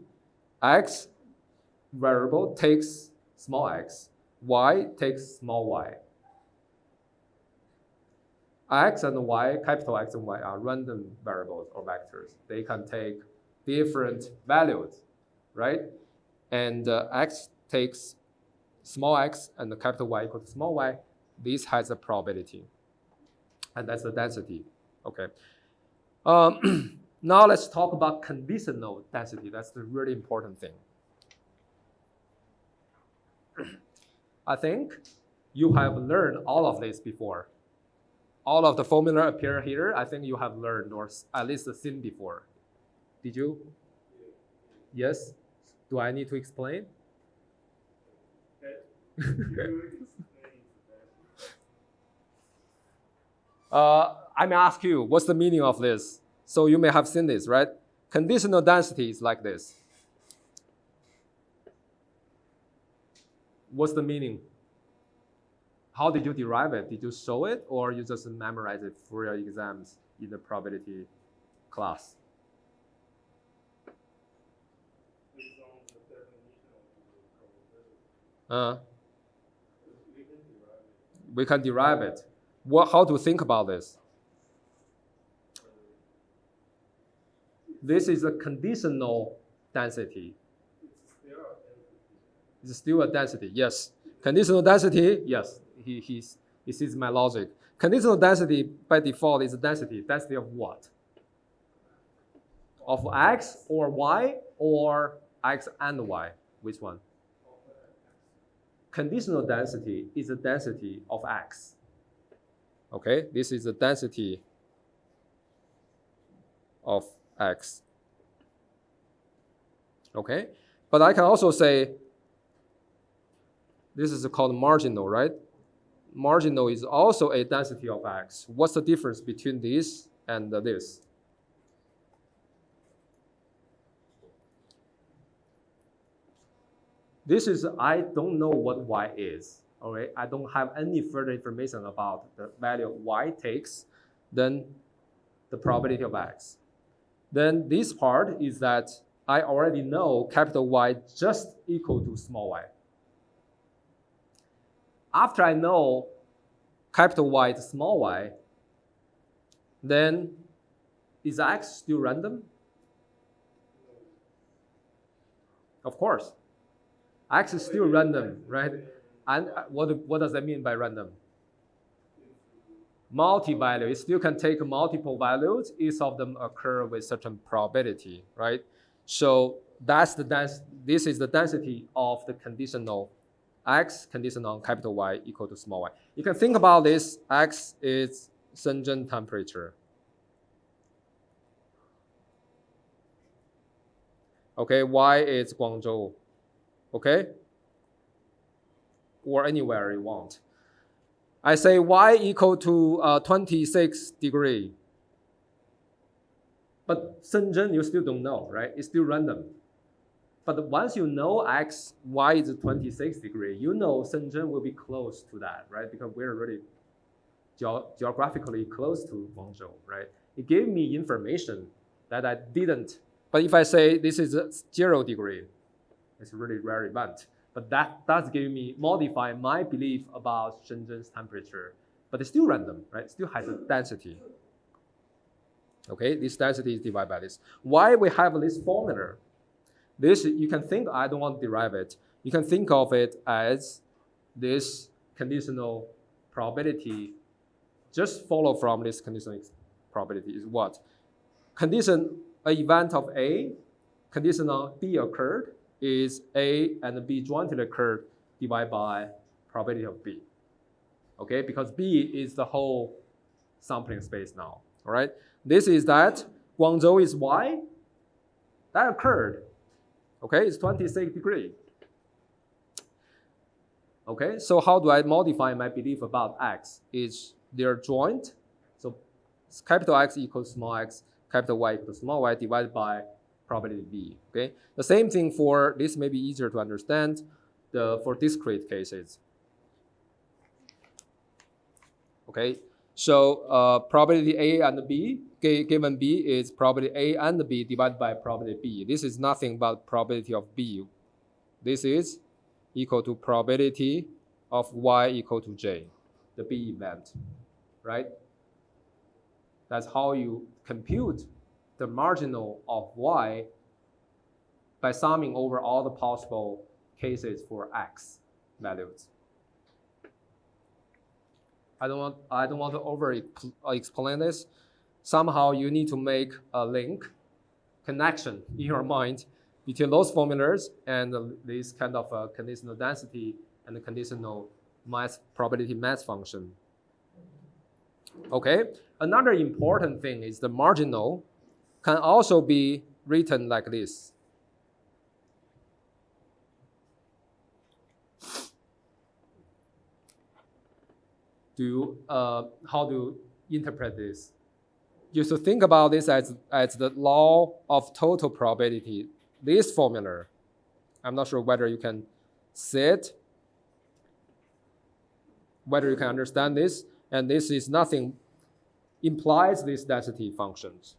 x variable takes small x, y takes small y. X and y, capital X and y are random variables or vectors. They can take different values, right? And x takes small x and the capital Y equals to small y. This has a probability, and that's the density, okay? Now let's talk about conditional density. That's the really important thing. I think you have learned all of this before. All of the formula appear here. I think you have learned or at least seen before. Did you? Yes? Do I need to explain? I may ask you, what's the meaning of this? So you may have seen this, right? Conditional density is like this. What's the meaning? How did you derive it? Did you show it, or you just memorize it for your exams in the probability class? We can derive it. How to think about this? This is a conditional density. It's still a density, yes. Conditional density, yes. He sees my logic. Conditional density by default is a density. Density of what? Of x or y or x and y? Which one? Conditional density is a density of x. Okay, this is the density of x. Okay, but I can also say this is called marginal, right? Marginal is also a density of x. What's the difference between this and this? This is, I don't know what y is. All right, I don't have any further information about the value y takes, then the probability of x. Then this part is that I already know capital Y just equal to small y. After I know capital Y to small y, then is x still random? Of course. X is still random, right? And what does that mean by random? multi-value. It still can take multiple values. Each of them occur with certain probability, right? So that's this is the density of the conditional x conditional on capital Y equal to small y. You can think about this. X is Shenzhen temperature. Okay, Y is Guangzhou. Okay? Or anywhere you want. I say Y equal to 26 degree. But Shenzhen, you still don't know, right? It's still random. But once you know X, Y is 26 degree, you know Shenzhen will be close to that, right? Because we're really geographically close to Guangzhou, right? It gave me information that I didn't. But if I say this is 0 degree, it's really rare event. But that does give me, modify my belief about Shenzhen's temperature. But it's still random, right? It still has a density. Okay, this density is divided by this. Why we have this formula? This, you can think, I don't want to derive it. You can think of it as this conditional probability. Just follow from this conditional probability is what? Condition, an event of A, conditional B occurred, is A and B jointly occurred divided by probability of B. Okay, because B is the whole sampling space now. All right, this is that. Guangzhou is Y. That occurred. Okay, it's 26 degrees. Okay, so how do I modify my belief about X? Is they're joint. So capital X equals small x, capital Y equals small y divided by probability B. Okay, the same thing for this may be easier to understand for discrete cases. Okay, so probability A and B, given B is probability A and B divided by probability B. This is nothing but probability of B. This is equal to probability of Y equal to J, the B event, right? That's how you compute the marginal of Y by summing over all the possible cases for X values. I don't want to over explain this. Somehow you need to make a link, connection in your mind between those formulas and this kind of conditional density and the conditional mass probability mass function. Okay, another important thing is the marginal can also be written like this. How do you interpret this? You should think about this as the law of total probability. This formula, I'm not sure whether you can see it, whether you can understand this, and this is nothing, implies these density functions.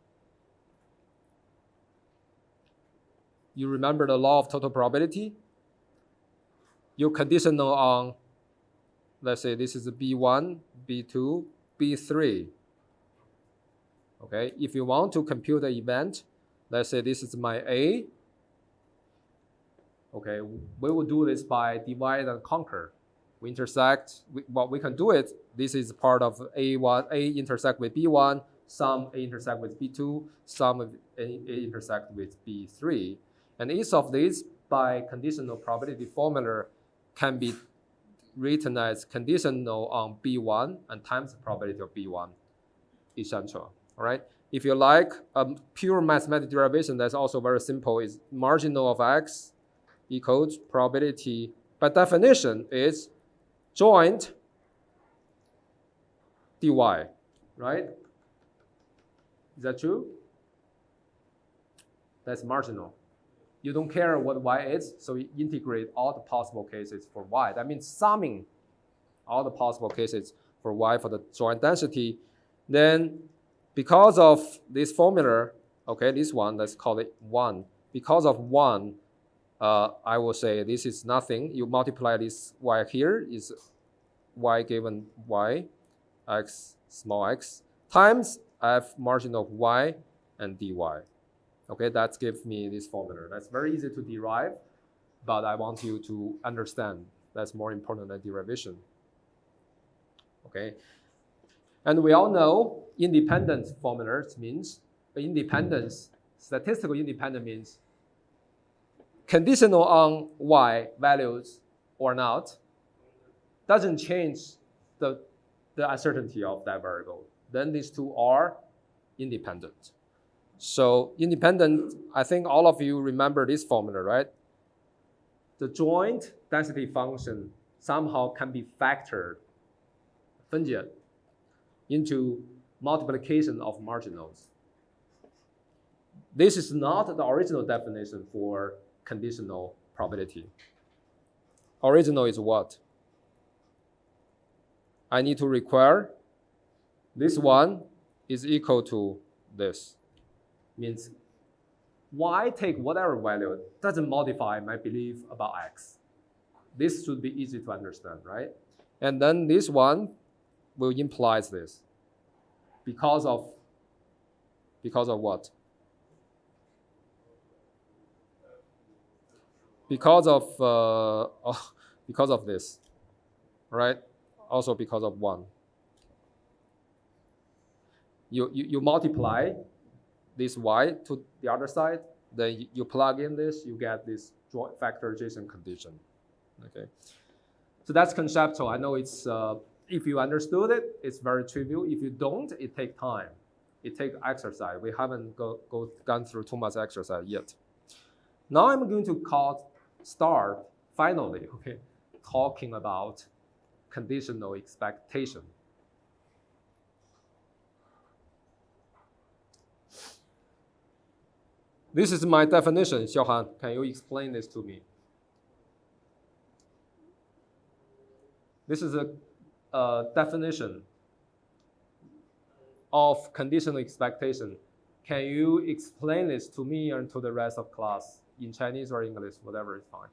You remember the law of total probability? You conditional on, let's say this is B1, B2, B3. Okay, if you want to compute the event, let's say this is my A. Okay, we will do this by divide and conquer. We intersect, we can do it. This is part of A1, A intersect with B1, some A intersect with B2, some A intersect with B3. And each of these by conditional probability formula can be written as conditional on B1 and times the probability of B1, etc. All right. If you like pure mathematical derivation, that's also very simple. Is marginal of X equals probability by definition is joint dy, right? Is that true? That's marginal. You don't care what y is, so you integrate all the possible cases for y. That means summing all the possible cases for y for the joint density. Then because of this formula, okay, this one, let's call it 1. Because of 1, I will say this is nothing. You multiply this y here is y given y, x small x, times f margin of y and dy. Okay, that gives me this formula. That's very easy to derive, but I want you to understand. That's more important than derivation. Okay. And we all know independent formulas means independence, statistical independent means conditional on y values or not doesn't change the uncertainty of that variable. Then these two are independent. So independent, I think all of you remember this formula, right? The joint density function somehow can be factored, 分解, into multiplication of marginals. This is not the original definition for conditional probability. Original is what? I need to require this one is equal to this. Means y take whatever value doesn't modify my belief about x. This should be easy to understand, right? And then this one will imply this. Because of what? Because of this, right? Also because of 1. You multiply this y to the other side, then you plug in this, you get this joint factorization condition. Okay, so that's conceptual. I know it's if you understood it, it's very trivial. If you don't, it takes time. It takes exercise. We haven't gone through too much exercise yet. Now I'm going to start finally, okay, talking about conditional expectation. This is my definition. Xiaohan, can you explain this to me? This is a definition of conditional expectation. Can you explain this to me and to the rest of class in Chinese or English, whatever is fine.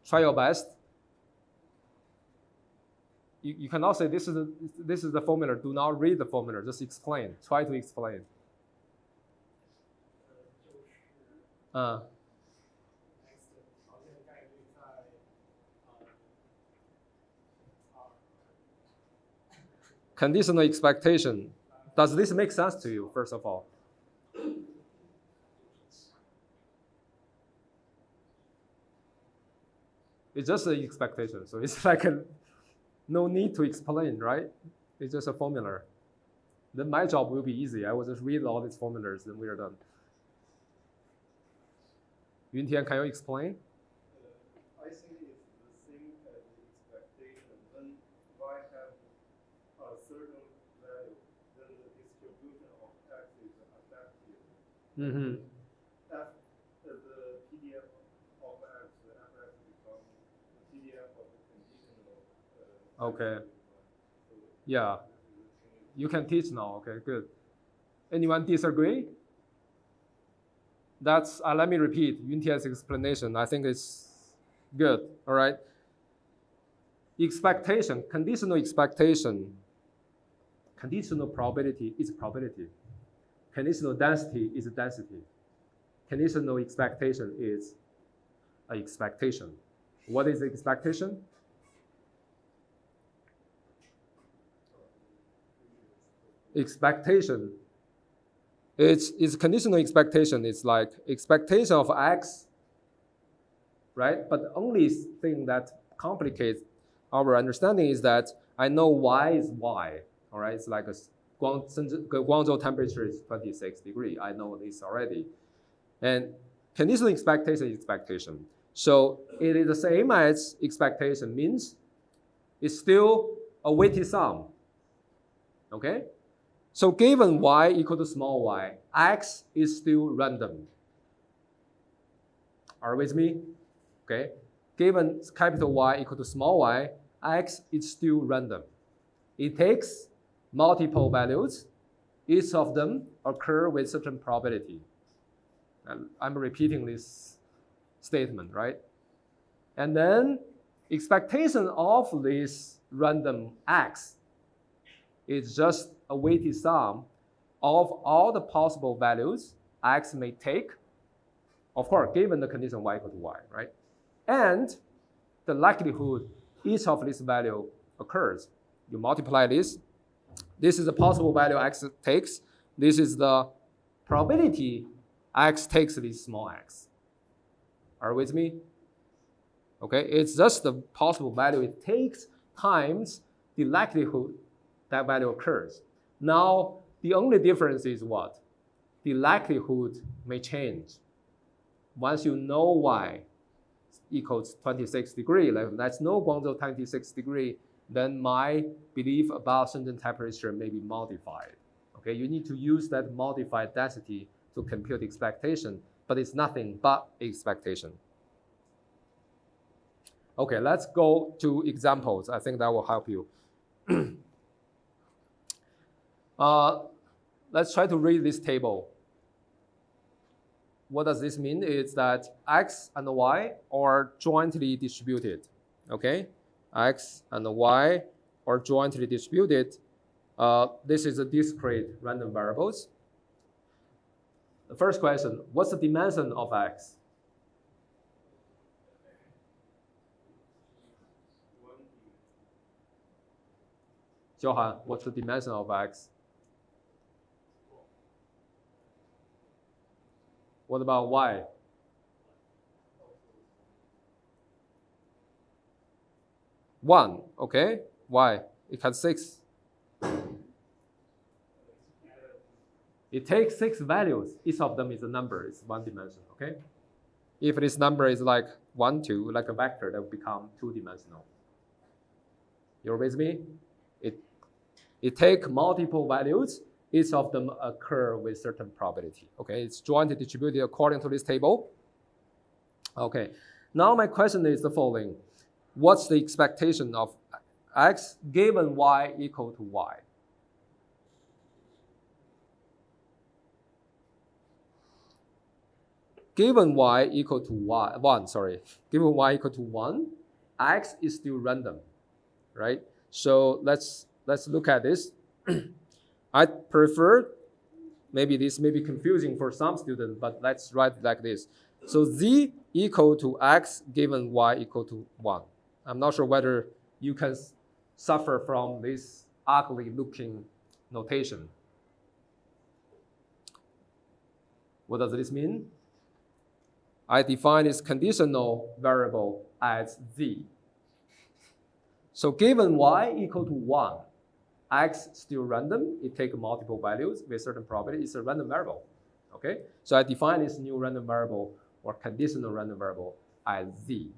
Try your best. You cannot say this is the formula. Do not read the formula. Just explain. Try to explain. Conditional expectation. Does this make sense to you, first of all? It's just an expectation. So it's like no need to explain, right? It's just a formula. Then my job will be easy. I will just read all these formulas, then we are done. Yuntian, can you explain? I think it's the same as expectation. When y have a certain value, then the distribution of x is affected. Mm-hmm. The PDF of x, the fx becomes the PDF of the conditional. Okay. Yeah. You can teach now. Okay, good. Anyone disagree? That's, let me repeat Yuntian's explanation. I think it's good, all right? Expectation, conditional expectation, conditional probability is probability. Conditional density is density. Conditional expectation is an expectation. What is expectation? Expectation. It's conditional expectation. It's like expectation of x, right? But the only thing that complicates our understanding is that I know y is y, all right? It's like Guangzhou temperature is 26 degrees. I know this already. And conditional expectation is expectation. So it is the same as expectation, means it's still a weighted sum, okay? So given y equal to small y, x is still random. Are you with me? Okay. Given capital Y equal to small y, x is still random. It takes multiple values. Each of them occur with certain probability. And I'm repeating this statement, right? And then expectation of this random x is just a weighted sum of all the possible values x may take, of course, given the condition y equal to y, right? And the likelihood each of these values occurs. You multiply this. This is the possible value x takes. This is the probability x takes this small x. Are you with me? Okay, it's just the possible value it takes times the likelihood that value occurs. Now, the only difference is what? The likelihood may change. Once you know y equals 26 degrees, like let's know Guangzhou 26 degrees, then my belief about Shenzhen temperature may be modified. Okay, you need to use that modified density to compute the expectation, but it's nothing but expectation. Okay, let's go to examples. I think that will help you. Let's try to read this table. What does this mean? It's that x and y are jointly distributed. Okay, x and y are jointly distributed. This is a discrete random variables. The first question, what's the dimension of x? Xiaohan, what's the dimension of x? What about y? One, okay. Y, it has 6. It takes 6 values. Each of them is a number. It's one dimension, okay? If this number is like 1, 2, like a vector, that will become 2-dimensional. You're with me? It takes multiple values. Each of them occur with certain probability. Okay, it's jointly distributed according to this table. Okay, now my question is the following. What's the expectation of x given y equal to y? Given y equal to 1, given y equal to 1, x is still random, right? So let's look at this. I prefer, maybe this may be confusing for some students, but let's write it like this. So z equal to x given y equal to 1. I'm not sure whether you can suffer from this ugly looking notation. What does this mean? I define this conditional variable as z. So given y equal to 1, x still random, it takes multiple values with certain probability, it's a random variable, okay? So I define this new random variable or conditional random variable as z.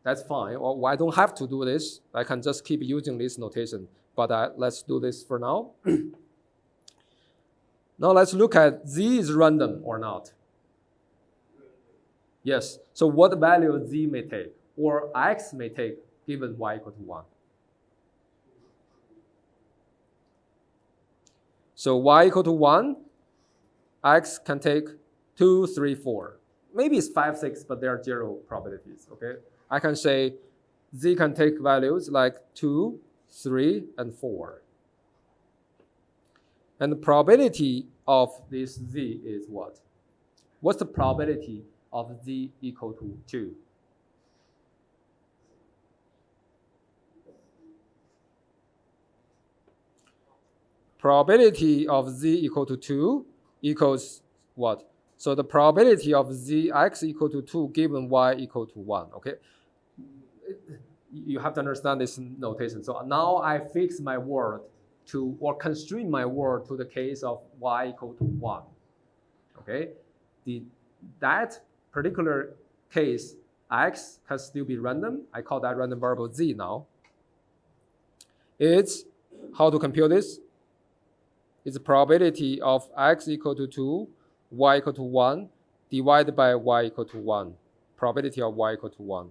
That's fine, or I don't have to do this. I can just keep using this notation, but let's do this for now. Now let's look at z is random or not. Yes, so what value z may take, or x may take given y equal to 1? So y equal to 1, x can take 2, 3, 4. Maybe it's 5, 6, but there are 0 probabilities, okay? I can say z can take values like 2, 3, and 4. And the probability of this z is what? What's the probability of z equal to 2? Probability of z equal to 2 equals what? So the probability of x equal to 2 given y equal to 1, okay? You have to understand this notation. So now I fix my word to, or constrain my word to the case of y equal to 1, okay? That particular case, x can still be random. I call that random variable z now. It's, how to compute this? It's the probability of x equal to 2, y equal to 1, divided by y equal to 1. Probability of y equal to 1.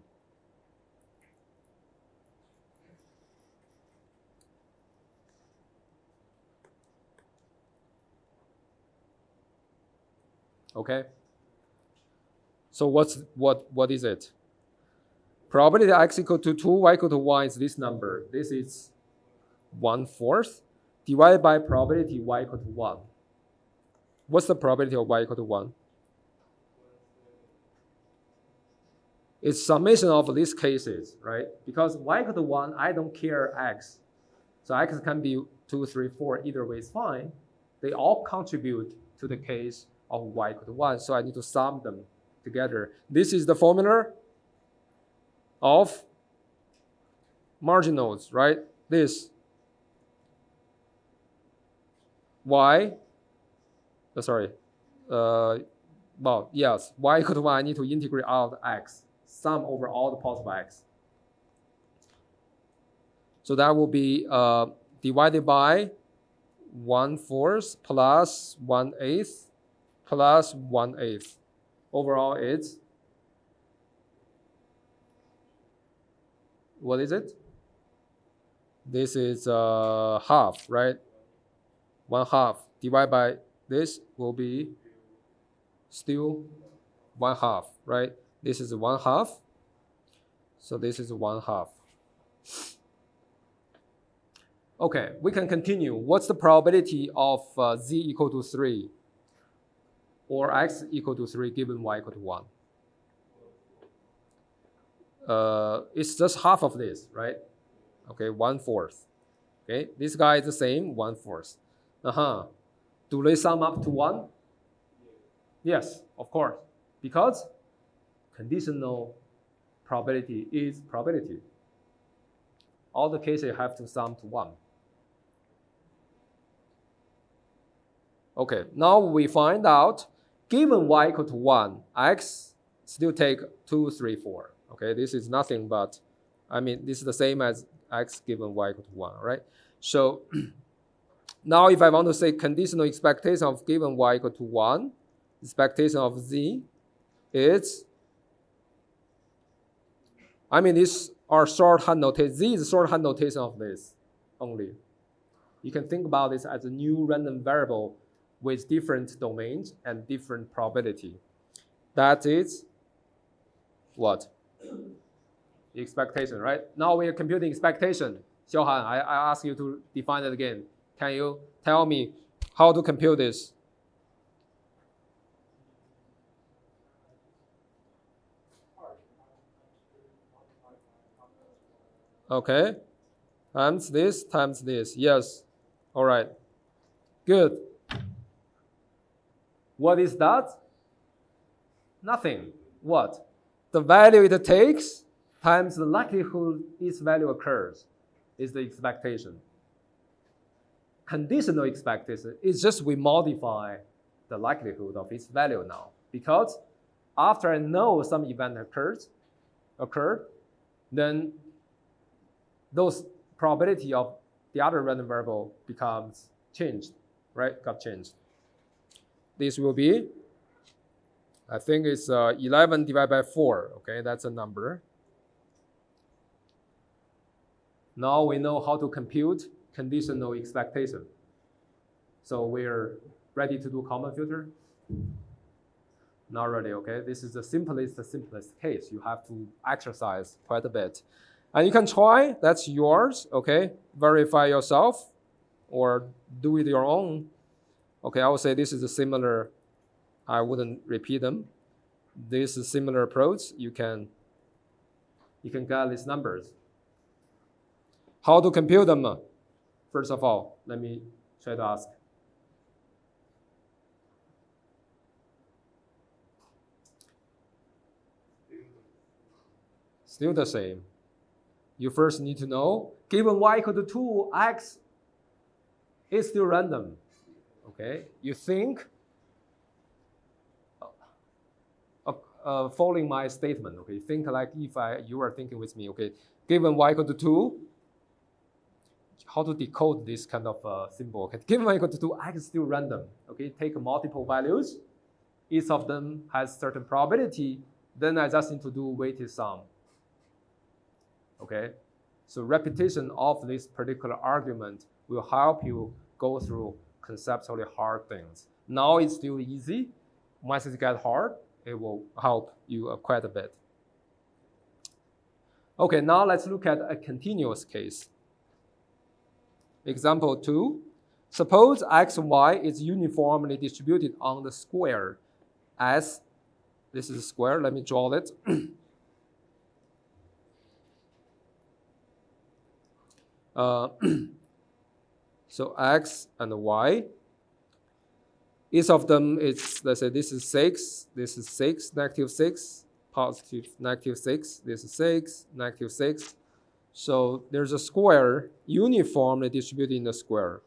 Okay? So what is it? Probability x equal to 2, y equal to 1 is this number. This is 1/4 divided by probability y equal to 1. What's the probability of y equal to 1? It's summation of these cases, right? Because y equal to 1, I don't care x. So x can be 2, 3, 4, either way is fine. They all contribute to the case of y equal to 1, so I need to sum them together. This is the formula of marginals, right? This y, well, yes, y equal to 1, I need to integrate out x, sum over all the possible x. So that will be divided by 1/4 plus 1/8 plus 1/8. Overall, it's, what is it? This is half, right? 1/2 divided by this will be still 1/2, right? This is 1/2. So this is 1/2. Okay, we can continue. What's the probability of z equal to 3 or x equal to 3 given y equal to 1? It's just half of this, right? Okay, 1/4. Okay, this guy is the same, 1/4. Do they sum up to 1? Yes, of course, because conditional probability is probability. All the cases have to sum to 1. Okay, now we find out, given y equal to 1, x still take 2, 3, 4. Okay, this is nothing but, this is the same as x given y equal to 1, right? So now if I want to say conditional expectation of given y equal to 1, expectation of z is, these are shorthand notation. Z is shorthand notation of this only. You can think about this as a new random variable with different domains and different probability. That is what? Expectation, right? Now we are computing expectation. Xiaohan, I ask you to define it again. Can you tell me how to compute this? Okay, times this, yes. All right, good. What is that? Nothing. What? The value it takes times the likelihood its value occurs is the expectation. Conditional expectation is just we modify the likelihood of its value now. Because after I know some event occurred, then those probability of the other random variable becomes changed, right? Got changed. This will be, I think it's 11 divided by 4. Okay, that's a number. Now we know how to compute conditional expectation. So we're ready to do Kalman filter? Not really, okay? This is the simplest case. You have to exercise quite a bit. And you can try, that's yours, okay? Verify yourself or do it your own. Okay, I would say this is a similar, I wouldn't repeat them. This is similar approach. You can get these numbers. How to compute them? First of all, let me try to ask. Still the same. You first need to know, given y equal to 2, x is still random. Okay, you think, following my statement, okay, think like if you are thinking with me, okay, given y equal to 2, how to decode this kind of symbol, okay, given y equal to 2, x is still random, okay, take multiple values, each of them has certain probability, then I just need to do weighted sum, okay, so repetition of this particular argument will help you go through conceptually hard things. Now it's still easy. Once it gets hard, it will help you quite a bit. Okay, now let's look at a continuous case. Example 2. Suppose x, y is uniformly distributed on the square as, this is a square, let me draw it. So x and y. Each of them is, let's say this is 6, this is 6, -6, positive -6, this is 6, -6. So there's a square uniformly distributed in the square.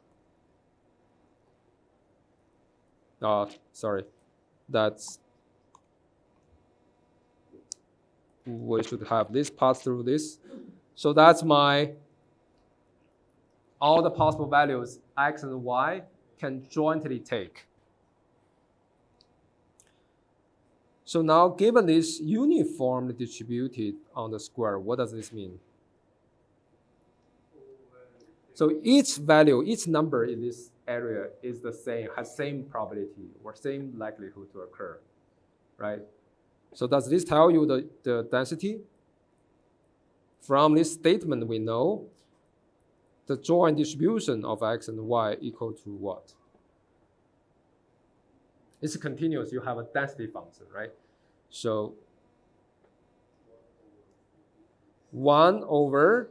Sorry, that's, we should have this pass through this. So that's my, all the possible values x and y can jointly take. So now given this uniformly distributed on the square, what does this mean? So each value, each number in this area is the same, has same probability or same likelihood to occur, right? So does this tell you the density? From this statement, we know the joint distribution of x and y equal to what? It's continuous, you have a density function, right? So 1 over,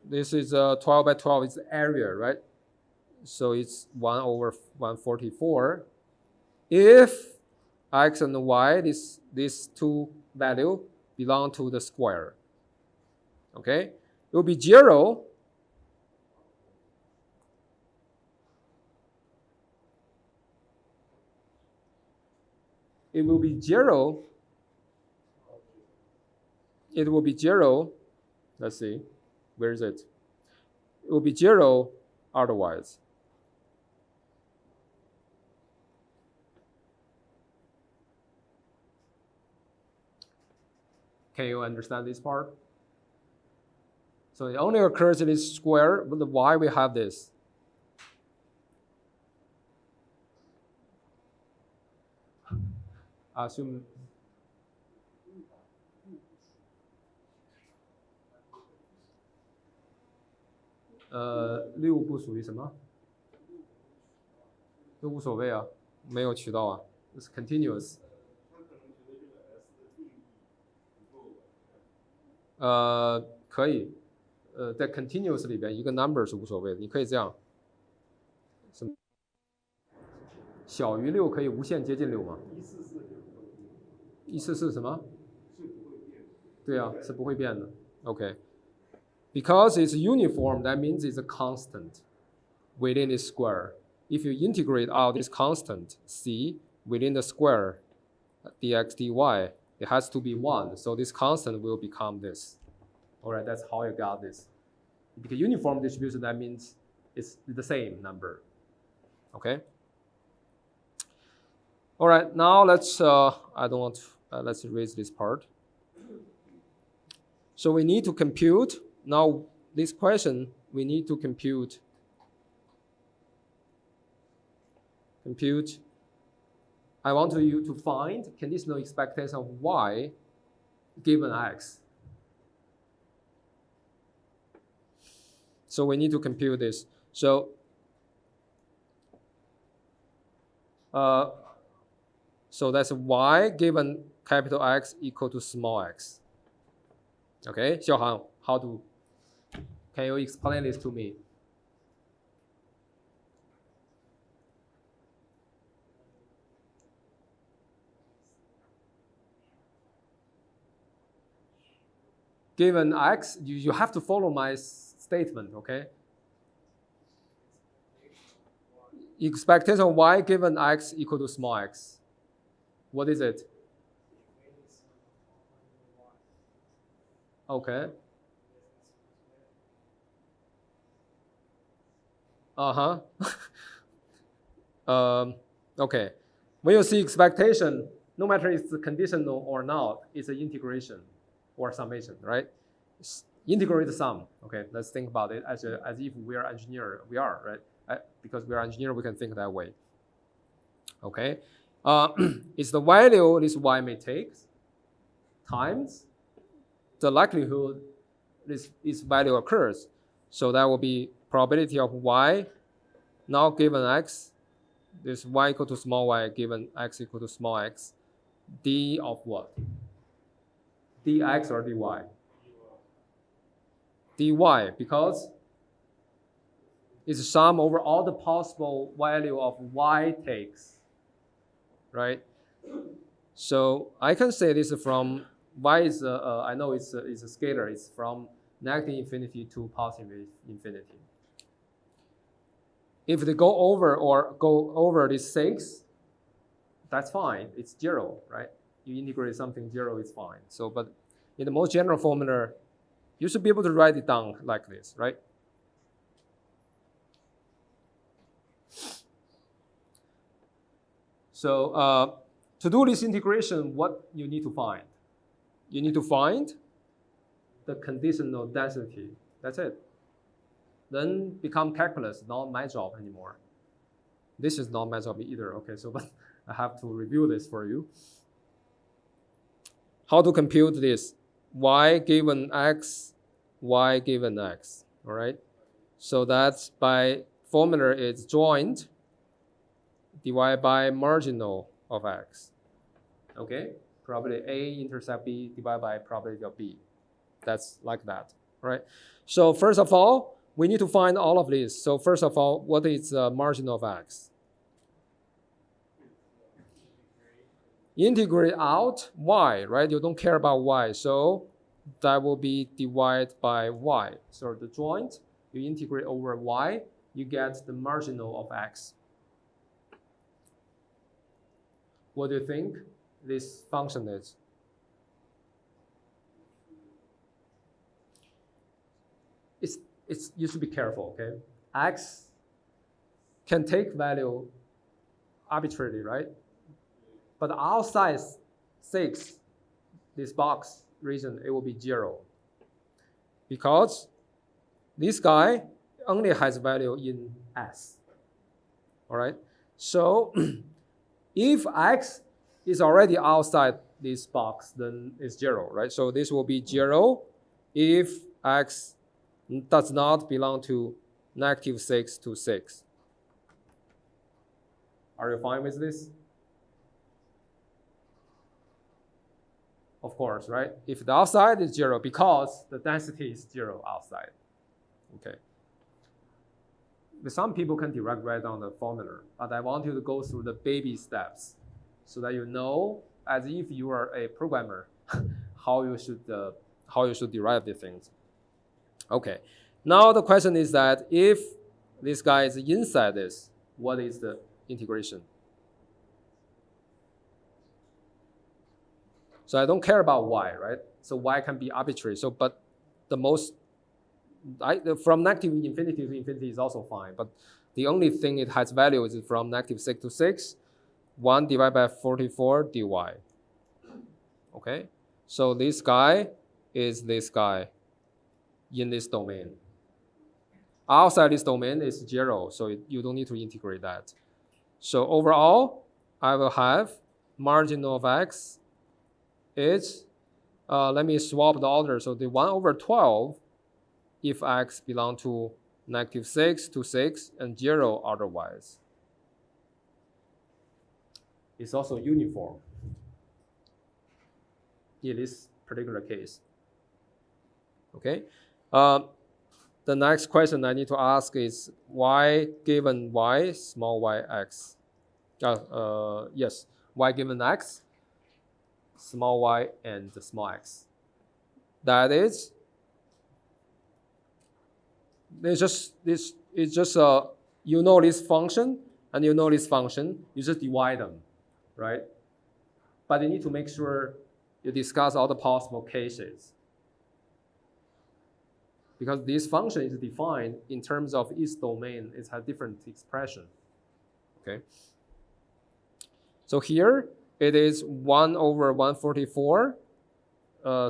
this is 12 by 12, it's the area, right? So it's 1 over 144. If x and y, these two values belong to the square, okay? It will be 0. It will be 0. It will be 0. Let's see. Where is it? It will be 0 otherwise. Can you understand this part? So it only occurs in this square, but why we have this? Assume6不属于什么？都无所谓啊，没有渠道啊。It's continuous。可以，在 continuous 里边一个 number 是无所谓的，你可以这样，什么小于6可以无限接近6吗？144什么？对啊，是不会变的。OK。Because it's uniform, that means it's a constant within the square. If you integrate out this constant, c, within the square, dx dy, it has to be 1. So this constant will become this. All right, that's how you got this. Because uniform distribution, that means it's the same number. Okay? All right, now let's, let's erase this part. So we need to compute. Now, this question, we need to compute. I want you to find conditional expectation of y given x. So we need to compute this. So, so that's y given capital X equal to small x. Okay, Xiaohang, can you explain this to me? Given x, you have to follow my statement, okay? Expectation of y given x equal to small x. What is it? Okay. Okay. When you see expectation, no matter if it's conditional or not, it's an integration or summation, right? Integrate the sum. Okay, let's think about it as if we are engineer. We are, right? Because we are engineer, we can think that way. Okay. It's the value this y may take times the likelihood this value occurs. So that will be probability of y now given x, this y equal to small y given x equal to small x, d of what? dx or dy? dy, because it's sum over all the possible value of y takes, right? So I can say this from y is, I know it's a scalar, it's from negative infinity to positive infinity. If they go over this 6, that's fine, it's 0, right? You integrate something 0, it's fine. So, but in the most general formula, you should be able to write it down like this, right? So to do this integration, what you need to find? You need to find the conditional density. That's it. Then become calculus, not my job anymore. This is not my job either, okay? So, but I have to review this for you. How to compute this? Y given x, y given x, all right? So that's by formula is joint divided by marginal of x, okay? Probability A intercept B divided by probability of B. That's like that, right? So first of all, we need to find all of this. So first of all, what is the marginal of x? Integrate out y, right? You don't care about y, so that will be divided by y. So the joint, you integrate over y, you get the marginal of x. What do you think this function is? You should be careful, okay? X can take value arbitrarily, right? But outside 6, this box region, it will be 0. Because this guy only has value in S, all right? So if X is already outside this box, then it's 0, right? So this will be 0 if X does not belong to -6 to 6. Are you fine with this? Of course, right? If the outside is 0, because the density is 0 outside. Okay. But some people can directly write down the formula, but I want you to go through the baby steps so that you know, as if you are a programmer, how you should derive the things. Okay. Now the question is that if this guy is inside this, what is the integration? So I don't care about y, right? So y can be arbitrary. So, but the most, from negative infinity to infinity is also fine. But the only thing it has value is from -6 to 6, 1 divided by 44 dy. Okay? So this guy is this guy in this domain. Outside this domain is 0, so you don't need to integrate that. So overall, I will have marginal of x is, let me swap the order. So the 1/12 if x belong to -6 to 6 and 0 otherwise. It's also uniform in this particular case. Okay. The next question I need to ask is y given y, small y x. Yes, y given x, small y and small x. That is, it's just you know this function and you know this function, you just divide them, right? But you need to make sure you discuss all the possible cases, because this function is defined in terms of its domain. It has different expression, okay? So here it is 1/144.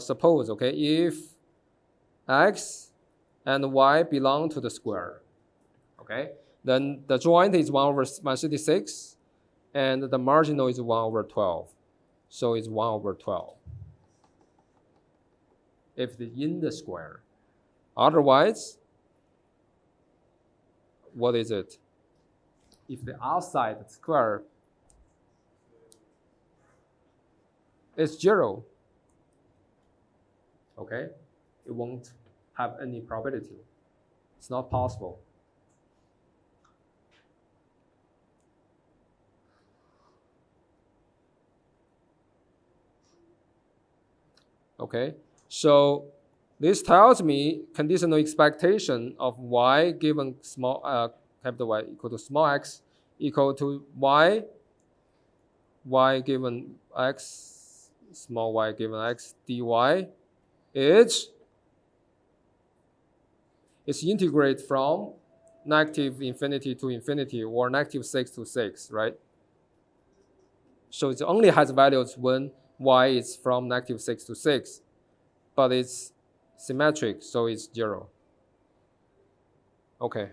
Suppose, okay, if x and y belong to the square, okay, then the joint is 1/136, and the marginal is 1/12. So it's 1/12 if it's in the square. Otherwise, what is it? If the outside square is 0, okay, it won't have any probability. It's not possible. Okay, so this tells me conditional expectation of y given capital Y equal to small x equal to y given x, small y given x dy is integrate from negative infinity to infinity or negative 6 to 6, right? So it only has values when y is from negative 6 to 6, but it's symmetric, so it's 0. Okay.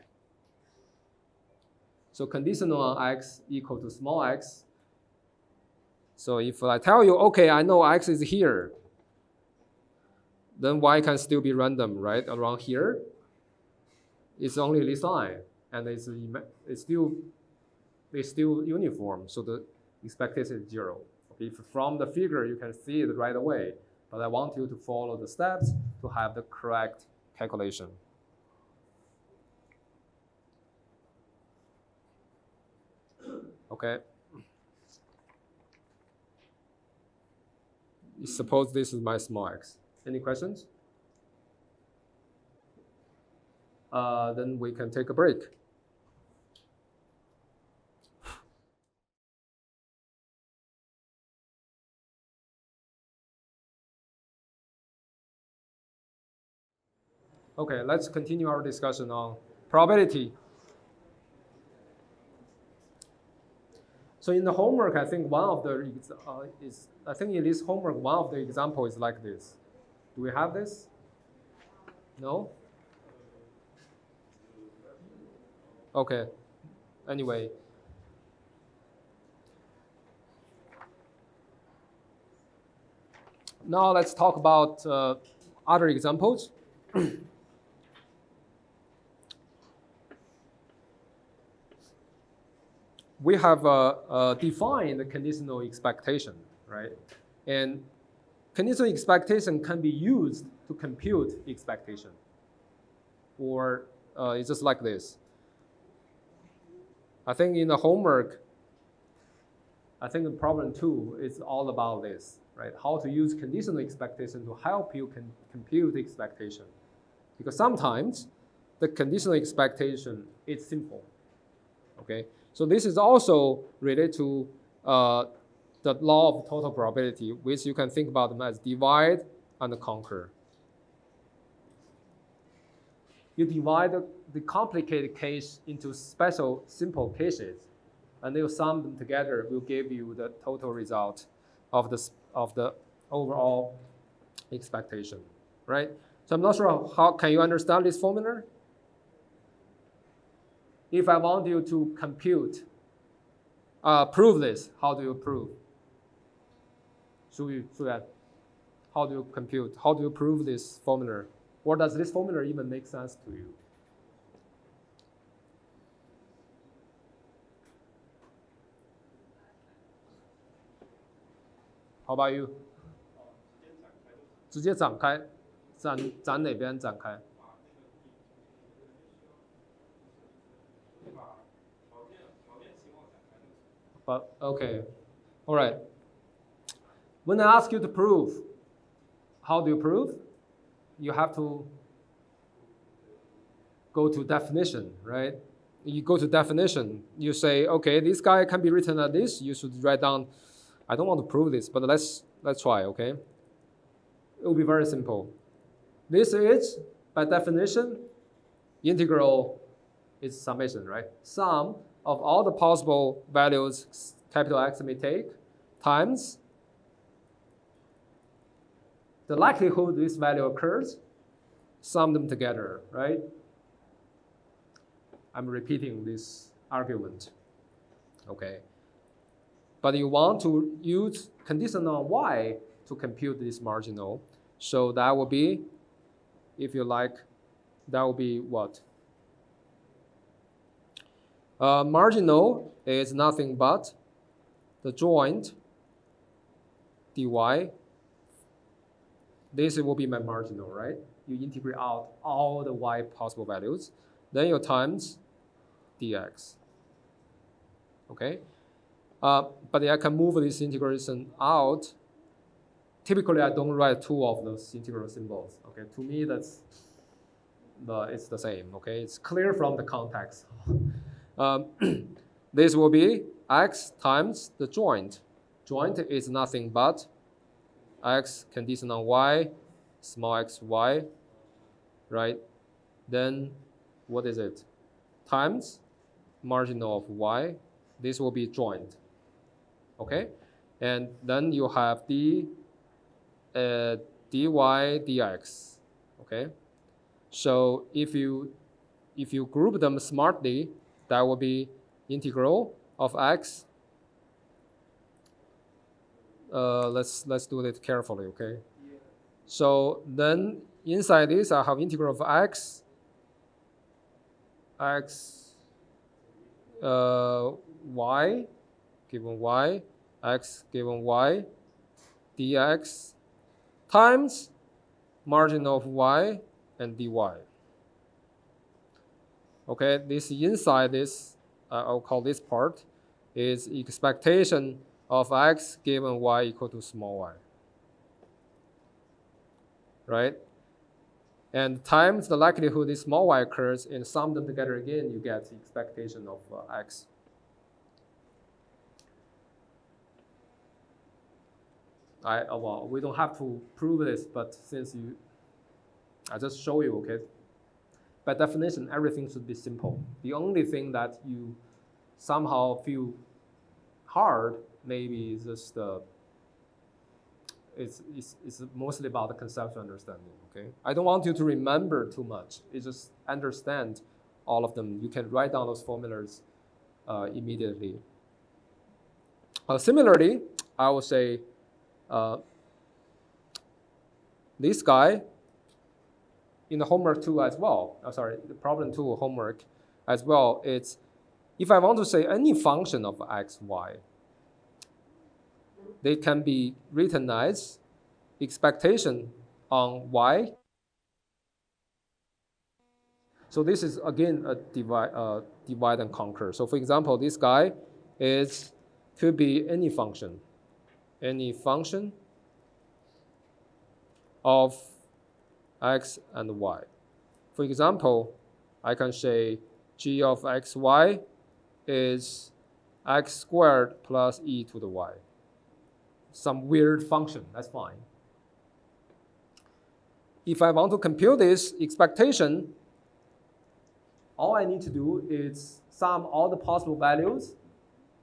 So conditional on x equal to small x. So if I tell you, okay, I know x is here, then y can still be random, right? Around here, it's only this line, and it's still uniform, so the expectation is 0. Okay, if from the figure you can see it right away, but I want you to follow the steps to have the correct calculation. Okay. Suppose this is my small x. Any questions? Then we can take a break. Okay, let's continue our discussion on probability. So in the homework, I think one of the in this homework, one of the example is like this. Do we have this? No? Okay. Anyway. Now let's talk about other examples. We have defined the conditional expectation, right? And conditional expectation can be used to compute expectation. Or it's just like this. I think in the homework, I think in problem 2 is all about this, right? How to use conditional expectation to help you compute the expectation. Because sometimes the conditional expectation is simple, okay? So this is also related to the law of total probability, which you can think about them as divide and conquer. You divide the complicated case into special simple cases, and you sum them together will give you the total result of the overall expectation, right? So I'm not sure how can you understand this formula? If I want you to compute, prove this, how do you prove? How do you compute? How do you prove this formula? Or does this formula even make sense to you? How about you? 直接展开，展哪边展开？ But okay, all right. When I ask you to prove, how do you prove? You have to go to definition, right? You go to definition. You say, okay, this guy can be written like this. You should write down. I don't want to prove this, but let's try. Okay. It will be very simple. This is by definition, integral is summation, right? Sum of all the possible values capital X may take times the likelihood this value occurs, sum them together, right? I'm repeating this argument, okay? But you want to use conditional on Y to compute this marginal. So that will be, if you like, that will be what? Marginal is nothing but the joint dy This will be my marginal, right? You integrate out all the y possible values. Then you times dx. Okay? But I can move this integration out. Typically, I don't write two of those integral symbols. Okay, to me, it's the same. Okay, it's clear from the context. This will be x times the joint. Joint is nothing but x conditional on y, small x y, right? Then what is it? Times marginal of y. This will be joint. Okay, and then you have dy dx. Okay, so if you group them smartly, that will be integral of x. Let's do it carefully. Okay, so then inside this I have integral of x y given y, x given y, dx times marginal of y and dy. Okay, this inside this, I'll call this part, is expectation of x given y equal to small y. Right? And times the likelihood this small y occurs and sum them together again, you get the expectation of x. Well, we don't have to prove this, but since I just show you, okay? By definition, everything should be simple. The only thing that you somehow feel hard maybe is just it's mostly about the conceptual understanding, okay? I don't want you to remember too much. It's just understand all of them. You can write down those formulas immediately. Similarly, I would say this guy in the homework 2 as well, the problem 2 homework as well, it's if I want to say any function of x, y, they can be written as expectation on y. So this is again a divide and conquer. So for example, this guy could be any function of x and y. For example, I can say g of xy is x squared plus e to the y. Some weird function, that's fine. If I want to compute this expectation, all I need to do is sum all the possible values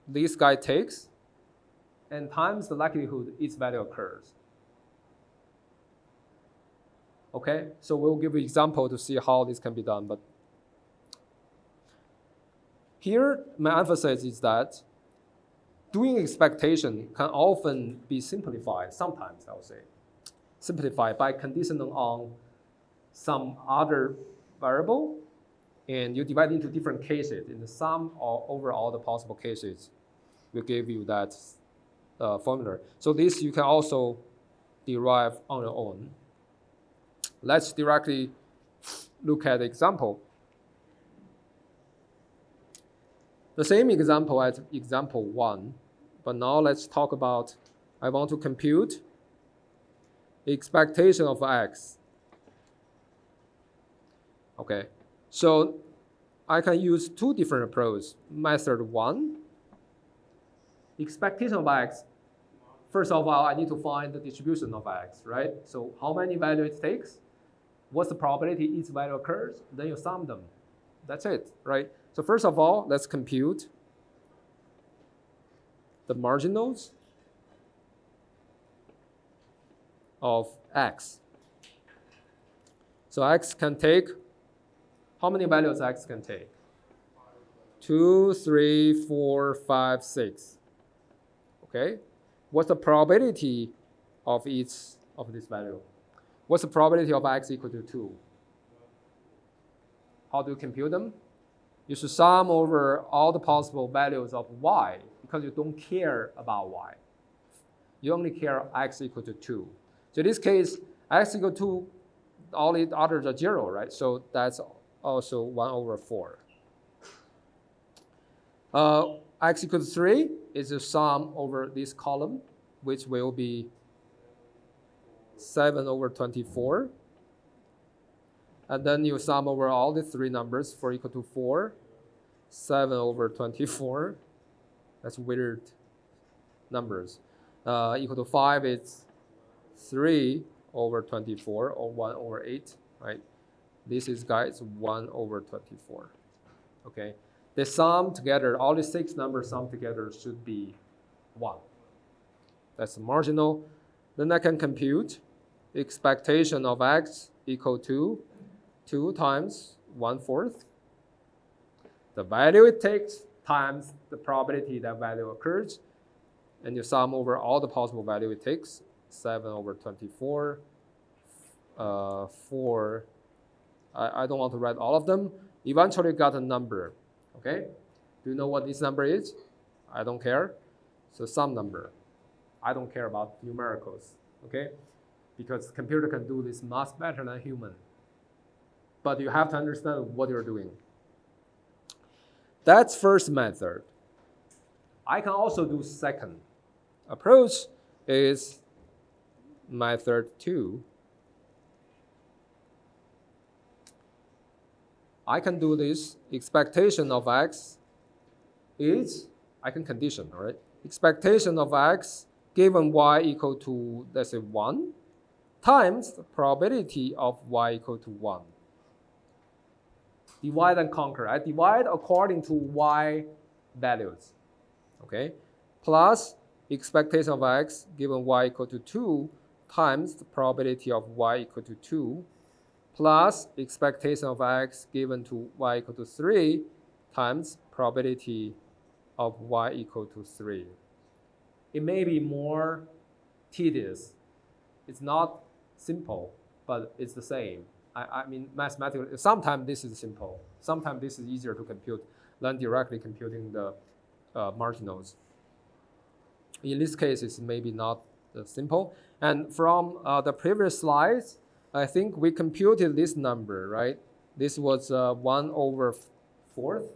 this guy takes and times the likelihood its value occurs. Okay, so we'll give an example to see how this can be done. But here, my emphasis is that doing expectation can often be simplified, sometimes I would say, simplified by conditional on some other variable, and you divide into different cases. In the sum or over all the possible cases will give you that formula. So this you can also derive on your own. Let's directly look at the example. The same example as example 1, but now let's talk about, I want to compute the expectation of x. Okay, so I can use two different approaches. Method 1, expectation of x. First of all, I need to find the distribution of x, right? So how many values it takes? What's the probability each value occurs? Then you sum them. That's it, right? So first of all, let's compute the marginals of x. So x can take, how many values x can take? 2, 3, 4, 5, 6. Okay? What's the probability of each of this value? What's the probability of x equal to 2? How do you compute them? You should sum over all the possible values of y, because you don't care about y. You only care x equal to 2. So in this case, x equal 2, all the others are 0, right? So that's also 1 over 4. X equal to 3 is the sum over this column, which will be 7 over 24. And then you sum over all the 3 numbers for equal to 4, 7 over 24. That's weird numbers. Equal to 5 is 3 over 24, or 1 over 8, right? This is, guys, 1 over 24, okay? They sum together, all the 6 numbers summed together should be 1. That's marginal. Then I can compute expectation of x equal to 2 times 1/4. The value it takes times the probability that value occurs. And you sum over all the possible value it takes. 7 over 24, 4. I don't want to write all of them. Eventually got a number, okay? Do you know what this number is? I don't care. So some number. I don't care about numericals, okay? Because computer can do this much better than human. But you have to understand what you're doing. That's first method. I can also do second. Approach is method 2. I can do this. Expectation of x is, I can condition, all right? Expectation of x given y equal to, let's say, 1 times the probability of y equal to 1. Divide and conquer. I divide according to y values, okay? Plus expectation of x given y equal to 2 times the probability of y equal to 2 plus expectation of x given to y equal to 3 times probability of y equal to 3. It may be more tedious. It's not simple, but it's the same. I mean, mathematically, sometimes this is simple. Sometimes this is easier to compute than directly computing the marginals. In this case, it's maybe not simple. And from the previous slides, I think we computed this number, right? This was 1 over 4th.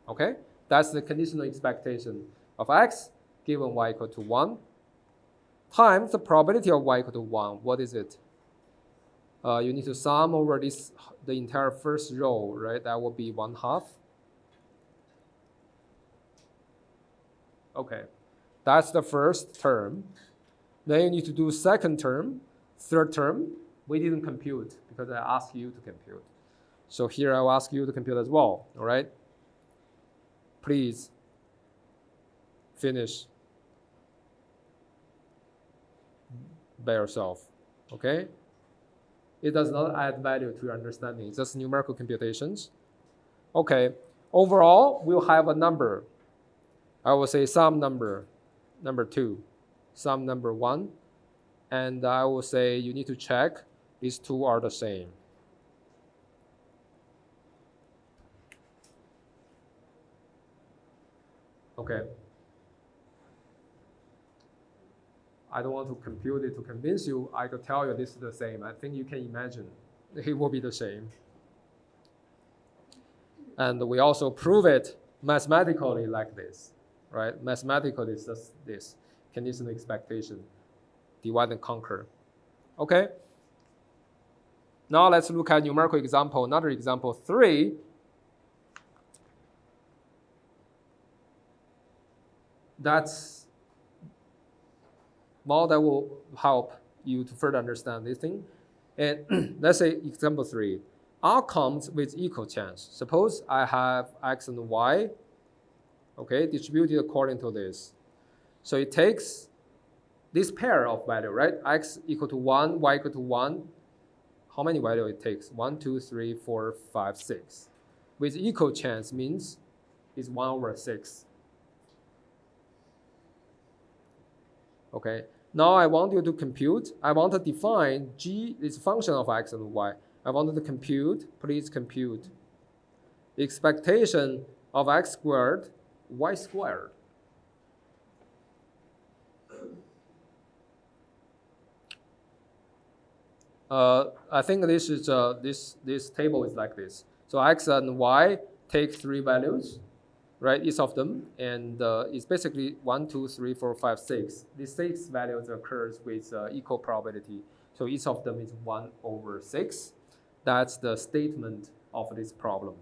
Okay? That's the conditional expectation of x given y equal to 1 times the probability of y equal to 1. What is it? You need to sum over this, the entire first row, right? That will be 1/2. Okay, that's the first term. Then you need to do second term, third term. We didn't compute because I asked you to compute. So here I will ask you to compute as well, all right? Please finish by yourself, okay? It does not add value to your understanding. It's just numerical computations. Okay, overall, we'll have a number. I will say some number 2, some number 1, and I will say you need to check these two are the same. Okay. I don't want to compute it to convince you. I could tell you this is the same. I think you can imagine it will be the same. And we also prove it mathematically like this, right? Mathematically, it's just this conditional expectation, divide and conquer. Okay. Now let's look at numerical example. Another example 3. That will help you to further understand this thing. And let's say example 3. Outcomes with equal chance. Suppose I have x and y, okay, distributed according to this. So it takes this pair of value, right? X equal to 1, y equal to 1. How many value it takes? 1, 2, 3, 4, 5, 6. With equal chance means it's 1 over 6. Okay. Now I want you to compute. I want to define g is a function of x and y. I want to compute, please compute, the expectation of x squared, y squared. I think this is this table is like this. So x and y take 3 values, right? Each of them, and it's basically 1, 2, 3, 4, 5, 6. These 6 values occurs with equal probability. So each of them is 1/6. That's the statement of this problem.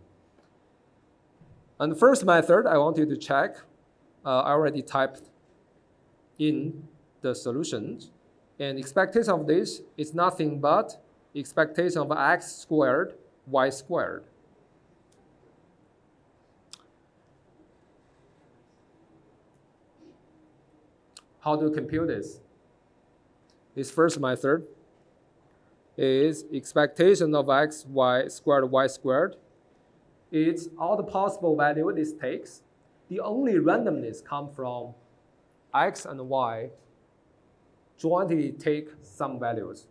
And the first method I want you to check, I already typed in the solutions. And expectation of this is nothing but expectation of x squared, y squared. How do you compute this? This first method is expectation of x, y squared, y squared. It's all the possible value this takes. The only randomness comes from x and y jointly take some values.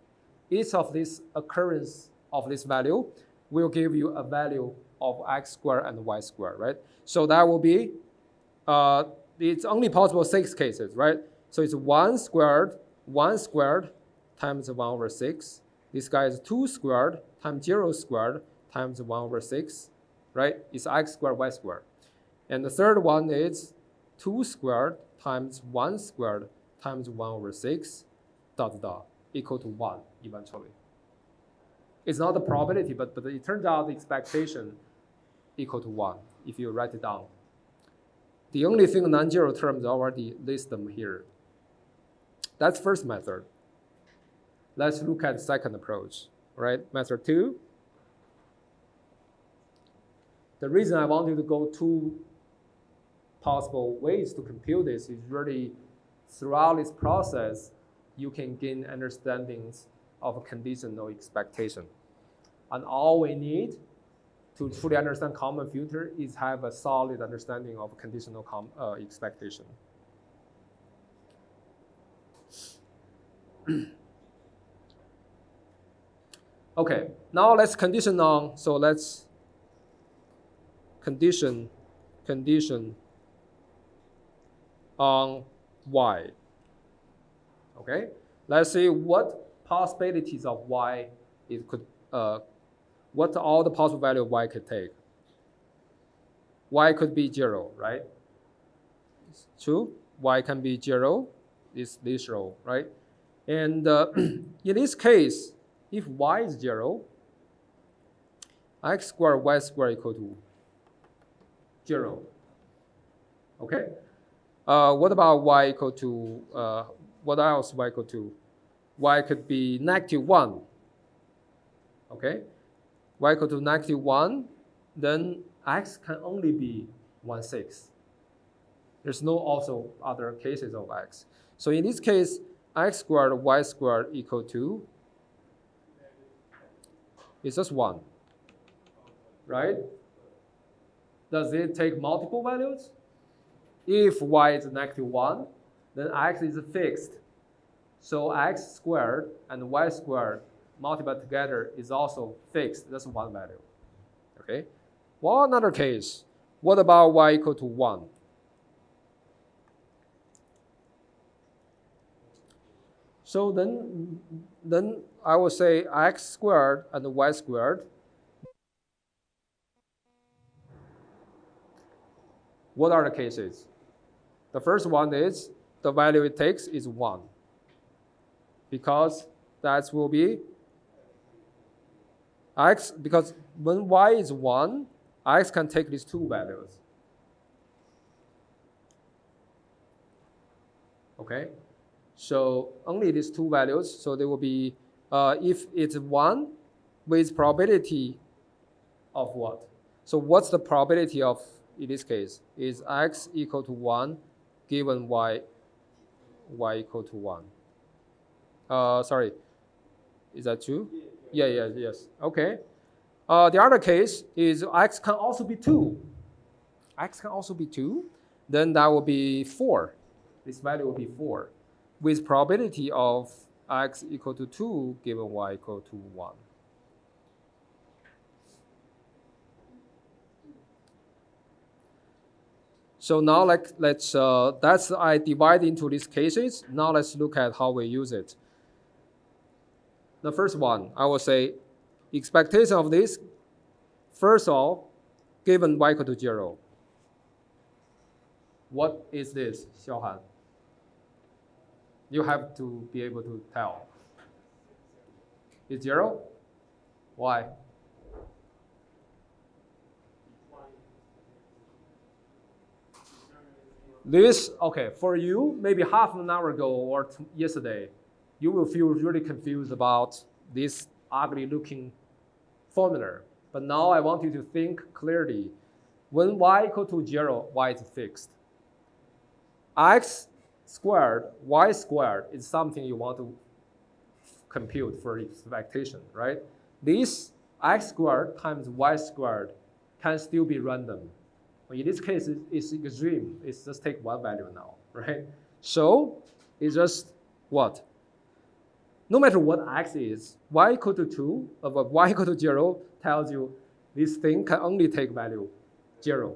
Each of this occurrence of this value will give you a value of x squared and y squared, right? So that will be, it's only possible 6 cases, right? So it's 1 squared times 1/6. This guy is 2 squared times 0 squared times 1/6, right? It's x squared, y squared. And the third one is 2 squared times 1 squared times 1/6, equal to 1 eventually. It's not the probability, but it turns out the expectation equal to 1 if you write it down. The only thing non-zero terms already list them here. That's first method. Let's look at the second approach, right? Method 2. The reason I want you to go 2 possible ways to compute this is really throughout this process, you can gain understandings of conditional expectation. And all we need to truly understand Kalman filter is have a solid understanding of conditional expectation. Okay, now let's condition on, so let's condition on y. Okay, let's see what possibilities of y it could, what all the possible value of y could take. Y could be 0, right? It's true, y can be 0, is this row, right? And in this case, if y is 0, x squared, y squared equal to 0. Okay? What about y equal to, what else y equal to? Y could be -1. Okay? Y equal to -1, then x can only be 1/6. There's no also other cases of x. So in this case, x squared, y squared equal to, it's just 1, right? Does it take multiple values? If y is -1, then x is fixed. So x squared and y squared multiplied together is also fixed. That's 1 value. Okay? Well, another case. What about y equal to 1? So then I will say x squared and y squared. What are the cases? The first one is the value it takes is 1. Because that will be x, because when y is 1, x can take these 2 values. Okay? So only these 2 values, so they will be, if it's 1 with probability of what? So what's the probability of, in this case, is x equal to 1 given y equal to 1. Sorry, is that true? Yeah, yes. Okay. The other case is x can also be 2. X can also be 2. Then that will be 4. This value will be 4. With probability of x equal to 2 given y equal to 1. So now let's I divide into these cases. Now let's look at how we use it. the first one, I will say expectation of this, first of all, given y equal to 0. What is this, Xiaohan? You have to be able to tell. It's 0? Why? This, okay, for you, maybe half an hour ago or yesterday, you will feel really confused about this ugly looking formula. But now I want you to think clearly. When y equal to 0, y is fixed. X squared, y squared is something you want to compute for expectation, right? This x squared times y squared can still be random. But in this case, it's extreme. It's just take one value now, right? So it's just what? No matter what x is, y equal to 2, or y equal to 0 tells you this thing can only take value 0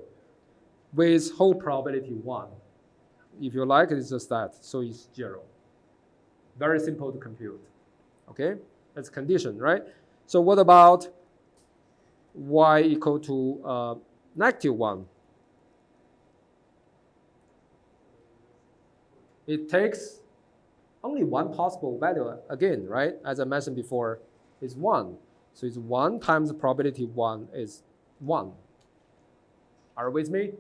with whole probability 1. If you like, it's just that. So it's 0. Very simple to compute. Okay? That's condition, right? So what about y equal to -1? It takes only one possible value again, right? As I mentioned before, is 1. So it's 1 times the probability 1 is 1. Are you with me?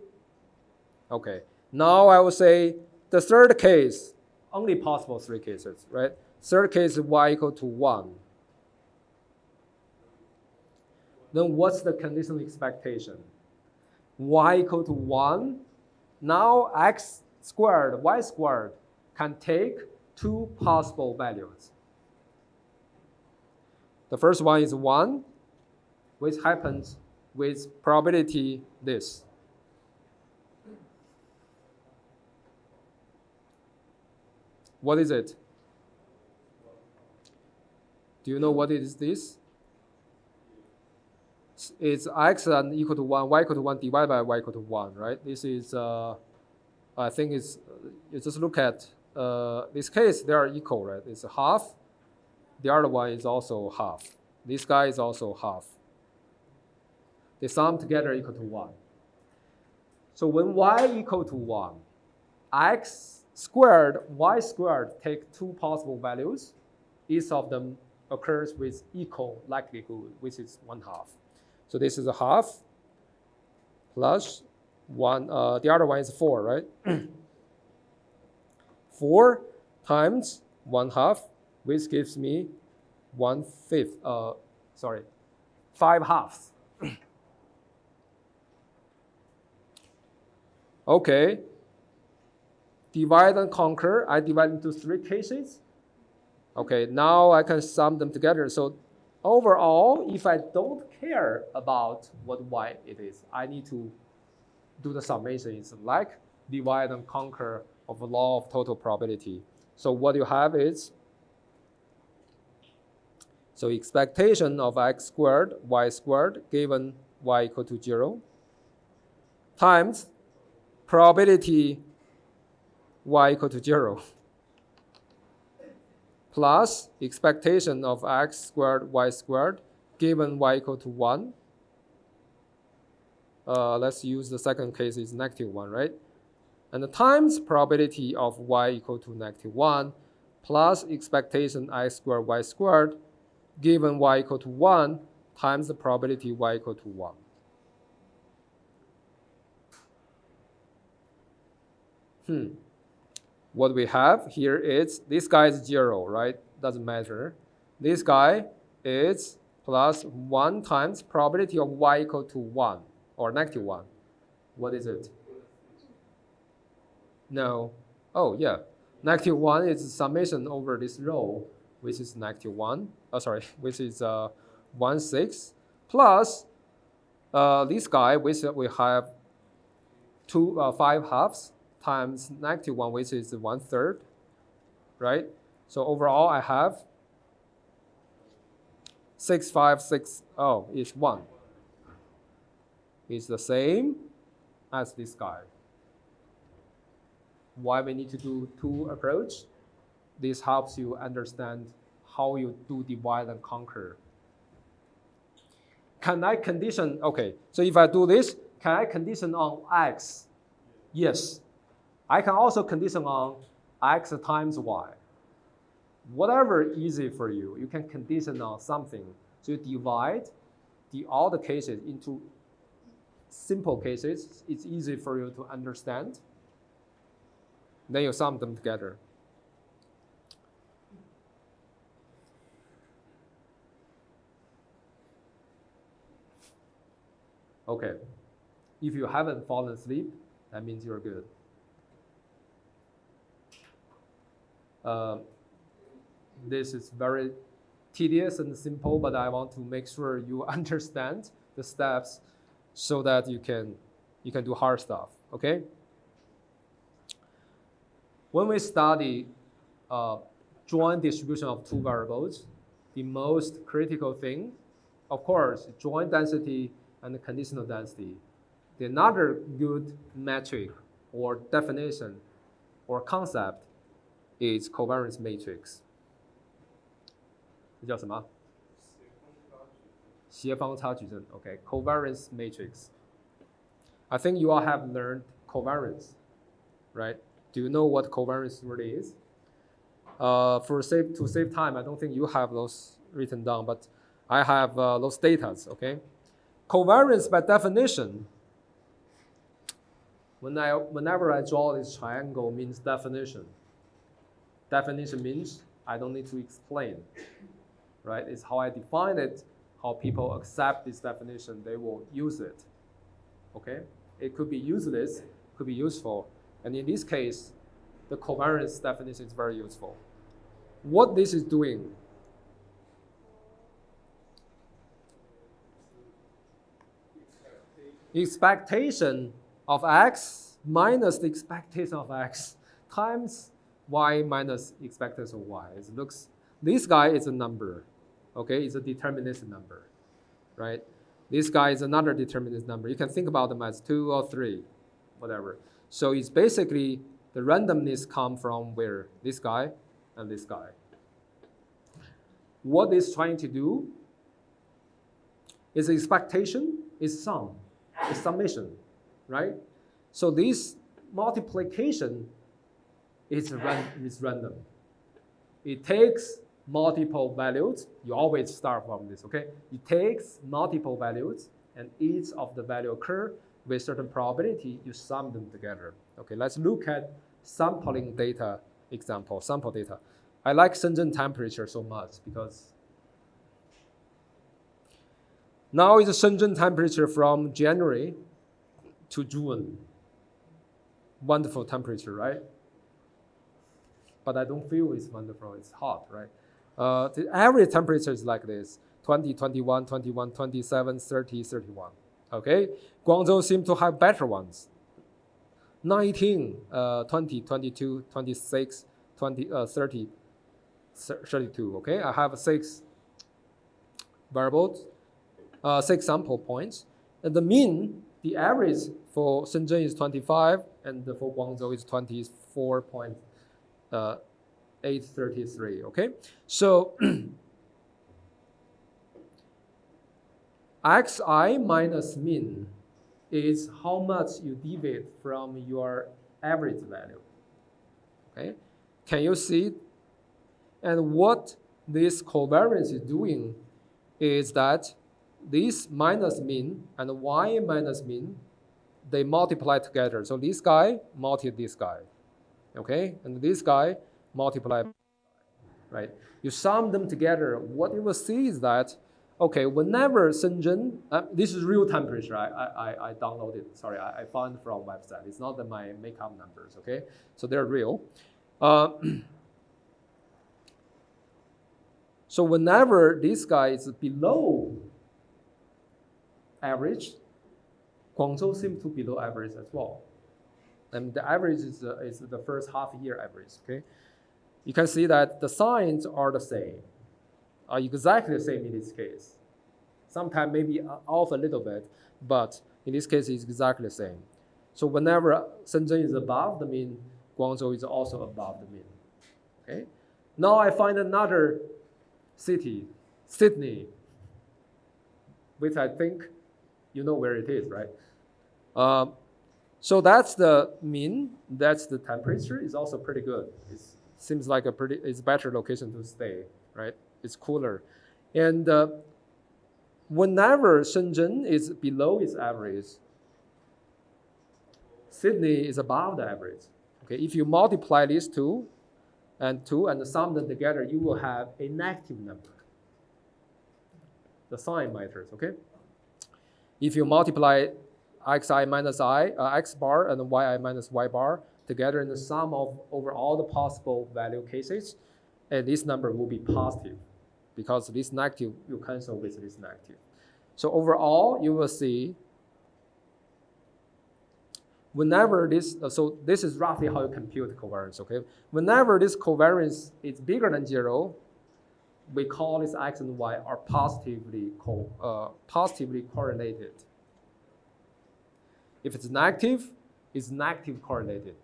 Okay. Now I will say the third case, only possible 3 cases, right? Third case is y equal to 1. Then what's the conditional expectation? Y equal to 1. Now x squared, y squared can take 2 possible values. The first one is 1, which happens with probability this. What is it? Do you know what is this? It's x and equal to 1, y equal to 1 divided by y equal to 1, right? This is, I think it's, you just look at this case, they are equal, right? It's half. The other one is also half. This guy is also half. They sum together equal to 1. So when y equal to 1, x squared, y squared take 2 possible values. Each of them occurs with equal likelihood, which is 1/2. So this is a half plus 1, the other one is 4, right? 4 times 1/2, which gives me 1/5, 5 halves. Okay. Divide and conquer, I divide into 3 cases. Okay, now I can sum them together. So overall, if I don't care about what y it is, I need to do the summation. It's like divide and conquer of the law of total probability. So what you have is, so expectation of x squared, y squared, given y equal to 0, times probability y equal to 0, plus expectation of x squared, y squared, given y equal to 1. Let's use the second case is -1, right? And the times probability of y equal to -1, plus expectation x squared, y squared, given y equal to 1, times the probability y equal to 1. What we have here is, this guy is 0, right? Doesn't matter. This guy is plus 1 times probability of y equal to 1 or -1. What is it? No. Oh, yeah. -1 is summation over this row, which is -1. Which is 1/6 plus this guy, which we have 5 halves times -1, which is 1/3, right? So overall, I have 6, 5, 6. Oh, it's 1. It's the same as this guy. Why we need to do 2 approach? This helps you understand how you do divide and conquer. Can I condition, okay, so if I do this, can I condition on x? Yes. I can also condition on x times y. Whatever easy for you, you can condition on something. So you divide all the cases into simple cases. It's easy for you to understand. Then you sum them together. Okay, if you haven't fallen asleep, that means you're good. This is very tedious and simple, but I want to make sure you understand the steps so that you can do hard stuff, okay? When we study joint distribution of two variables, the most critical thing, of course, joint density and the conditional density. Another good metric or definition or concept is covariance matrix. 这叫什么？斜方差矩阵. Okay, covariance matrix. I think you all have learned covariance, right? Do you know what covariance really is? To save time, I don't think you have those written down, but I have those data, okay? Covariance by definition, whenever I draw this triangle means definition. Definition means I don't need to explain, right? It's how I define it, how people accept this definition, they will use it, okay? It could be useless, could be useful, and in this case, the covariance definition is very useful. What this is doing, expectation of x minus the expectation of x times y minus expectation of y. It looks, this guy is a number, okay? It's a deterministic number, right? This guy is another deterministic number. You can think about them as 2 or 3, whatever. So it's basically the randomness come from where? This guy and this guy. What it's trying to do is expectation is sum. It's summation, right? So this multiplication is random. It takes multiple values. You always start from this, okay? It takes multiple values, and each of the value occur with certain probability. You sum them together. Okay, let's look at sampling data example, sample data. I like Shenzhen temperature so much because now it's Shenzhen temperature from January to June. Wonderful temperature, right? But I don't feel it's wonderful, it's hot, right? The average temperature is like this, 20, 21, 21, 27, 30, 31, okay? Guangzhou seems to have better ones. 19, 20, 22, 26, 20, 30, 32, okay? I have 6 variables, 6 sample points. And the mean, the average for Shenzhen is 25, and for Guangzhou is 24.833, okay? So xi minus mean is how much you deviate from your average value, okay? Can you see? And what this covariance is doing is that this minus mean and y minus mean, they multiply together. So this guy multiply this guy, okay? And this guy multiply, right? You sum them together, what you will see is that, okay, whenever Shenzhen, this is real temperature, I downloaded, sorry, I found from website. It's not that my makeup numbers, okay? So they're real. So whenever this guy is below average, Guangzhou seems to be below average as well. And the average is the first half year average, okay? You can see that the signs are the same, are exactly the same in this case. Sometimes maybe off a little bit, but in this case it's exactly the same. So whenever Shenzhen is above the mean, Guangzhou is also above the mean, okay? Now I find another Sydney, which I think you know where it is, right? So that's the mean, that's the temperature. It's also pretty good. It seems like it's a better location to stay, right? It's cooler. And whenever Shenzhen is below its average, Sydney is above the average. Okay, if you multiply these two and sum them together, you will have a negative number. The sign matters, okay? If you multiply xi minus x bar and yi minus y bar together in the sum of over all the possible value cases, and this number will be positive because this negative will cancel with this negative. So overall, you will see whenever this, so this is roughly how you compute covariance, okay? Whenever this covariance is bigger than 0, we call this x and y are positively correlated. If it's negative correlated.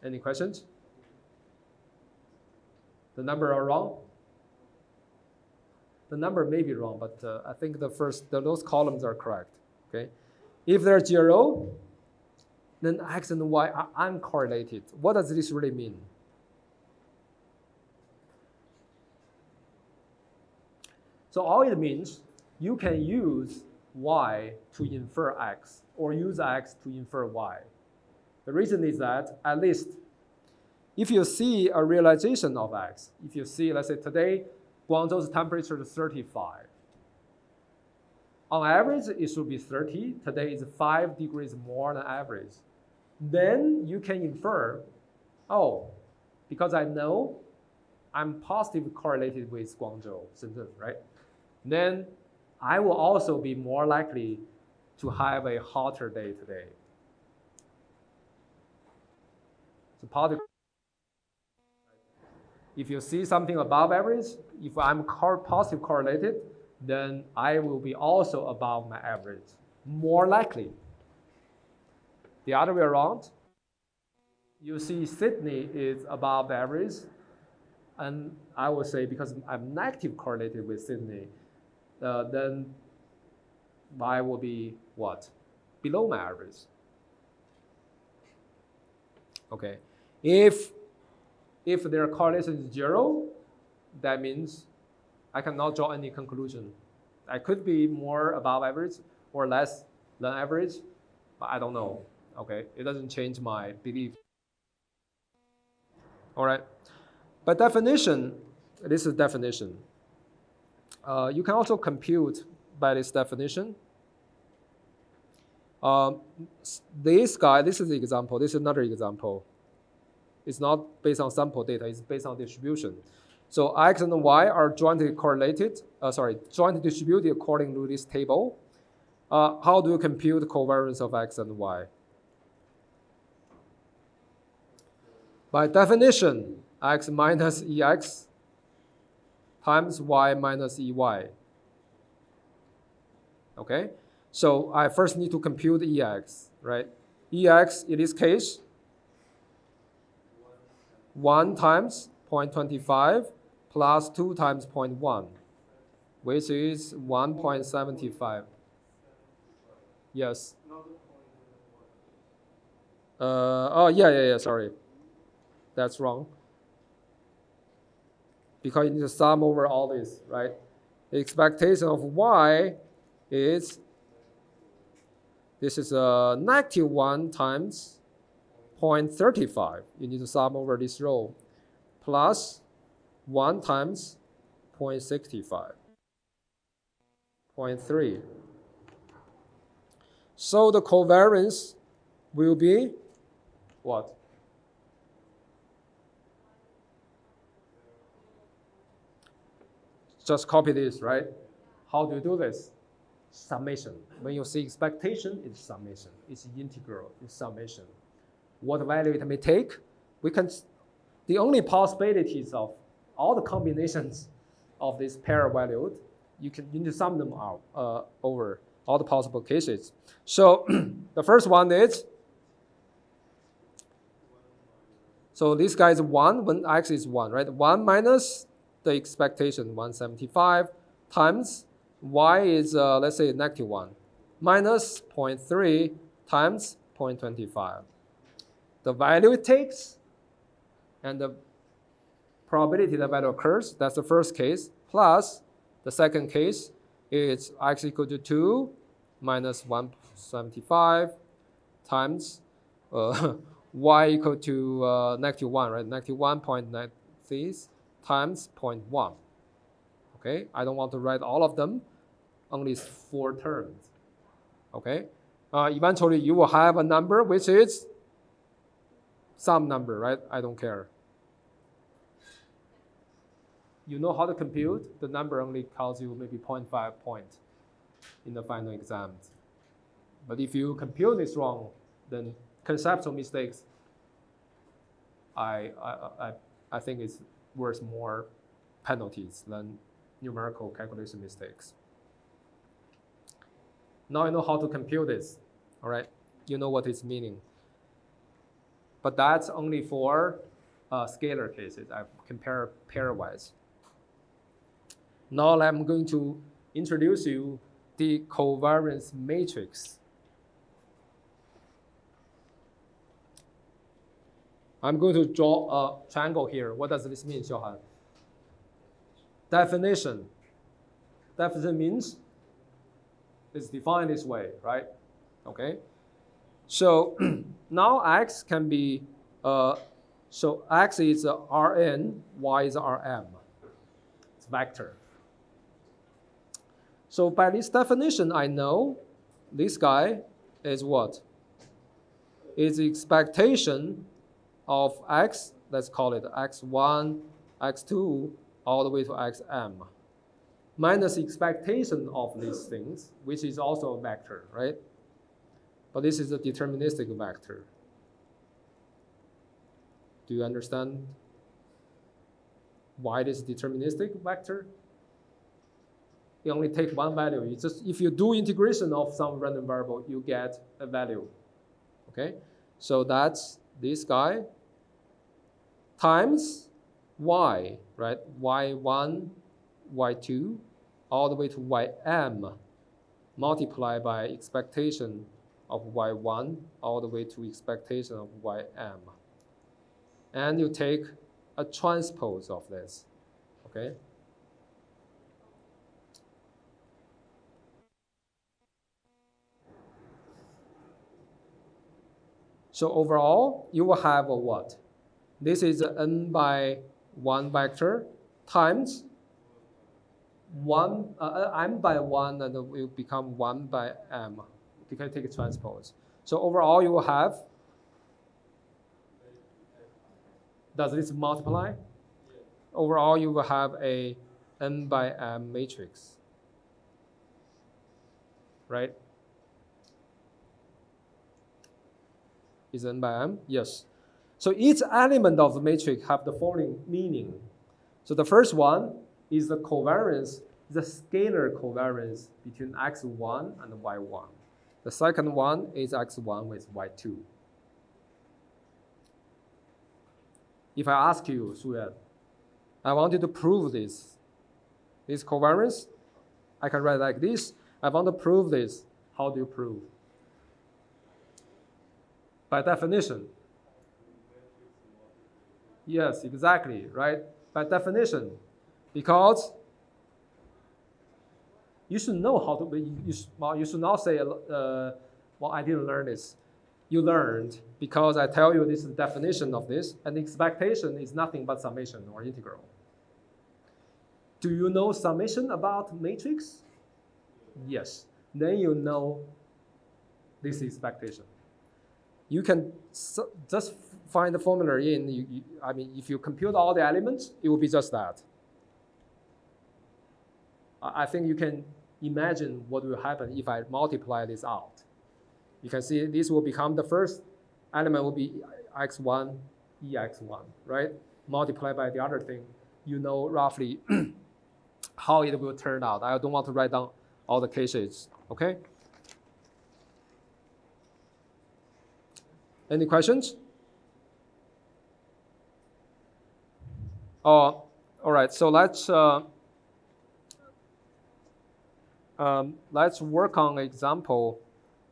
Any questions? The number are wrong? The number may be wrong, but I think those columns are correct, okay? If they're 0, then x and y are uncorrelated. What does this really mean? So all it means, you can use y to infer x, or use x to infer y. The reason is that, at least, if you see a realization of x, if you see, let's say today, Guangzhou's temperature is 35. On average, it should be 30. Today is 5 degrees more than average. Then you can infer, oh, because I know I'm positively correlated with Guangzhou, Shenzhen, right? Then I will also be more likely to have a hotter day today. So positive. If you see something above average, if I'm positive correlated, then I will be also above my average, more likely. The other way around, you see Sydney is above the average, and I will say because I'm negative correlated with Sydney, then I will be what? Below my average. Okay, if their correlation is 0, that means I cannot draw any conclusion. I could be more above average or less than average, but I don't know. Okay, it doesn't change my belief. All right, by definition, this is definition. You can also compute by this definition. This guy, this is the example. This is another example. It's not based on sample data. It's based on distribution. So x and y are jointly jointly distributed according to this table. How do you compute the covariance of x and y? By definition, x minus ex times y minus ey. Okay, so I first need to compute ex, right? Ex in this case, 1 times 0.25 plus 2 times 0.1, which is 1.75. Yes. Yeah, sorry. That's wrong. Because you need to sum over all this, right? The expectation of y is, this is a negative 1 times 0.35. You need to sum over this row, plus 1 times 0.65, 0.3. So the covariance will be what? Just copy this, right? How do you do this? Summation. When you see expectation, it's summation. It's integral, it's summation. What value it may take, the only possibilities of all the combinations of this pair valued, you need to sum them out over all the possible cases. So the first one is, so this guy is 1 when x is 1, right? 1 minus the expectation 175 times y is, let's say, -1, minus 0.3 times 0.25. The value it takes and the probability that value occurs, that's the first case, plus the second case is x equal to 2 minus 175 times y equal to -1, right? -1.96 times 0.1. Okay, I don't want to write all of them, only 4 terms. Okay, eventually you will have a number which is some number, right? I don't care. You know how to compute, the number only costs you maybe 0.5 point in the final exams. But if you compute this wrong, then conceptual mistakes, I think it's worth more penalties than numerical calculation mistakes. Now you know how to compute this, all right? You know what it's meaning. But that's only for scalar cases. I compare pairwise. Now I'm going to introduce you the covariance matrix. I'm going to draw a triangle here. What does this mean, Xiaohan? Definition. Definition means it's defined this way, right? Okay. So now x can be, so x is Rn, y is Rm. It's vector. So by this definition, I know this guy is what? Is the expectation of x, let's call it x1, x2, all the way to xm, minus expectation of these things, which is also a vector, right? But this is a deterministic vector. Do you understand why it is deterministic vector? You only take one value. It's just if you do integration of some random variable, you get a value. Okay? So that's this guy times y, right? y1, y2, all the way to ym, multiplied by expectation of y1, all the way to expectation of ym. And you take a transpose of this, okay? So overall, you will have a what? This is n by 1 vector times m by 1, and it will become 1 by m. You can take a transpose. So overall, you will have, does this multiply? Overall, you will have a n by m matrix, right? Is n by m? Yes. So each element of the matrix have the following meaning. So the first one is the covariance, the scalar covariance between x1 and y1. The second one is x1 with y2. If I ask you, Suyuan, I want you to prove this covariance, I can write like this. I want to prove this. How do you prove? By definition. Yes, exactly, right? By definition. Because you should know how to, you should not say, well, I didn't learn this. You learned because I tell you this is the definition of this, and the expectation is nothing but summation or integral. Do you know summation about matrix? Yes. Then you know this expectation. You can just find the formula in, I mean, if you compute all the elements, it will be just that. I think you can imagine what will happen if I multiply this out. You can see this will become the first element will be x1, ex1, right? Multiplied by the other thing. You know roughly how it will turn out. I don't want to write down all the cases, okay? Any questions? All All right, so let's work on an example.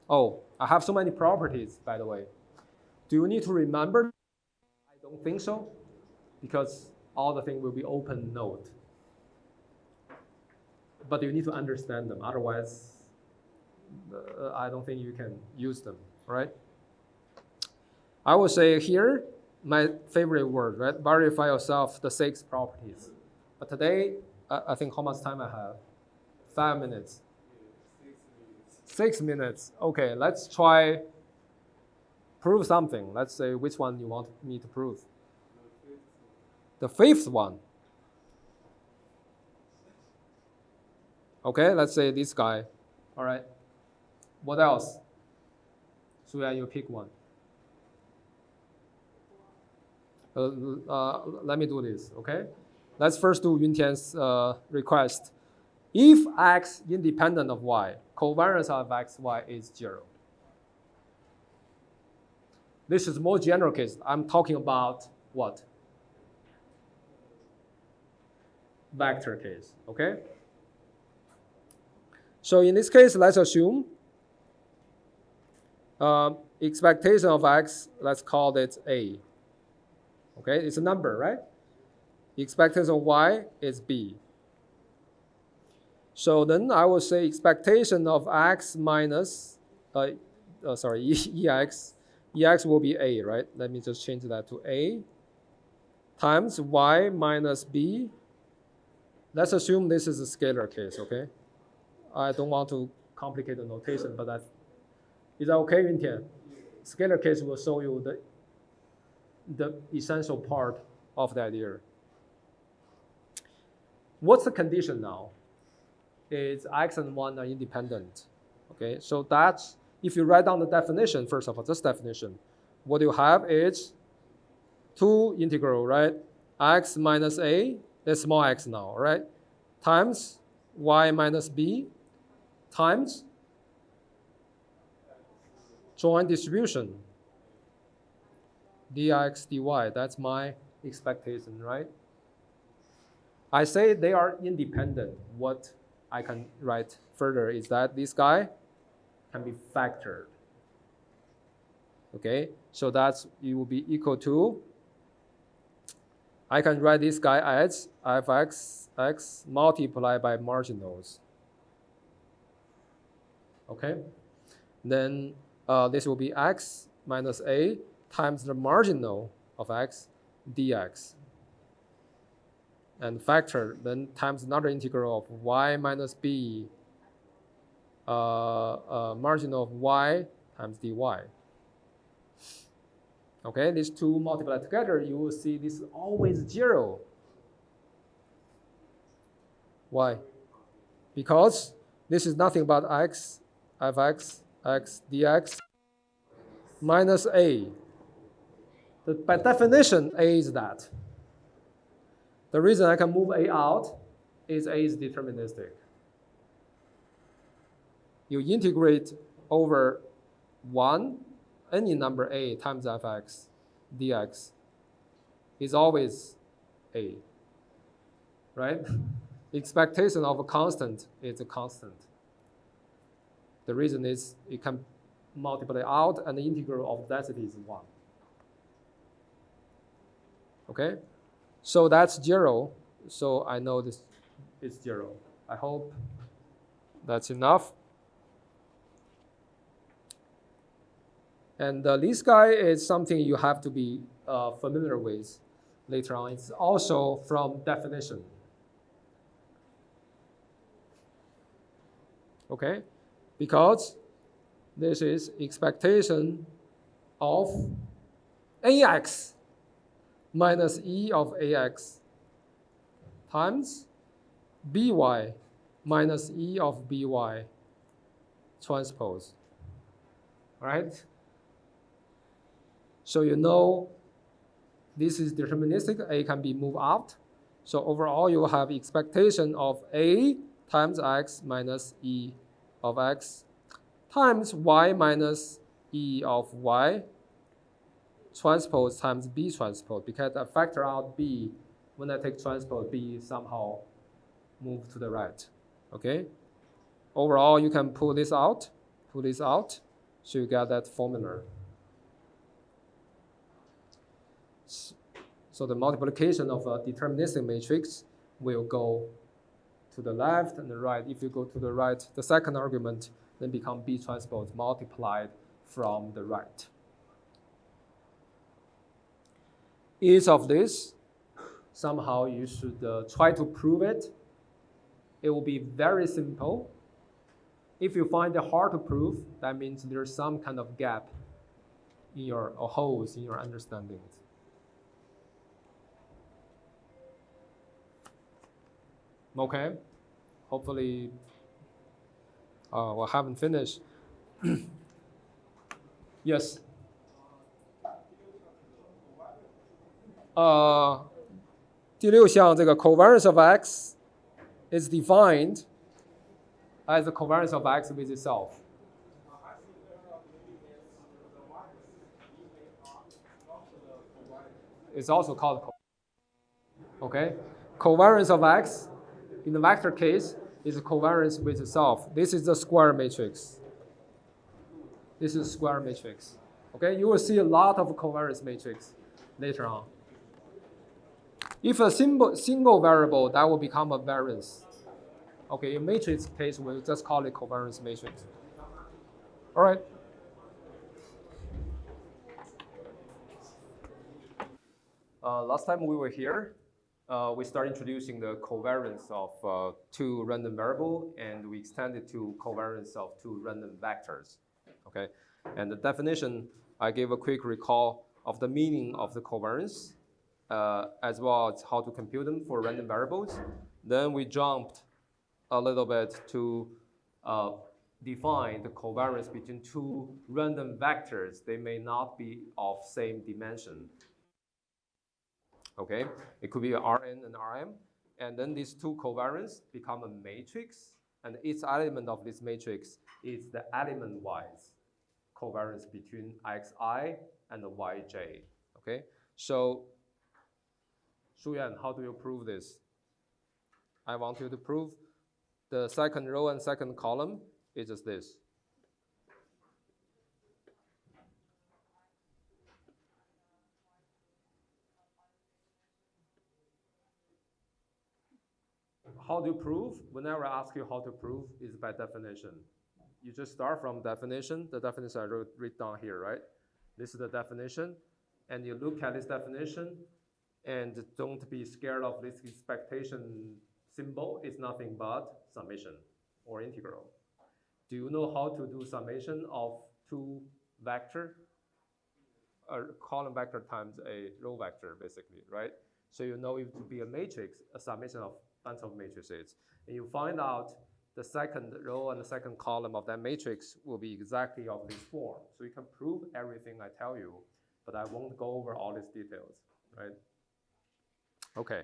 Oh, I have so many properties, by the way. Do you need to remember? I don't think so, because all the things will be open node. But you need to understand them, otherwise I don't think you can use them, right? I will say here, my favorite word, right? Verify yourself the 6 properties. But today, I think how much time I have? 5 minutes. 6 minutes. Okay, let's try prove something. Let's say which one you want me to prove. The 5th one. Okay, let's say this guy. All right. What else? So you pick one. Let me do this, okay? Let's first do Yuntian's request. If x independent of y, covariance of x, y is 0. This is more general case. I'm talking about what? Vector case, okay? So in this case, let's assume expectation of x, let's call it a. Okay, it's a number, right? Expectation of y is b. So then I will say expectation of x minus, ex will be a, right? Let me just change that to a times y minus b. Let's assume this is a scalar case, okay? I don't want to complicate the notation, but is that okay, Yuntian? Scalar case will show you the essential part of the idea. What's the condition now? Is x and 1 are independent. Okay, so that's, if you write down the definition, first of all, this definition, what you have is 2 integral, right? X minus a, that's small x now, right? Times y minus b times joint distribution dx dy. That's my expectation, right? I say they are independent. What I can write further is that this guy can be factored. Okay, so that's, it will be equal to, I can write this guy as fx multiplied by marginals. Okay, then this will be x minus a times the marginal of x dx. And factor, then times another integral of y minus b, marginal of y times dy. Okay, these two multiplied together, you will see this is always 0. Why? Because this is nothing but x, fx, x dx minus a. By definition, a is that. The reason I can move a out is a is deterministic. You integrate over 1, any number a times fx dx is always a, right? Expectation of a constant is a constant. The reason is it can multiply out and the integral of density is 1. Okay? So that's 0. So I know this is 0. I hope that's enough. And this guy is something you have to be familiar with later on. It's also from definition. Okay? Because this is expectation of ax minus e of ax times by minus e of by transpose. Right? So you know this is deterministic, a can be moved out. So overall you have expectation of a times x minus e of x times y minus e of y transpose times b transpose, because I factor out b when I take transpose, B somehow move to the right, okay? Overall, you can pull this out, so you get that formula. So the multiplication of a deterministic matrix will go to the left and the right. If you go to the right, the second argument then become B transpose multiplied from the right. Each of this, somehow you should try to prove it. It will be very simple. If you find it hard to prove, that means there's some kind of gap in your, or holes in your understandings. Okay, hopefully, we haven't finished. Yes.第六项这个 covariance of x is defined as the covariance of x with itself. It's also called okay. Covariance of x in the vector case is covariance with itself. This is the square matrix. This is square matrix. Okay, you will see a lot of covariance matrix later on. If a single variable, that will become a variance. Okay, in matrix case, we'll just call it covariance matrix. All right. Last time we were here, we started introducing the covariance of two random variables, and we extended to covariance of two random vectors. Okay, and the definition, I gave a quick recall of the meaning of the covariance, as well as how to compute them for random variables. Then we jumped a little bit to define the covariance between two random vectors. They may not be of same dimension. Okay, it could be Rn and Rm, and then these two covariants become a matrix, and each element of this matrix is the element-wise covariance between xi and yj. Okay, so Shuyan, how do you prove this? I want you to prove the second row and second column is just this. How do you prove? Whenever I ask you how to prove, is by definition. You just start from definition. The definition I wrote down here, right? This is the definition, and you look at this definition, and don't be scared of this expectation symbol. It's nothing but summation or integral. Do you know how to do summation of two vector? A column vector times a row vector, basically, right? So you know it to be a matrix, a summation of bunch of matrices. And you find out the second row and the second column of that matrix will be exactly of this form. So you can prove everything I tell you, but I won't go over all these details, right? Okay.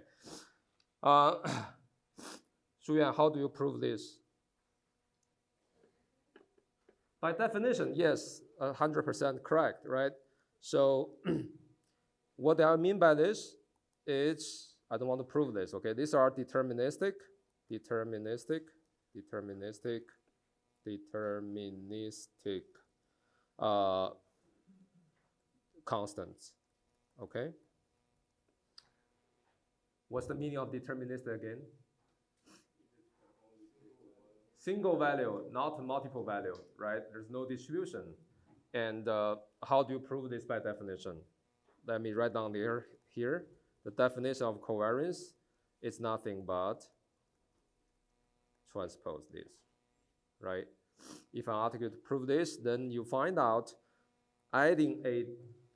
Shuyan, how do you prove this? By definition, yes, 100% correct, right? So what I mean by this is, I don't want to prove this, okay? These are deterministic constants, okay? What's the meaning of deterministic again? Single value, not multiple value, right? There's no distribution. And how do you prove this by definition? Let me write down here. The definition of covariance is nothing but transpose this, right? If I ask you to prove this, then you find out adding a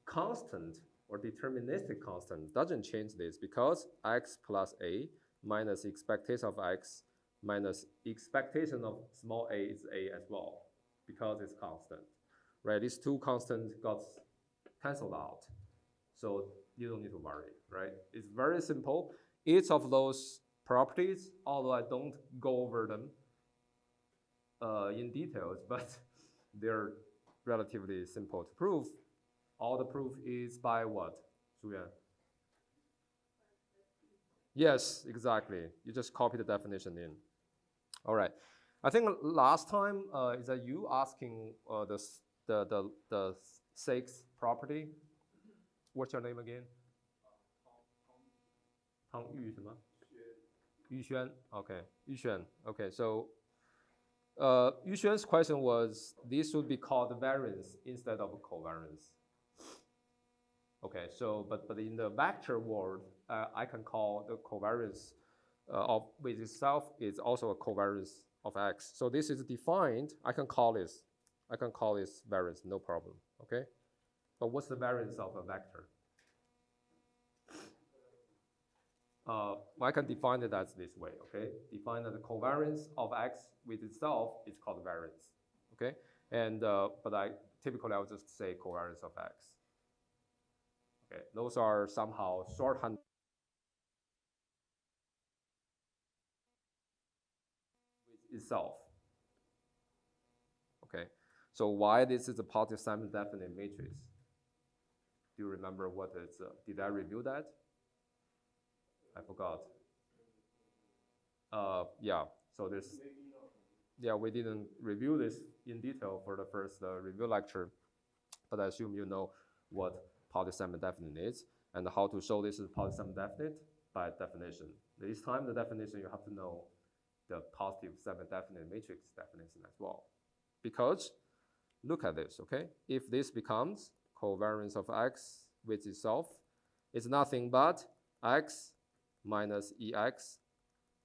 constant or deterministic constant doesn't change this, because x plus a minus expectation of x minus expectation of small a is a as well, because it's constant, right? These two constants got canceled out. So you don't need to worry, right? It's very simple. Each of those properties, although I don't go over them in details, but they're relatively simple to prove. All the proof is by what, Julian? Yes, exactly. You just copy the definition in. All right. I think last time is that you asking the sixth property. What's your name again? 汤玉什么？玉轩. Okay, 玉轩. Okay, so Yu Xuan's question was, this would be called variance instead of covariance. Okay, so, but in the vector world, I can call the covariance of with itself is also a covariance of X. So this is defined, I can call this variance, no problem, okay? But what's the variance of a vector? I can define it as this way, okay? Define that the covariance of X with itself is called variance, okay? And, but typically I would just say covariance of X. Okay, those are somehow shorthand with itself. Okay, so why this is a positive semi-definite matrix? Do you remember what it's, did I review that? I forgot. Yeah, so there's, yeah, we didn't review this in detail for the first review lecture, but I assume you know what positive semi-definite is and how to show this is positive semi-definite by definition. This time the definition you have to know the positive semi-definite matrix definition as well. Because look at this, okay? If this becomes covariance of X with itself, it's nothing but X minus EX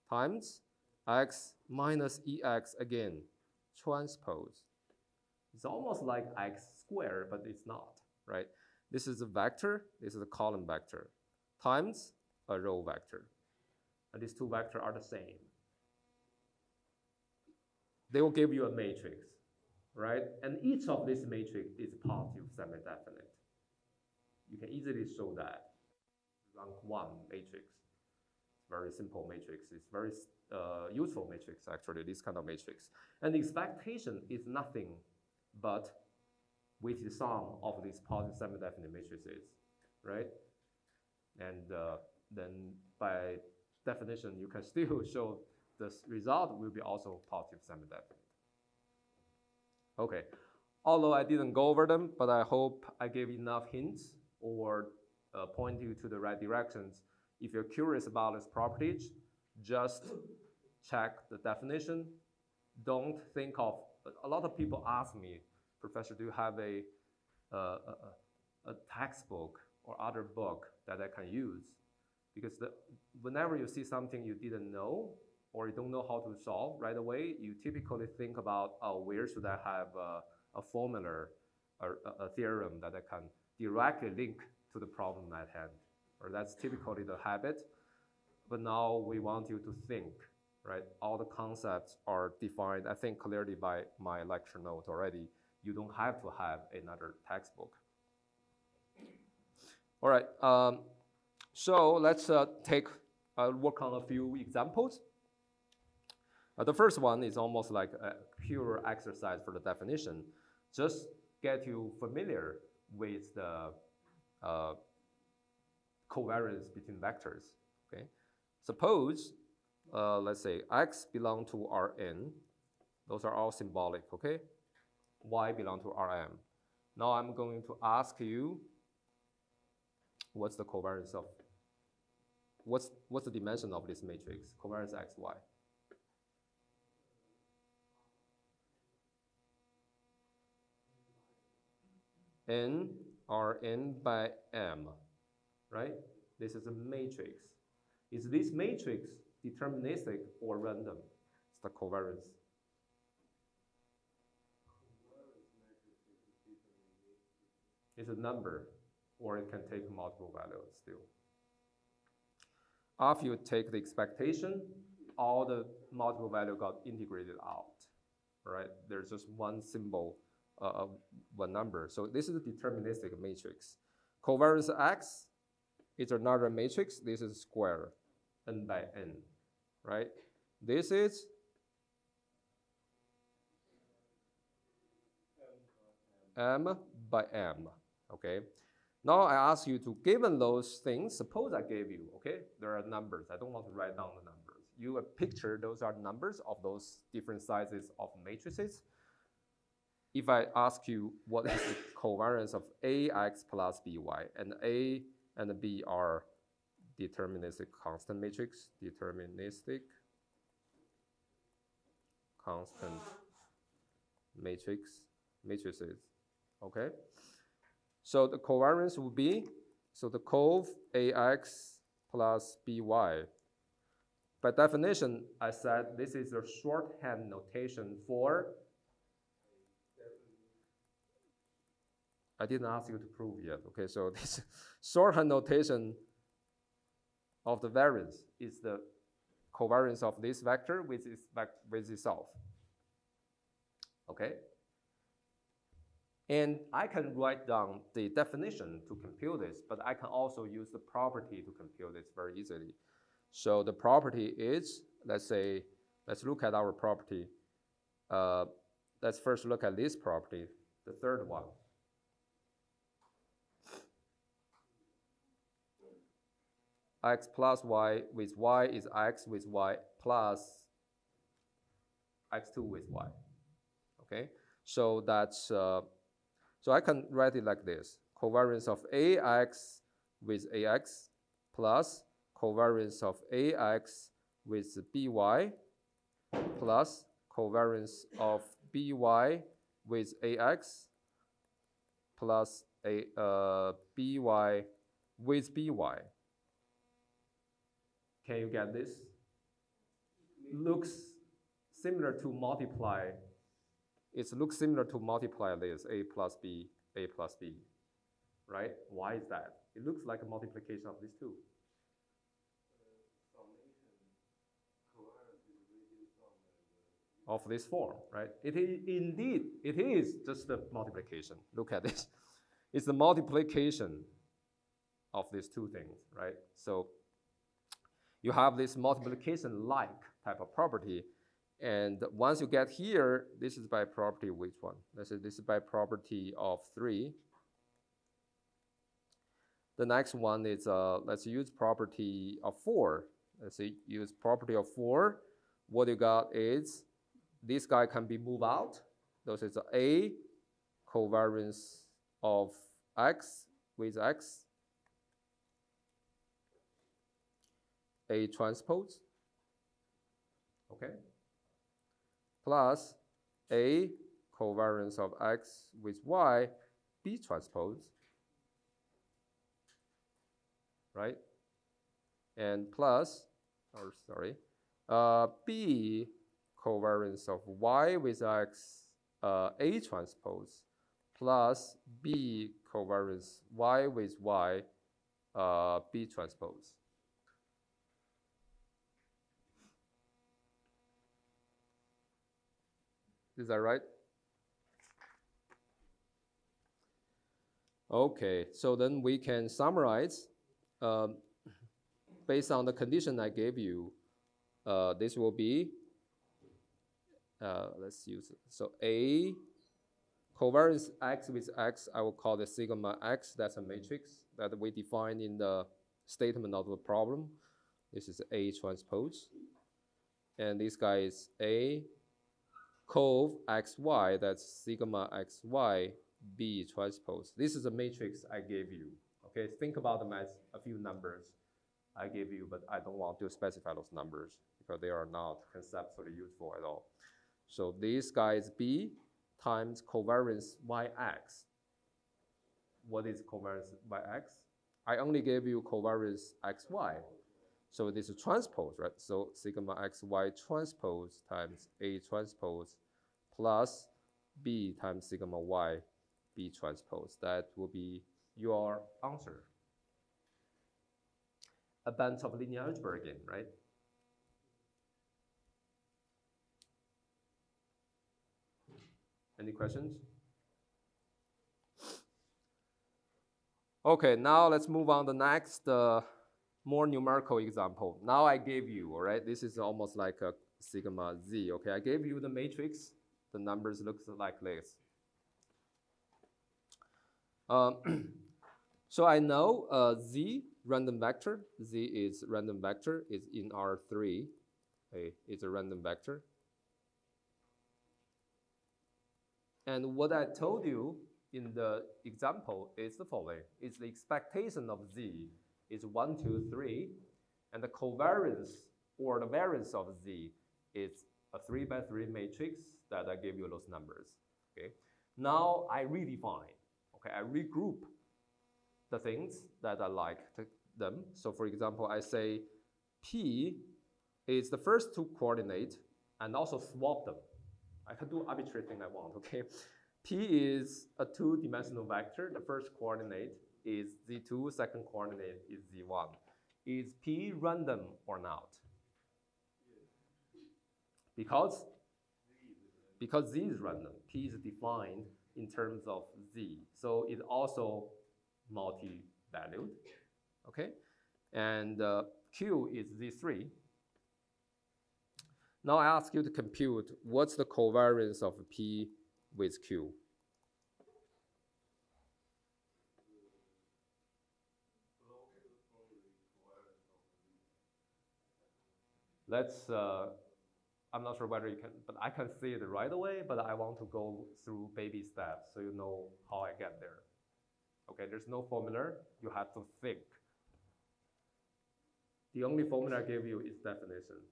times X minus EX again, transpose. It's almost like X squared, but it's not, right? This is a vector, this is a column vector, times a row vector. And these two vectors are the same. They will give you a matrix, right? And each of these matrix is positive semi-definite. You can easily show that. Rank 1 matrix. It's very simple matrix. It's very useful matrix, actually, this kind of matrix. And the expectation is nothing but with the sum of these positive semi-definite matrices, right? And then by definition, you can still show the result will be also positive semi-definite. Okay, although I didn't go over them, but I hope I gave enough hints or point you to the right directions. If you're curious about this properties, just check the definition. Don't think of, a lot of people ask me, Professor, do you have a textbook or other book that I can use? Because whenever you see something you didn't know or you don't know how to solve right away, you typically think about, oh, where should I have a formula or a theorem that I can directly link to the problem at hand? Or that's typically the habit. But now we want you to think, right? All the concepts are defined, I think, clearly by my lecture note already. You don't have to have another textbook. All right, so let's work on a few examples. The first one is almost like a pure exercise for the definition. Just get you familiar with the covariance between vectors, okay? Suppose, let's say X belong to Rn. Those are all symbolic, okay? Y belong to Rm. Now I'm going to ask you, what's the covariance of, what's the dimension of this matrix, covariance X, Y? N Rn by M, right? This is a matrix. Is this matrix deterministic or random? It's the covariance. It's a number, or it can take multiple values still. After you take the expectation, all the multiple value got integrated out, right? There's just one symbol, one number. So this is a deterministic matrix. Covariance X is another matrix. This is square, n by n, right? This is m by m, okay? Now I ask you to, given those things, suppose I gave you, okay, there are numbers. I don't want to write down the numbers. You picture those are numbers of those different sizes of matrices. If I ask you what is the covariance of AX plus BY, and A and B are deterministic constant matrix, deterministic constant matrices, okay? So the covariance would be, so the cov AX plus BY. By definition, I said this is a shorthand notation for, I didn't ask you to prove yet, okay? So this shorthand notation of the variance is the covariance of this vector with itself, okay? And I can write down the definition to compute this, but I can also use the property to compute this very easily. So the property is, let's look at our property. Let's first look at this property, the third one. X plus y with y is x with y plus x2 with y, okay? So that's, so I can write it like this. Covariance of AX with AX plus covariance of AX with BY plus covariance of BY with AX plus BY with BY. Can you get this? Looks similar to multiply. It looks similar to multiply this, A plus B, right? Why is that? It looks like a multiplication of these two. Of this form, right? It is indeed, it is just a multiplication. Look at this. It's the multiplication of these two things, right? So you have this multiplication-like type of property. And once you get here, this is by property which one? Let's say this is by property of 3. The next one is, let's use property of 4. Let's say use property of 4. What you got is, this guy can be moved out. This is A covariance of X with X, A transpose, okay? Plus A covariance of X with Y, B transpose, right? And plus, B covariance of Y with X, A transpose, plus B covariance Y with Y, B transpose. Is that right? Okay, so then we can summarize. Based on the condition I gave you, this will be, let's use it. So A covariance X with X, I will call the sigma X. That's a matrix that we define in the statement of the problem. This is A transpose. And this guy is A cov XY, that's sigma XY, B transpose. This is a matrix I gave you. Okay, think about them as a few numbers I gave you, but I don't want to specify those numbers because they are not conceptually useful at all. So this guy is B times covariance YX. What is covariance YX? I only gave you covariance XY. So this is transpose, right? So sigma XY transpose times A transpose plus B times sigma Y B transpose. That will be your answer. A bunch of linear algebra again, right? Any questions? Okay, now let's move on to the next more numerical example. Now I gave you, all right, this is almost like a sigma z, okay? I gave you the matrix. The numbers look like this. So I know Z random vector, Z is random vector, is in R3. Okay, it's a random vector. And what I told you in the example is the following. It's the expectation of Z is 1, 2, 3, and the covariance or the variance of Z is a 3 by 3 matrix that I gave you those numbers. Okay. Now I redefine. Okay, I regroup the things that I like them. So for example, I say P is the first two coordinates and also swap them. I can do arbitrary thing I want, okay? P is a two-dimensional vector. The first coordinate is Z2, second coordinate is Z1. Is P random or not? Because Z is random. P is defined in terms of Z. So it's also multi-valued, okay? And Q is Z3. Now I ask you to compute what's the covariance of P with Q. Let's, I'm not sure whether you can, but I can see it right away, but I want to go through baby steps so you know how I get there. Okay, there's no formula, you have to think. The only formula I gave you is definition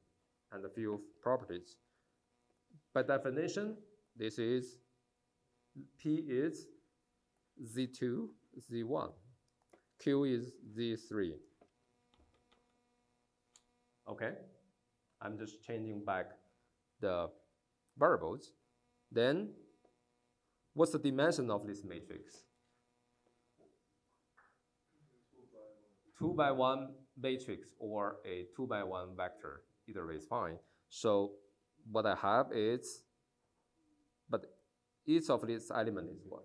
and a few properties. By definition, this is P is Z2, Z1. Q is Z3. Okay, I'm just changing back the variables. Then, what's the dimension of this matrix? 2 by 1 matrix or a 2 by 1 vector, either way is fine. So what I have is, but each of these elements is what?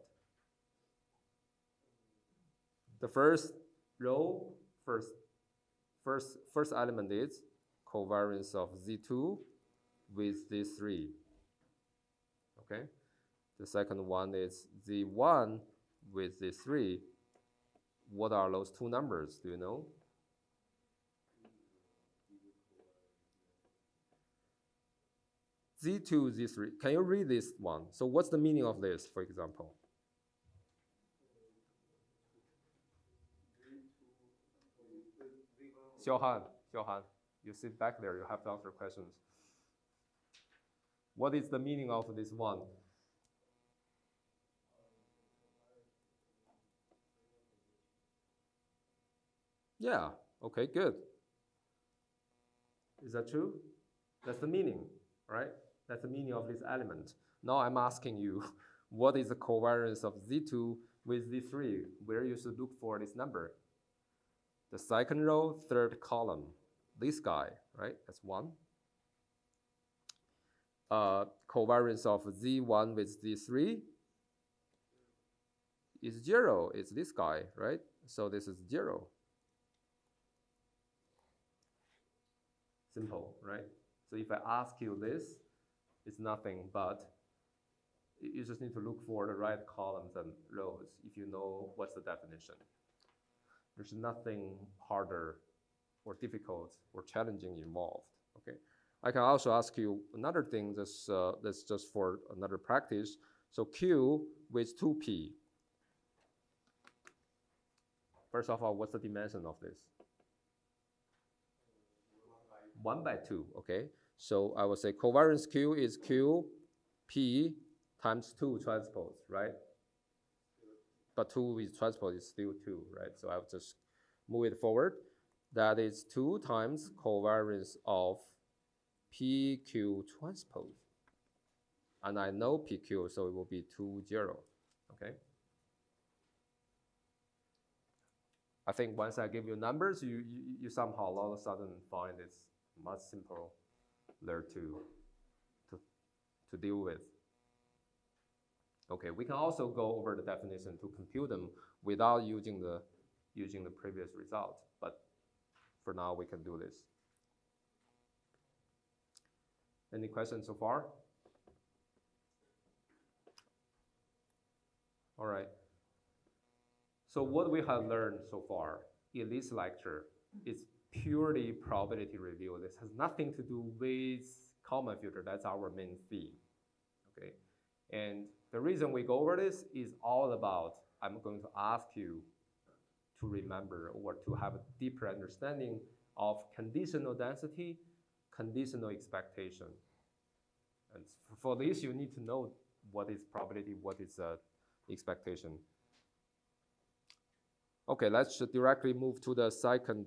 The first row, first element is covariance of Z2 with Z3. Okay? The second one is Z1 with Z3. What are those two numbers? Do you know? Z2, Z3. Can you read this one? So what's the meaning of this, for example? Xiaohan, you sit back there, you have to answer questions. What is the meaning of this one? Yeah, okay, good. Is that true? That's the meaning, right? That's the meaning of this element. Now I'm asking you, what is the covariance of Z2 with Z3? Where you should look for this number? The second row, third column. This guy, right? That's 1. Covariance of Z1 with Z3 is 0. It's this guy, right? So this is 0. Simple, right? So if I ask you this, it's nothing but you just need to look for the right columns and rows if you know what's the definition. There's nothing harder or difficult or challenging involved, okay? I can also ask you another thing that's just for another practice. So Q with 2P. First of all, what's the dimension of this? 1 by 2, okay? So I will say covariance Q is Q P times 2 transpose, right? But 2 with transpose is still 2, right? So I'll just move it forward. That is 2 times covariance of PQ transpose. And I know PQ, so it will be 2, 0, okay? I think once I give you numbers, you somehow all of a sudden find it's much simpler to deal with. Okay, we can also go over the definition to compute them without using the previous result, but for now we can do this. Any questions so far? All right. So what we have learned so far in this lecture is purely probability review. This has nothing to do with Kalman filter. That's our main theme, okay? And the reason we go over this is all about, I'm going to ask you to remember or to have a deeper understanding of conditional density, conditional expectation. And for this, you need to know what is probability, what is expectation. Okay, let's directly move to the second